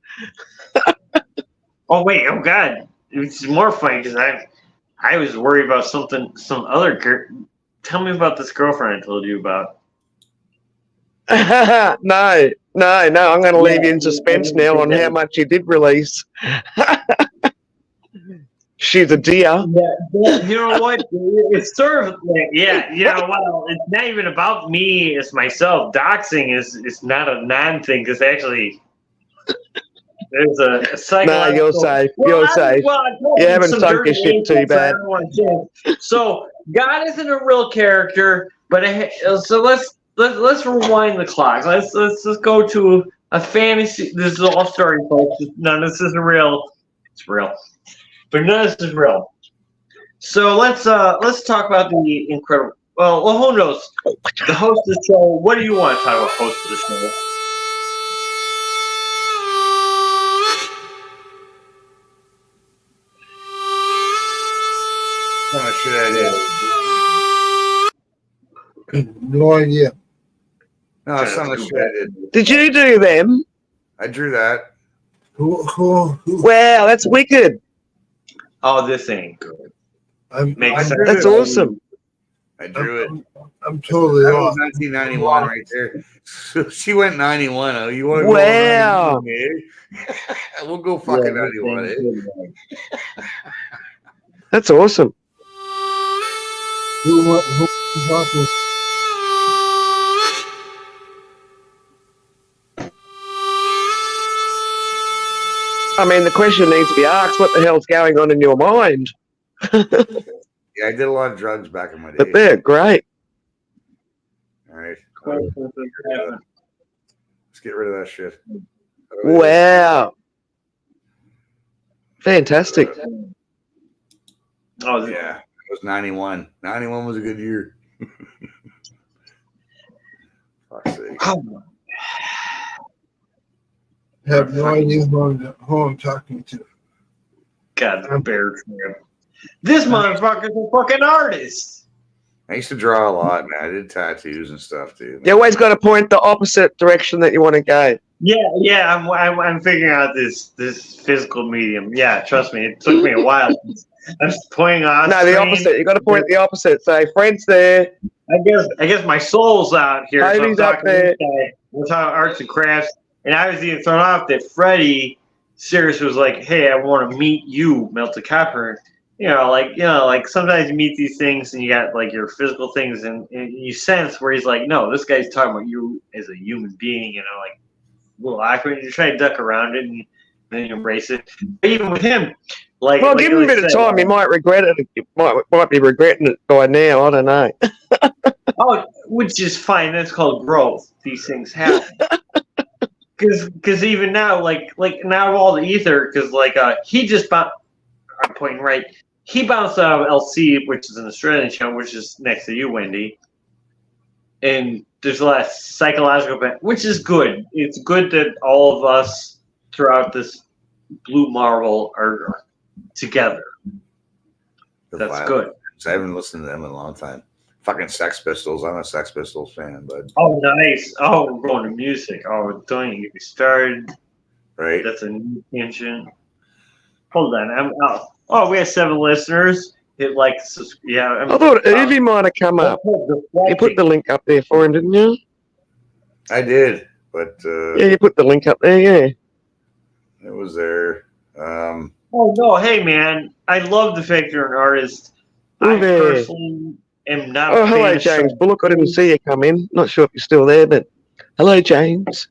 Oh wait! Oh God! It's more funny because I was worried about some other girl. Tell me about this girlfriend I told you about. no. I'm going to leave you in suspense now on how much he did release. She's a dear. Yeah, you know what? It's sort of like, well, it's not even about me as myself. Doxing is not a non-thing because actually there's a psychological. No, you're safe. You're safe. You haven't sunk your ship too bad. So God isn't a real character, but so let's rewind the clock. Let's just go to a fantasy. This is all story, folks. None of this is real. It's real. But none of this is real. So let's talk about the incredible. Well, who knows? The host of the show. What do you want to talk about, host of the show? How much shit I did? No idea. No, some of the shit I did. Did you do them? I drew that. Who? Wow, that's wicked. Oh, this ain't good. Makes sense. That's awesome. I drew it. I'm totally That off. was 1991 right there. So she went 91. Oh, you want to Wow. go 91, eh? We'll go fucking 91, eh? That's awesome. Who I mean, the question needs to be asked, what the hell's going on in your mind? Yeah, I did a lot of drugs back in my day. But they're great. All right. Let's get rid of that shit. Wow. Fantastic. Oh, yeah. It was 91. 91 was a good year. Fuck's sake. I have no idea who I'm talking to. God, bear trip. This motherfucker's a fucking artist. I used to draw a lot, man. I did tattoos and stuff too. You always got to point the opposite direction that you want to go. Yeah. I'm figuring out this physical medium. Yeah, trust me, it took me a while. I'm just pointing on. No, the opposite. You got to point the opposite. Say, Fred's there. I guess my soul's out here. Toby's so up there. We're talking arts and crafts, and I was even thrown off that Freddie Serious was like, "Hey, I want to meet you, Melted Copper." Like sometimes you meet these things and you got like your physical things, and you sense where he's like, "No, this guy's talking about you as a human being." Like a little awkward. You try to duck around it, and then you embrace it. But even with him, well, give him a bit of time. He might regret it. He might be regretting it by now. I don't know. Which is fine. That's called growth. These things happen. Because even now, like now all the ether, because he just bounced. I'm pointing right. He bounced out of LC, which is an Australian show, which is next to you, Wendy. And there's a lot of psychological, which is good. It's good that all of us throughout this blue marble are together. That's good. I haven't listened to them in a long time. Fucking Sex Pistols. I'm a Sex Pistols fan, bud. Oh, nice. Oh, we're going to music. Oh, don't even get me started. Right. That's a new tangent. Hold on. Oh, we have 7 listeners. Hit like, yeah. I thought Evie might have come up. You put the link up there for him, didn't you? I did, but yeah, you put the link up there. Yeah, it was there. Oh no, hey man, I love the fact you're an artist. I personally am not. Oh, hello, James Bullock. I didn't see you come in. Not sure if you're still there, but hello, James.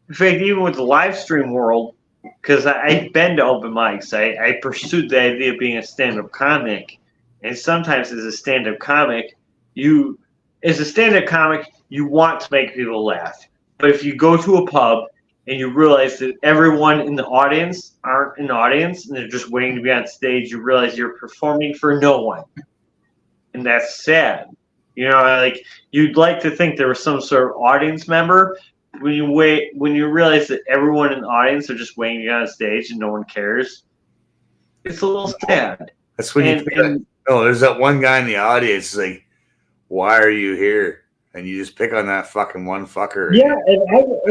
In fact, even with the live stream world, because I've been to open mics, I pursued the idea of being a stand-up comic, And sometimes as a stand-up comic, you want to make people laugh. But if you go to a pub and you realize that everyone in the audience aren't an audience and they're just waiting to be on stage, you realize you're performing for no one. And that's sad. You know, like you'd like to think there was some sort of audience member. When you realize that everyone in the audience are just waiting to get on stage and no one cares, it's a little sad. That's when there's that one guy in the audience like, why are you here? And you just pick on that fucking one fucker. Yeah, and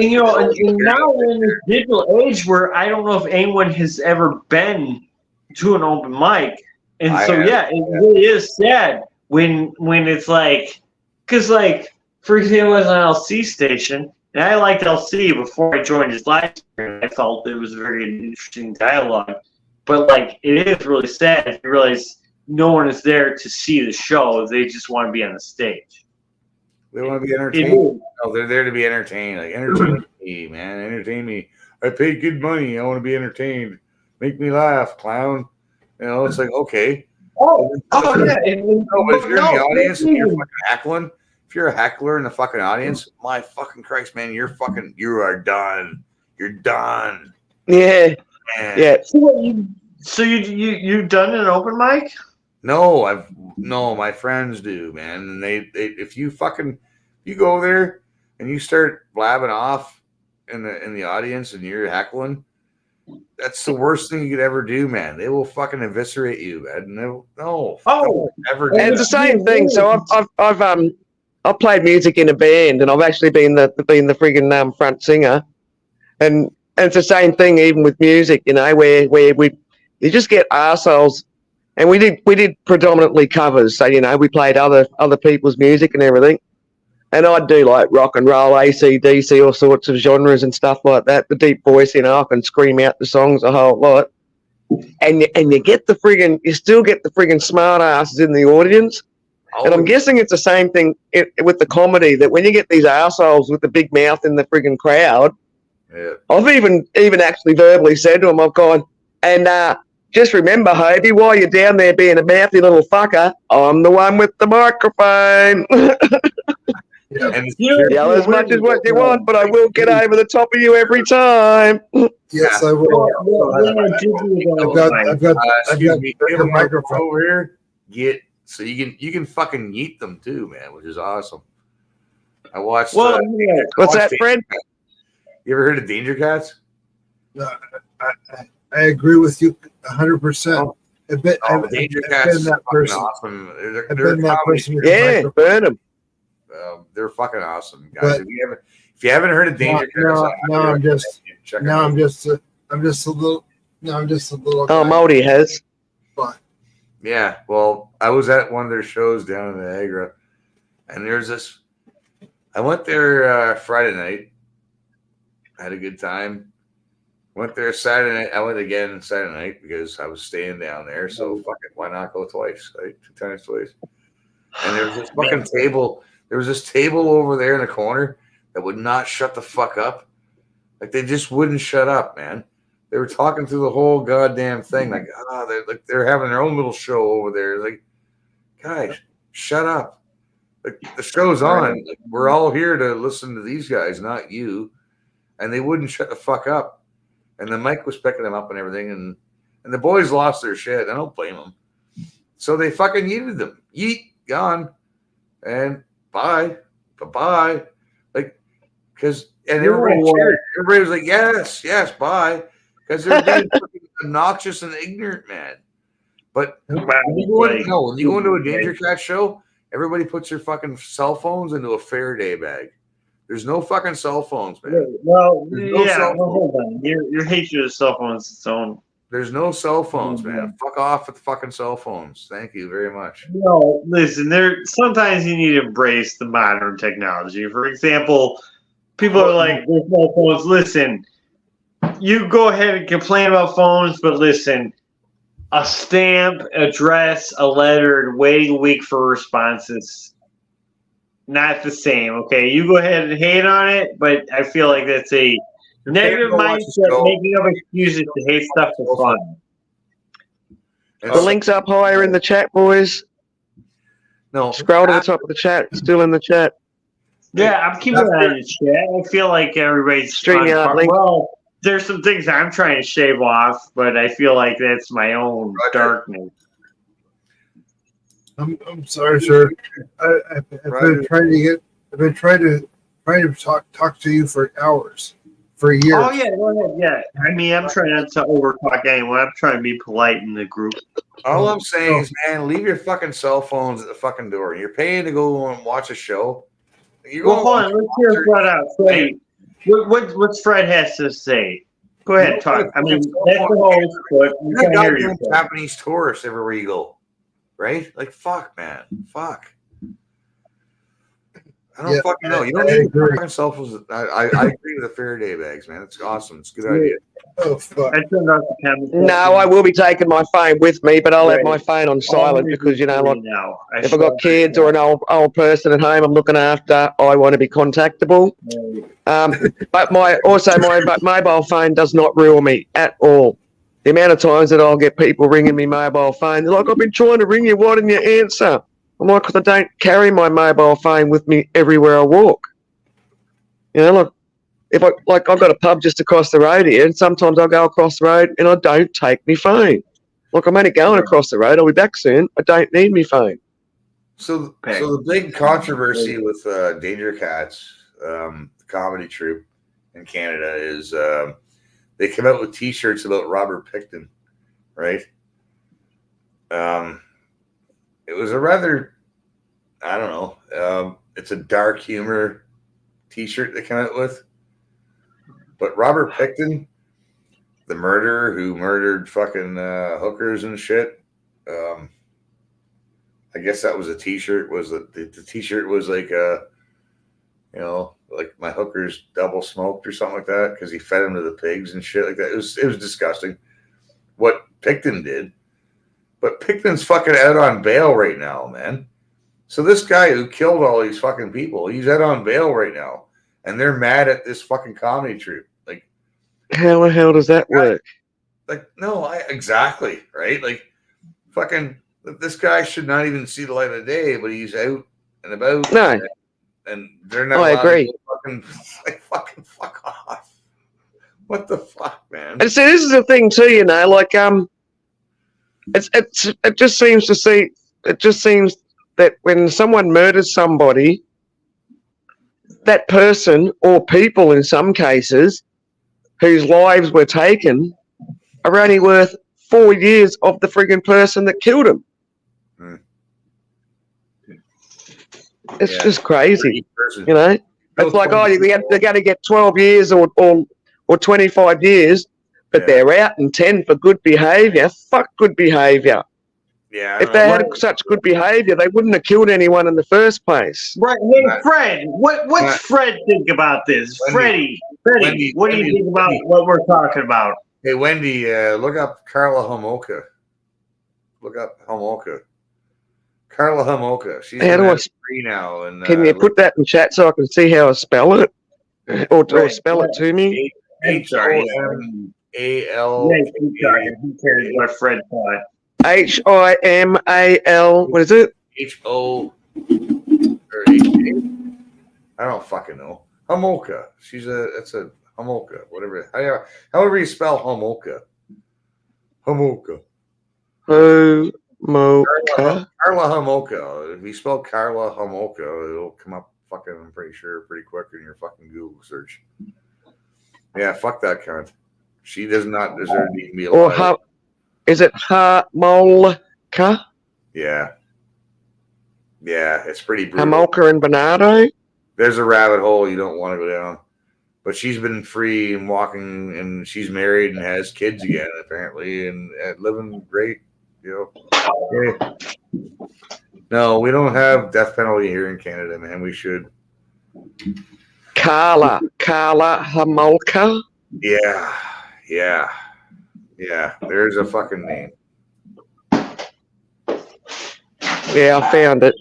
you know, and now we're in this digital age where I don't know if anyone has ever been to an open mic, and it really is sad when it's like, because like for example, I was on LC station, and I liked LC before I joined his live stream. I felt it was a very interesting dialogue, but like it is really sad if you realize no one is there to see the show; they just want to be on the stage. They want to be entertained. No, they're there to be entertained. Like, entertain me, man. Entertain me. I paid good money. I want to be entertained. Make me laugh, clown. You know, it's like, okay. Yeah. But if you're in the audience and you're fucking heckling, if you're a heckler in the fucking audience, my fucking Christ, man, you are done. You're done. Yeah. Man. Yeah. So you done an open mic? No, my friends do, man. And they if you go there and you start blabbing off in the audience and you're heckling, that's the worst thing you could ever do, man. They will fucking eviscerate you, man. Ever do And it's the that. same thing. So I've played music in a band, and I've actually been the friggin' front singer, and it's the same thing even with music, you know, where you just get arseholes. And we did predominantly covers, so you know we played other people's music and everything. And I'd do like rock and roll, AC/DC, all sorts of genres and stuff like that. The deep voice, you know, I can scream out the songs a whole lot. And you still get the friggin' smart asses in the audience. And I'm guessing it's the same thing with the comedy, that when you get these assholes with the big mouth in the friggin' crowd, I've even actually verbally said to them, I've gone, and just remember, Hobie, while you're down there being a mouthy little fucker, I'm the one with the microphone. Yell as much as what you want, but I will get over the top of you every time. Yes, I will. I've got a microphone over here. So you can fucking yeet them too, man, which is awesome. I watched. What's that, Fred? You ever heard of Danger Cats? I agree with you 100%. Danger Cats is fucking awesome. They're that person. Yeah, burn them. They're fucking awesome, guys. If you haven't heard of Danger Cats, I'm just a little. Oh, Moldy has. But yeah, well, I was at one of their shows down in Niagara, and there's this. I went there Friday night. Had a good time. Went there Saturday night. I went again Saturday night because I was staying down there. So fuck it, why not go twice? Right? 2 times twice. And there was this fucking table. There was this table over there in the corner that would not shut the fuck up. Like they just wouldn't shut up, man. They were talking through the whole goddamn thing. Like, they're having their own little show over there. Like, guys, shut up. Like the show's on. Like, we're all here to listen to these guys, not you. And they wouldn't shut the fuck up. And the mic was picking them up and everything. And the boys lost their shit. I don't blame them. So they fucking yeeted them. Yeet, gone. And bye. Bye-bye. Like, because, and everybody cheered. Everybody was like, yes, bye. Because they're being obnoxious and ignorant, man. But when you go into a Danger Cat show, everybody puts their fucking cell phones into a Faraday bag. There's no fucking cell phones, man. Well, hold on. Your hatred of cell phones is its own. There's no cell phones, man. Fuck off with the fucking cell phones. Thank you very much. No, listen, sometimes you need to embrace the modern technology. For example, people are like, there's no phones. Listen, you go ahead and complain about phones, but listen, a stamp, address, a letter, and waiting a week for responses, not the same. Okay, you go ahead and hate on it, but I feel like that's a negative mindset, making up excuses to hate stuff for fun. The link's up higher in the chat, boys. No, Scroll to the top of the chat. Still in the chat. Yeah, I'm keeping an eye on the chat. I feel like everybody's StreamYard link. Well, there's some things I'm trying to shave off, but I feel like that's my own darkness. I'm sorry, sir. I've been trying to talk to you for hours, for years. Oh yeah, go ahead. Yeah, I mean, I'm trying not to overtalk anyone. I'm trying to be polite in the group. All I'm saying is, man, leave your fucking cell phones at the fucking door. You're paying to go and watch a show. Well, hold on. Let's hear Fred out. Freddie, what Fred has to say? Go ahead, talk. I mean, that's the whole foot. You can't hear you. Japanese tourists everywhere you go, right? Like, fuck, man. Fuck. I don't fucking know. You don't need fucking cell phones. I agree with the Faraday bags, man. It's awesome. It's a good idea. Oh, fuck. No, I will be taking my phone with me, but I'll have my phone on silent because, you know, like, if I've got kids or an old person at home I'm looking after, I want to be contactable. But my mobile phone does not rule me at all. The amount of times that I'll get people ringing me mobile phone, they're like, I've been trying to ring you, why didn't you answer? I'm like, because I don't carry my mobile phone with me everywhere I walk. You know, look, if I've got a pub just across the road here, and sometimes I'll go across the road and I don't take my phone. Look, I'm only going across the road. I'll be back soon. I don't need my phone. So the big controversy with Danger Cats, the comedy troupe in Canada, is they came out with T-shirts about Robert Pickton, right? It was a rather, I don't know, it's a dark humor T-shirt they came out with. But Robert Pickton, the murderer who murdered fucking hookers and shit, I guess that was a T-shirt. Was the T-shirt was like like my hooker's double smoked or something like that because he fed him to the pigs and shit like that. It was disgusting what Pickton did. But Pickton's fucking out on bail right now, man. So this guy who killed all these fucking people, he's out on bail right now. And they're mad at this fucking comedy troupe. Like, how the hell does that work? Like, no, exactly, right? Like, fucking, this guy should not even see the light of day, but he's out and about. No. And they're not. I agree. Fucking fuck off. What the fuck, man? And see, this is the thing too, you know, like it just seems that when someone murders somebody, that person or people in some cases whose lives were taken are only worth 4 years of the friggin' person that killed him. It's just crazy, you know. It's like, oh, they're going to get 12 years or 25 years, but they're out in 10 for good behaviour. Fuck good behaviour. Yeah. If they had such good behaviour, they wouldn't have killed anyone in the first place. Right. Hey, Fred, what's Fred think about this? Wendy, what do you think about what we're talking about? Hey, Wendy, look up Carla Homolka. Look up Homolka. Carla Homolka. She's free now. And can you put that in chat so I can see how I spell it, or spell it to me? HOMAL. Who cares what Fred thought? HIMAL. What is it? HO or HA? I don't fucking know. Homolka. It's a Homolka. Whatever. However you spell Homolka. Homolka. Homolka. Carla Homolka. If you spell Carla Homolka, it'll come up fucking, I'm pretty sure, pretty quick in your fucking Google search. Yeah, fuck that cunt. She does not deserve to be alive. Or is it Homolka? Yeah. Yeah, it's pretty brutal. Homolka and Bernardo? There's a rabbit hole you don't want to go down. But she's been free and walking, and she's married and has kids again, apparently, and living great. You know. Yeah. No, we don't have death penalty here in Canada, man. We should. Carla Homolka? Yeah. There's a fucking name. Yeah, I found it.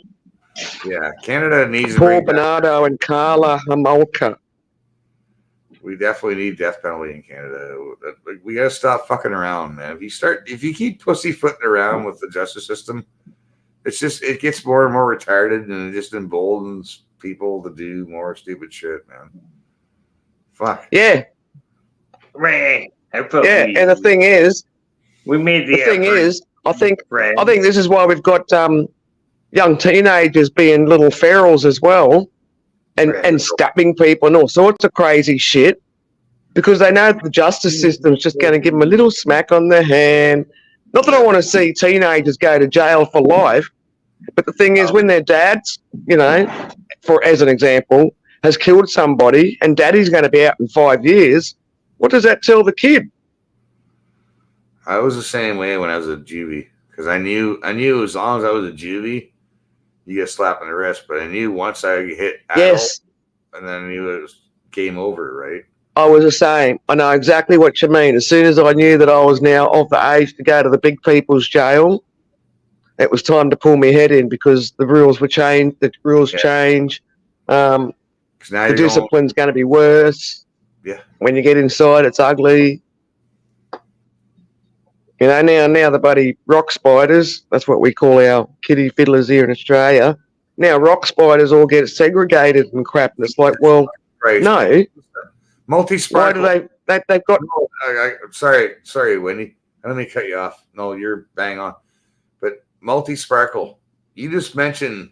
Yeah, Canada needs Paul Bernardo and Carla Homolka. We definitely need death penalty in Canada. We gotta stop fucking around, man. If you keep pussyfooting around with the justice system, it gets more and more retarded, and it just emboldens people to do more stupid shit, man. Fuck. Yeah. Ray. And the thing is, we made the thing effort. is, I think this is why we've got young teenagers being little ferals as well, and stabbing people and all sorts of crazy shit, because they know the justice system's just going to give them a little smack on the hand. Not that I want to see teenagers go to jail for life, but the thing is, when their dads, as an example, has killed somebody and daddy's going to be out in 5 years, what does that tell the kid? I was the same way when I was a juvie, because I knew as long as I was a juvie, you get slapped in the wrist. But I knew once I hit adult, and then I knew it was game over, right? I was the same. I know exactly what you mean. As soon as I knew that I was now of the age to go to the big people's jail, it was time to pull my head in, because the rules were changed. The rules change. The discipline's going to be worse. Yeah. When you get inside, it's ugly. Now the bloody rock spiders, that's what we call our kitty fiddlers here in Australia. Now rock spiders all get segregated and crap. And it's like, well, no. Multi-sparkle. Why do they've got... Sorry, Wendy. Let me cut you off. No, you're bang on. But multi-sparkle. You just mentioned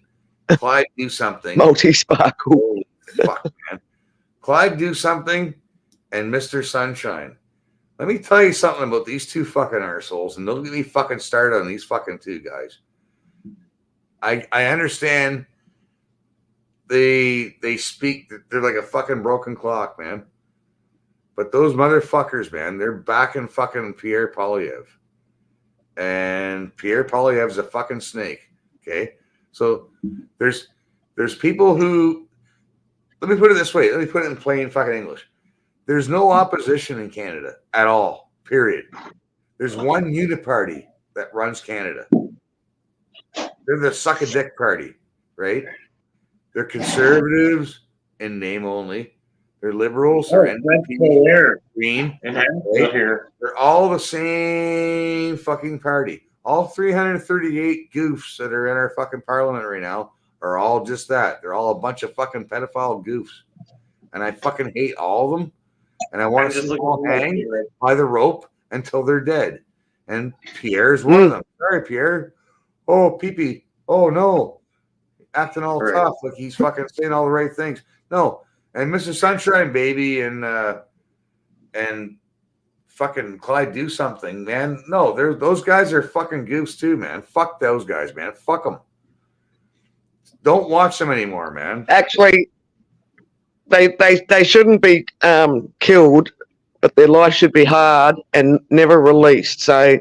Clyde do something. Multi-sparkle. Holy fuck, man. Clyde do something and Mr. Sunshine. Let me tell you something about these two fucking arseholes, and don't get me fucking started on these fucking two guys. I understand they speak, they're like a fucking broken clock, man. But those motherfuckers, man, they're backing fucking Pierre Poilievre. And Pierre Poilievre's a fucking snake. Okay? So there's people who, let me put it this way, let me put it in plain fucking English. There's no opposition in Canada at all, period. There's one uniparty that runs Canada. They're the suck-a-dick party, right? They're conservatives in name only. They're liberals. They're NDP, Green. Right? They're all the same fucking party. All 338 goofs that are in our fucking parliament right now are all just that. They're all a bunch of fucking pedophile goofs. And I fucking hate all of them. And I want to see them all hang by the rope until they're dead. And Pierre's one of them. Sorry, Pierre. Oh, pee-pee. Oh, no. Acting all tough, like he's fucking saying all the right things. No. And Mr. Sunshine Baby and fucking Clyde do something, man. No, those guys are fucking goofs too, man. Fuck those guys, man. Fuck them. Don't watch them anymore, man. Actually, they shouldn't be killed, but their life should be hard and never released. So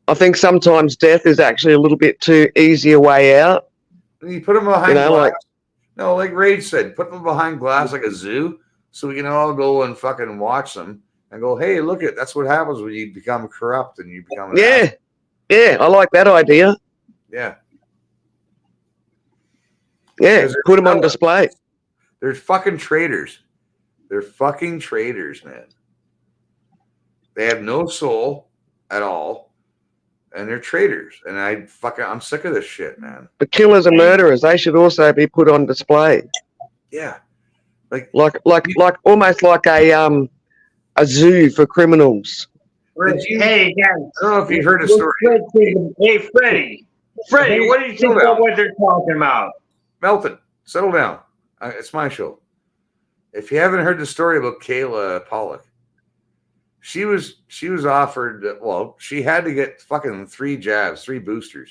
I think sometimes death is actually a little bit too easy a way out. You put them behind glass. Like Rage said, put them behind glass like a zoo, so we can all go and fucking watch them and go, hey, look that's what happens when you become corrupt and you become yeah, I like that idea. Yeah, put them on display. They're fucking traitors. They're fucking traitors, man. They have no soul at all. And they're traitors. And I'm sick of this shit, man. The killers and murderers, they should also be put on display. Yeah. Like almost like a zoo for criminals. Hey, guys. I don't know if you've heard a story. Hey, Freddie, what do you think about what they're talking about? Melton, settle down. It's my show. If you haven't heard the story about Kayla Pollock, she was offered, she had to get fucking 3 jabs, 3 boosters.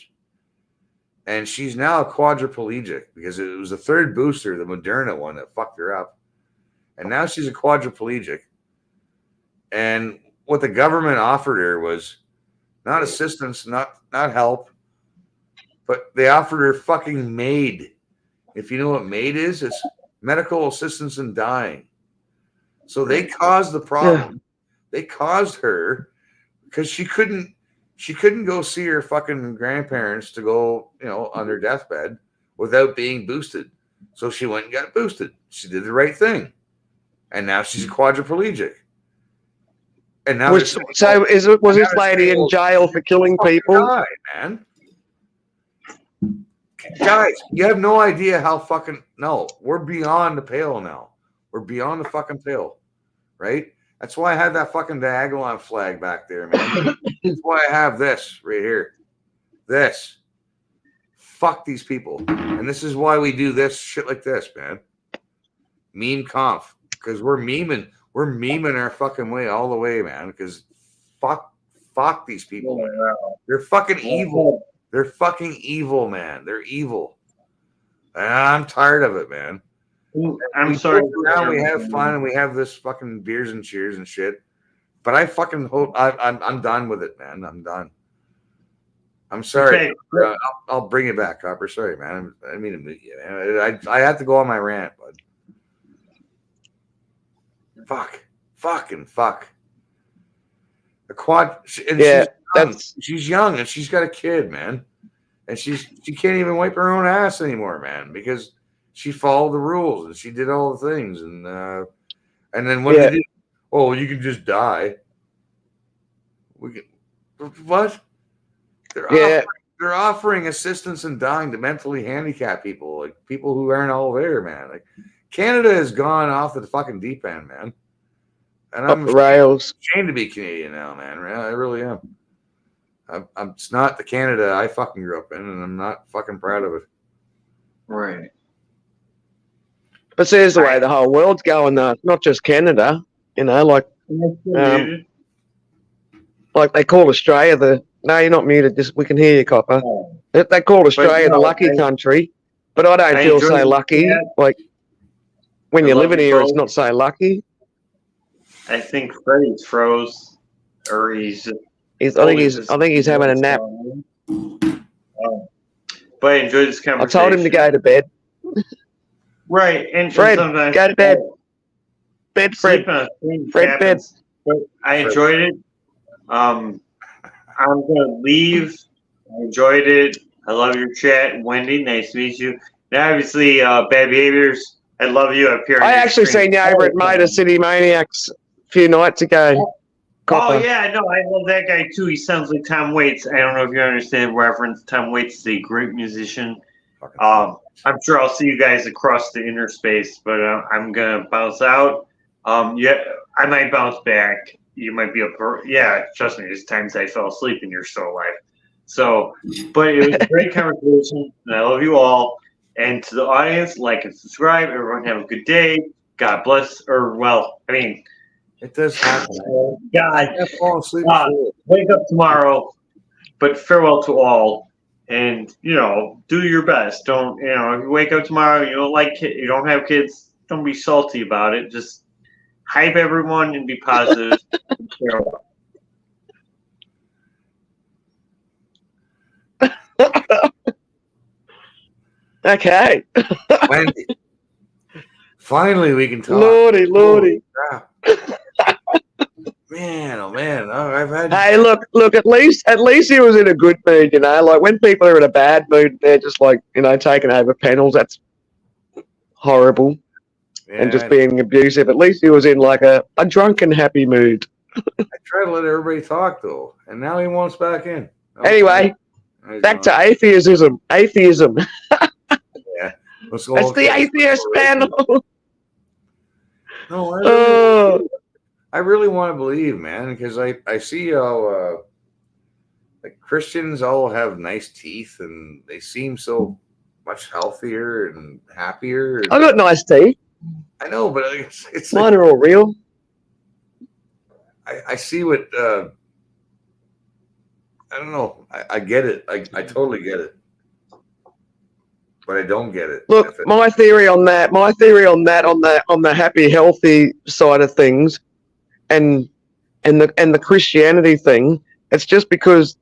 And she's now a quadriplegic because it was the 3rd booster, the Moderna one, that fucked her up. And now she's a quadriplegic. And what the government offered her was not assistance, not help, but they offered her fucking MAID. If you know what MAID is, it's medical assistance in dying. So they caused the problem. Yeah. They caused her because she couldn't go see her fucking grandparents to go, on their deathbed without being boosted. So she went and got boosted. She did the right thing. and now she's a quadriplegic. And now Was this lady in jail for killing people? Die, man. Guys, you have no idea how fucking we're beyond the pale now. We're beyond the fucking pale, right? That's why I had that fucking diagonal flag back there, man. That's why I have this right here. This. Fuck these people. And this is why we do this shit like this, man. Meme conf. Because we're memeing our fucking way all the way, man. Because fuck these people, man. They're fucking evil. They're fucking evil, man. They're evil. And I'm tired of it, man. I'm sorry. Now we have fun and we have this fucking beers and cheers and shit. But I fucking hope I'm done with it, man. I'm done. I'm sorry. Okay. I'll bring it back, Copper. Sorry, man. I didn't mean to mute you, man. I had to go on my rant, bud. Fucking fuck. The quad. She's young and she's got a kid, man. And she can't even wipe her own ass anymore, man, because she followed the rules and she did all the things. And then what did they do? Oh, you can just die. What? They're offering assistance in dying to mentally handicapped people, like people who aren't all there, man. Like Canada has gone off the fucking deep end, man. And I'm ashamed to be Canadian now, man. I really am. It's not the Canada I fucking grew up in, and I'm not fucking proud of it. Right. But there's the way the whole world's going, though. Not just Canada. You know, like they call Australia no, you're not muted. Just we can hear you, Copper. They call Australia the lucky country, but I don't feel so lucky. Like when you're living here, it's not so lucky. I think Freddie's froze, or he's. I think he's having a nap. But I enjoyed this conversation. I told him to go to bed. Right, and Fred, sometimes go to bed. Bed, Fred. Fred, bed. But I enjoyed it. I'm gonna leave. I enjoyed it. I love your chat, Wendy. Nice to meet you. Now, obviously, bad behaviors. I love you up here. I actually seen you over at Motor City Maniacs a few nights ago. Copper. Oh yeah, no, I love that guy too. He sounds like Tom Waits. I don't know if you understand reference. Tom Waits is a great musician. I'm sure I'll see you guys across the inner space, but I'm gonna bounce out. Yeah, I might bounce back. You might be up for, trust me, there's times I fell asleep and you're still alive. So, but it was a great conversation, and I love you all. And to the audience, like and subscribe. Everyone have a good day. God bless, it does happen. God, I fall asleep. Wake up tomorrow, but farewell to all. And, do your best. Don't, if you wake up tomorrow, you don't have kids, don't be salty about it. Just hype everyone and be positive. Okay. Wendy. Finally, we can talk. Lordy. Man, oh man. I've had. Hey, look. At least he was in a good mood. Like when people are in a bad mood, they're just like taking over panels. That's horrible. Yeah, and just being abusive. At least he was in like a drunken, happy mood. I try to let everybody talk though, and now he wants back in. Anyway, back to atheism. Yeah, that's the atheist panel. No, I really want to believe, man, because I see how like Christians all have nice teeth and they seem so much healthier and happier. I got nice teeth. I know, but it's mine are all real. I see what I don't know. I get it. I totally get it, but I don't get it. Look, my theory on that, on the happy, healthy side of things, and the Christianity thing, it's just because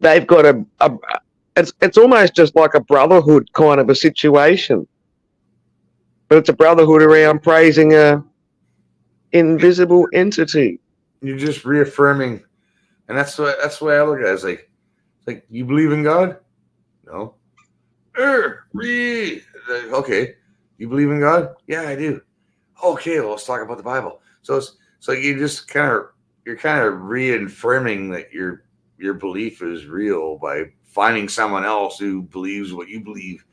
they've got it's almost just like a brotherhood kind of a situation. But it's a brotherhood around praising a invisible entity. You're just reaffirming, and that's the way I look at it. It's like you believe in God? No. Okay. You believe in God? Yeah, I do. Okay, well, let's talk about the Bible. So you just you're kind of reaffirming that your belief is real by finding someone else who believes what you believe.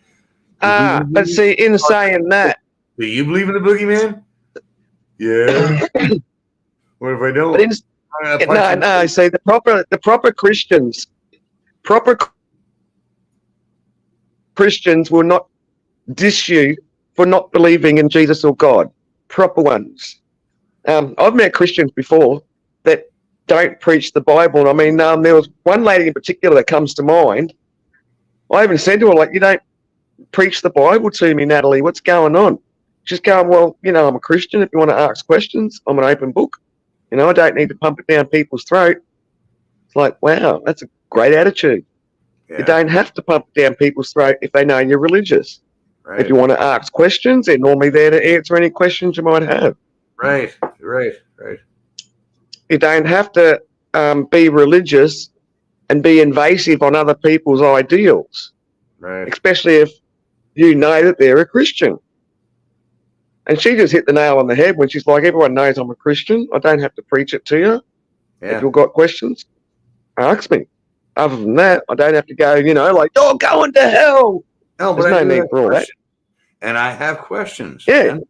But see, in saying that, do you believe in the boogeyman? Yeah. What if I don't? but no. See, the proper Christians will not diss you for not believing in Jesus or God. Proper ones. I've met Christians before that don't preach the Bible. I mean, there was one lady in particular that comes to mind. I even said to her, like, you don't preach the Bible to me, Natalie. What's going on? She's going, well, I'm a Christian. If you want to ask questions, I'm an open book. I don't need to pump it down people's throat. It's like, wow, that's a great attitude. Yeah. You don't have to pump it down people's throat if they know you're religious. Right. If you want to ask questions, they're normally there to answer any questions you might have. Right. You don't have to be religious and be invasive on other people's ideals. Right. Especially if you know that they're a Christian. And she just hit the nail on the head when she's like, everyone knows I'm a Christian. I don't have to preach it to you. Yeah. If you've got questions, ask me. Other than that, I don't have to go, like, you're going to hell. No, but there's no need for all that. And I have questions. Yeah. Man.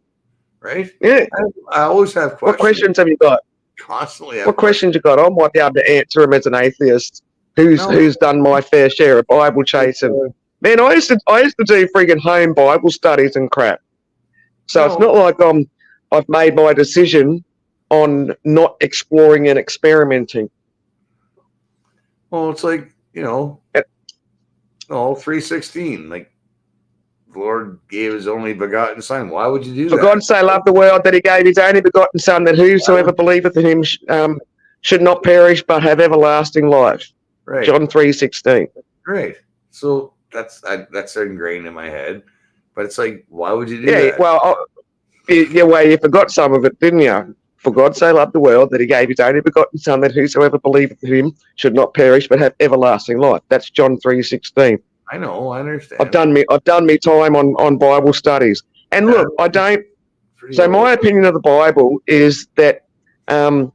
Right? Yeah. I always have questions. What questions have you got? Constantly. What questions you got? I might be able to answer them as an atheist who's done my fair share of Bible chasing. Man, I used to do freaking home Bible studies and crap. So it's not like I've made my decision on not exploring and experimenting. Well, it's like, 3:16, like the Lord gave his only begotten son. Why would you do that? For God so loved the world that he gave his only begotten son, that whosoever believeth in him should not perish but have everlasting life. Right. John 3:16. Right. So that's ingrained in my head. But it's like, why would you do that? Yeah, well, you forgot some of it, didn't you? For God so loved the world that he gave his only begotten son, that whosoever believeth in him should not perish but have everlasting life. That's John 3:16. I know, I understand. I've done me time on Bible studies. And look, I don't. So my opinion of the Bible is that I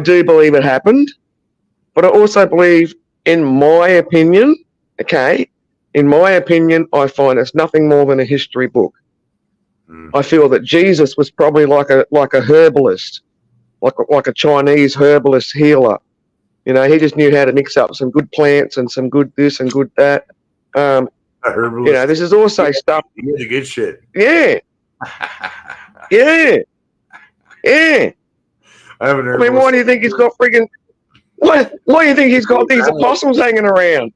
do believe it happened, but I also believe, in my opinion, I find it's nothing more than a history book. I feel that Jesus was probably like a herbalist, like a Chinese herbalist healer. He just knew how to mix up some good plants and some good this and good that. This is also stuff. You get the good shit. Yeah. Yeah. I mean, why do you think he's got friggin'? Why do you think he's got these apostles hanging around?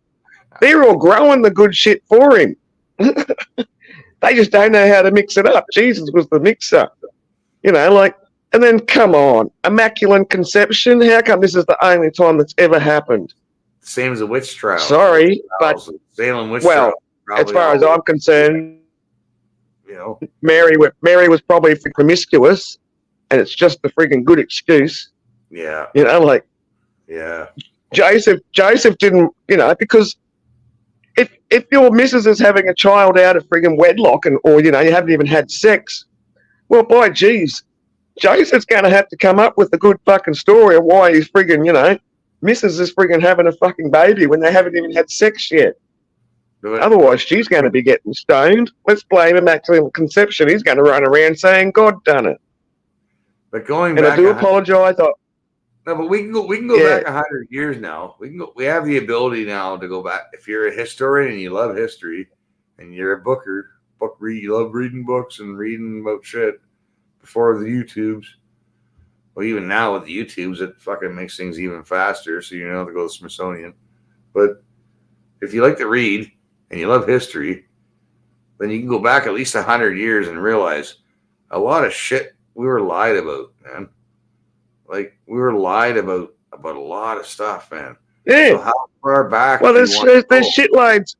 They're all growing the good shit for him. They just don't know how to mix it up. Jesus was the mixer. And then come on, Immaculate Conception. How come this is the only time that's ever happened? Same as a witch trial. Sorry, but Salem witch trial. As far as I'm concerned, Mary was probably promiscuous, and it's just a freaking good excuse. Yeah. Yeah. Joseph didn't, because if your missus is having a child out of friggin' wedlock or you haven't even had sex, well, by geez, Joseph's going to have to come up with a good fucking story of why he's friggin', missus is friggin' having a fucking baby when they haven't even had sex yet. Otherwise, she's going to be getting stoned. Let's blame Immaculate Conception. He's going to run around saying God done it. But going back, I do apologize. No, but we can go back 100 years now. We have the ability now to go back. If you're a historian and you love history, and you're a you love reading books and reading about shit before the YouTubes. Well, even now with the YouTubes, it fucking makes things even faster. So you don't have to go to the Smithsonian. But if you like to read and you love history, then you can go back at least 100 years and realize a lot of shit we were lied about, man. Like, we were lied about a lot of stuff, man. Yeah. So how far back? Well, there's shitloads.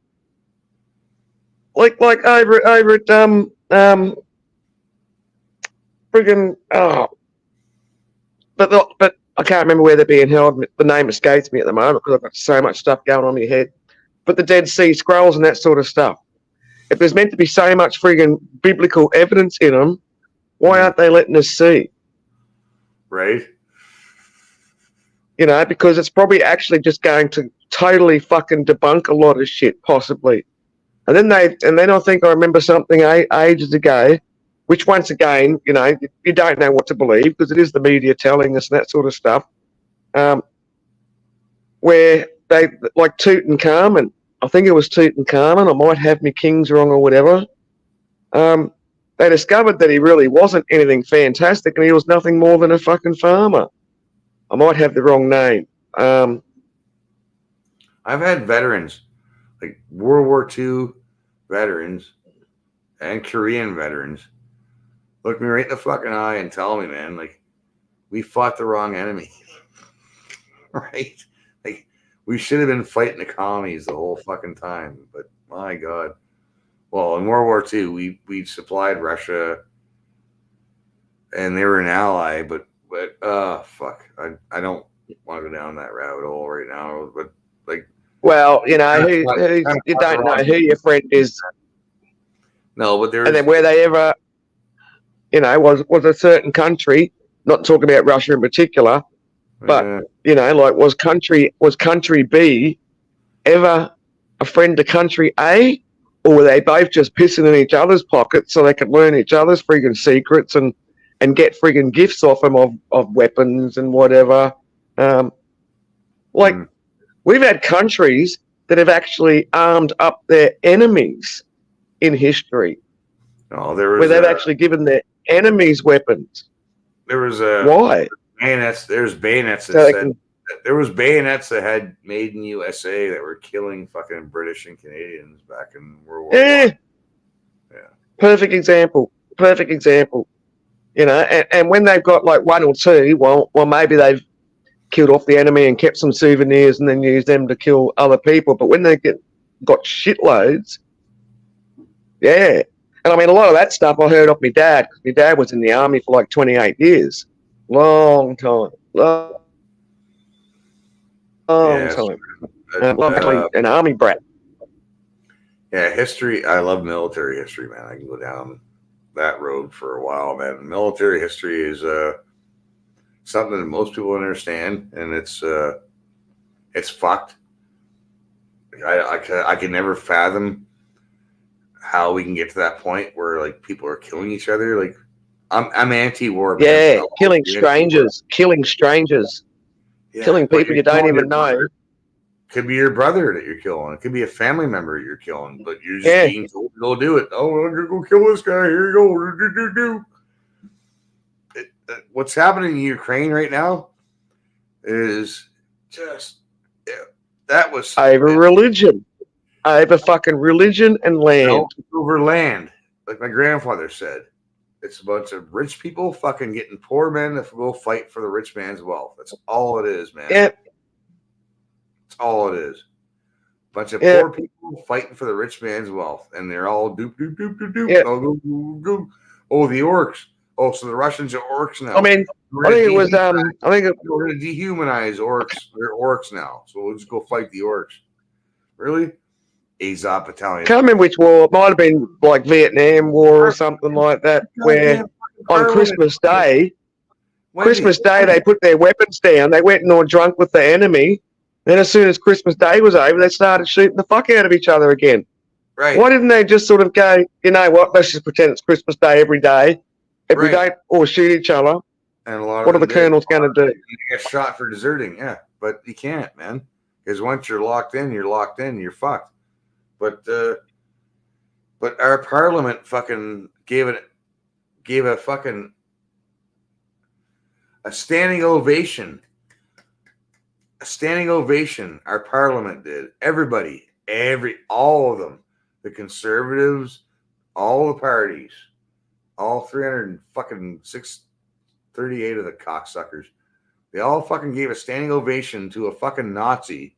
Like over at friggin' but I can't remember where they're being held. The name escapes me at the moment because I've got so much stuff going on in my head. But the Dead Sea Scrolls and that sort of stuff. If there's meant to be so much friggin' biblical evidence in them, Why aren't they letting us see? Right? You know, because it's probably actually just going to totally fucking debunk a lot of shit, possibly. And then I think I remember something ages ago, which once again, you know, you don't know what to believe because it is the media telling us and that sort of stuff. Where they, like Tutankhamun, I think it was Tutankhamun, I might have my kings wrong or whatever. They discovered that he really wasn't anything fantastic and he was nothing more than a fucking farmer. I might have the wrong name. I've had veterans, like World War II veterans and Korean veterans, look me right in the fucking eye and tell me, man, like, we fought the wrong enemy. Right? Like, we should have been fighting the commies the whole fucking time. But my God. Well, in World War II, we supplied Russia and they were an ally, but fuck. I don't want to go down that rabbit hole right now. But like, well, you know, you don't know who your friend is. No, but there's, and then where they ever, you know, was a certain country, not talking about Russia in particular, but you know, like was country B ever a friend to country A, or were they both just pissing in each other's pockets so they could learn each other's friggin' secrets and get friggin' gifts off them of weapons and whatever? We've had countries that have actually armed up their enemies in history. Oh, there was where they've actually given their enemies weapons. There was why bayonets. There's bayonets that said there was bayonets that had made in USA that were killing fucking British and Canadians back in World War I. Yeah. Perfect example. You know, and when they've got like one or two, well, maybe they've killed off the enemy and kept some souvenirs and then used them to kill other people. But when they got shitloads, yeah. And I mean, a lot of that stuff I heard off my dad, because my dad was in the army for like 28 years. Long time. Long time. Actually, an army brat. Yeah, history. I love military history, man. I can go down that road for a while, man. Military history is something that most people understand, and it's fucked. I can never fathom how we can get to that point where like people are killing each other. Like I'm anti-war. Yeah, man. Killing strangers, yeah, killing people you don't even know. Could be your brother that you're killing. It could be a family member you're killing, but you're just being told to go do it. Oh, I'm gonna go kill this guy. Here you go. What's happening in Ukraine right now is just that was over religion. Over fucking religion and land. No, over land. Like my grandfather said. It's a bunch of rich people fucking getting poor men to go fight for the rich man's wealth. That's all it is, man. Yep. That's all it is. A bunch of poor people fighting for the rich man's wealth. And they're all doop, doop, doop, doop, doop. Yep. Oh, the orcs. Oh, so the Russians are orcs now. I mean, I think it was, we're going to dehumanize orcs. They're orcs now. So we'll just go fight the orcs. Really? Azov Battalion. Can't remember which war. It might have been like Vietnam War or something like that, where on Christmas Day, they put their weapons down. They went and all drunk with the enemy. Then as soon as Christmas Day was over, they started shooting the fuck out of each other again. Right. Why didn't they just sort of go, you know what, let's just pretend it's Christmas Day every day. If we don't all shoot each other, and what are the colonels going to do? You get shot for deserting, yeah. But you can't, man. Because once you're locked in, you're fucked. But our parliament fucking gave a fucking a standing ovation. A standing ovation. Our parliament did. Everybody, all of them, the conservatives, all the parties, all 338 of the cocksuckers, they all fucking gave a standing ovation to a fucking Nazi,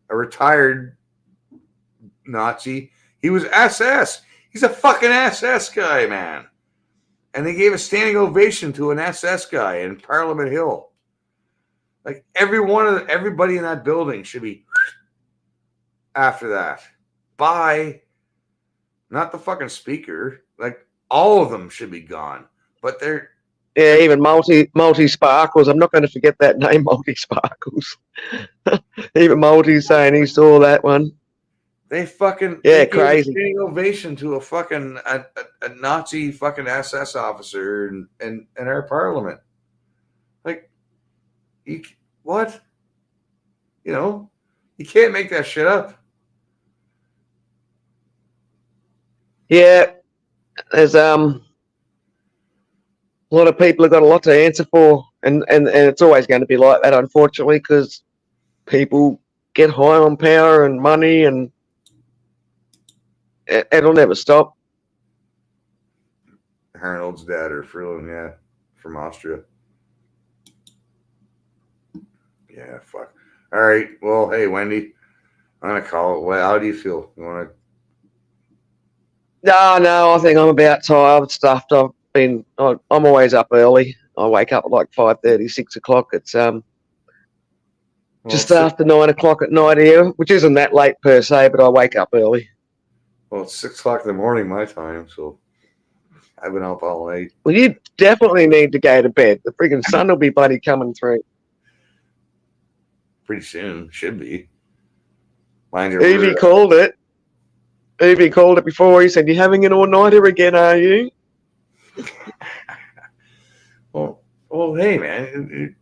a retired Nazi. He was SS. He's a fucking SS guy, man. And they gave a standing ovation to an SS guy in Parliament Hill. Like everybody in that building should be after that. Bye. Not the fucking speaker. Like all of them should be gone. But they're even multi Sparkles. I'm not going to forget that name, Multi Sparkles. Even Multi saying he saw that one. They fucking gave crazy a standing ovation to a fucking a Nazi fucking SS officer in our parliament. Like, what? You know, you can't make that shit up. Yeah, there's a lot of people have got a lot to answer for, and it's always going to be like that, unfortunately, because people get high on power and money, and it'll never stop. Arnold's dad or Freeland, yeah, from Austria. Yeah, fuck. All right. Well, hey, Wendy, I'm gonna call it. Well, how do you feel? You want to? No, I think I'm about tired, stuffed. I'm always up early. I wake up at like 5:30, 6 o'clock. It's just after 9 o'clock at night here, which isn't that late per se, but I wake up early. Well, it's 6 o'clock in the morning my time, so I've been up all night. Well, you definitely need to go to bed. The freaking sun will be bloody coming through. Pretty soon, should be. Evie called it. Evie called it before. He said, "You're having an all-nighter again, are you?" well, hey, man.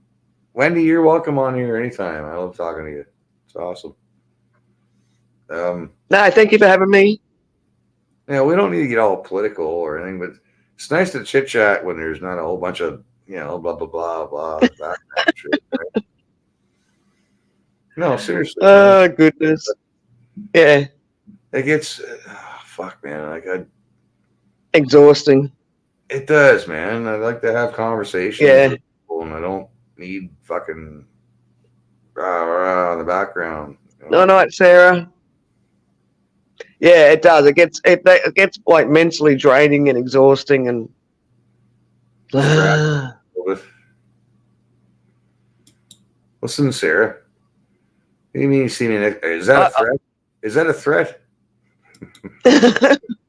Wendy, you're welcome on here anytime. I love talking to you. It's awesome. No, thank you for having me. Yeah, we don't need to get all political or anything, but it's nice to chit chat when there's not a whole bunch of, blah, blah, blah, blah, that kind of shit, right? No, seriously. Oh, goodness. Yeah. It gets, fuck, man. Exhausting. It does, man. I like to have conversations with people, and I don't need fucking rah in the background. No, not Sarah. Yeah, it does. It gets like mentally draining and exhausting, and listen, Sarah. What do you mean you see me? Is that a threat? Is that a threat?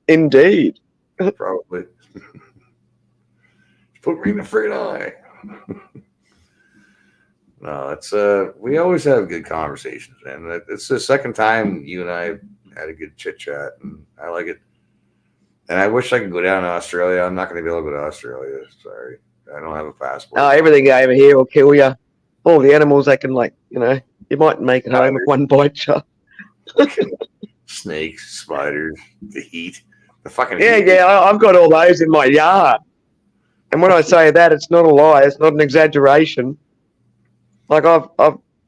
Indeed. Probably. Put me in the friggin' eye. No, it's we always have good conversations, man. It's the second time you and I had a good chit chat, and I like it. And I wish I could go down to Australia. I'm not going to be able to go to Australia. Sorry, I don't have a passport. Everything over here will kill you. All the animals, they can you might make it home if one bites you. Snakes, spiders, the heat, the fucking heat. Yeah, I've got all those in my yard. And when I say that, it's not a lie. It's not an exaggeration. Like I've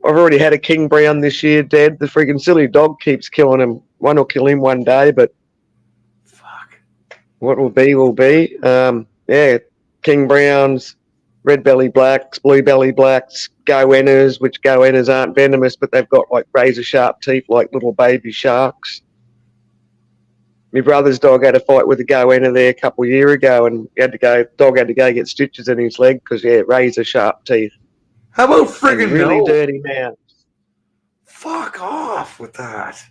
already had a king brown this year dead. The freaking silly dog keeps killing him. One will kill him one day, but fuck, what will be will be. King browns, red belly blacks, blue belly blacks, goannas, which goannas aren't venomous, but they've got like razor sharp teeth like little baby sharks. My brother's dog had a fight with a goanna there a couple of years ago, and dog had to go get stitches in his leg because razor sharp teeth. How about friggin' really dirty mouth? Fuck off with that.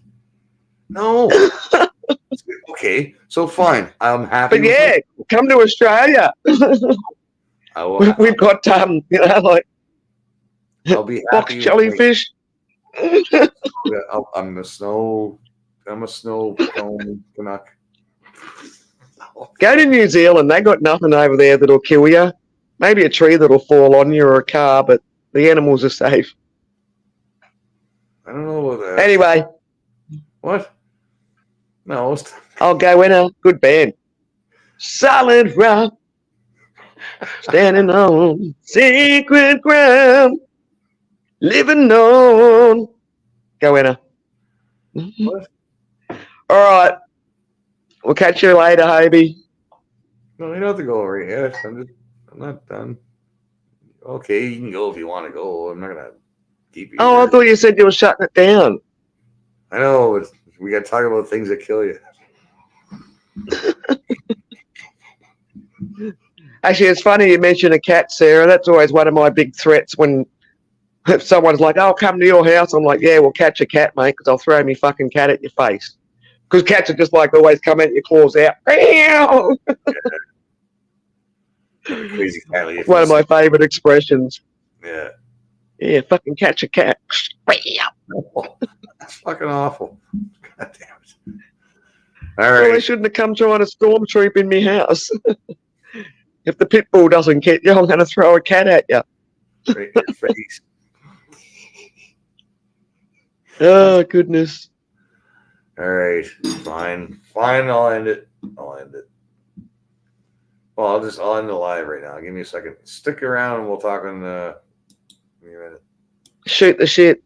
No. Okay, so fine. I'm happy. But come to Australia. We've got I'll be happy. Box jellyfish. I'm a snow cone Canuck. Go to New Zealand. They got nothing over there that'll kill you. Maybe a tree that'll fall on you or a car, but the animals are safe. I don't know about that. Anyway. What? No. I'll go in a good band. Solid rock. Standing on sacred ground. Living on. Go in a. What? All right. We'll catch you later, Hobie. No, you don't have to go over yet. I'm not done. Okay, you can go if you want to go. I'm not gonna keep you. Oh, I thought you said you were shutting it down. I know, but we got to talk about things that kill you. Actually, it's funny you mention a cat, Sarah. That's always one of my big threats when if someone's like, "I'll come to your house," I'm like, "Yeah, we'll catch a cat, mate, because I'll throw me fucking cat at your face." Because cats are just like always come at your claws out. Crazy cat. Like, One of my favourite expressions. Yeah. Yeah, fucking catch a cat. Oh, that's fucking awful. God damn it. All Well, right. they shouldn't have come trying to stormtroop in my house. If the pit bull doesn't get you, I'm going to throw a cat at you. Right in your face. Oh, goodness. All right. Fine. I'll end it. Well, I'll end the live right now. Give me a second. Stick around and we'll talk in a minute. Shoot the shit.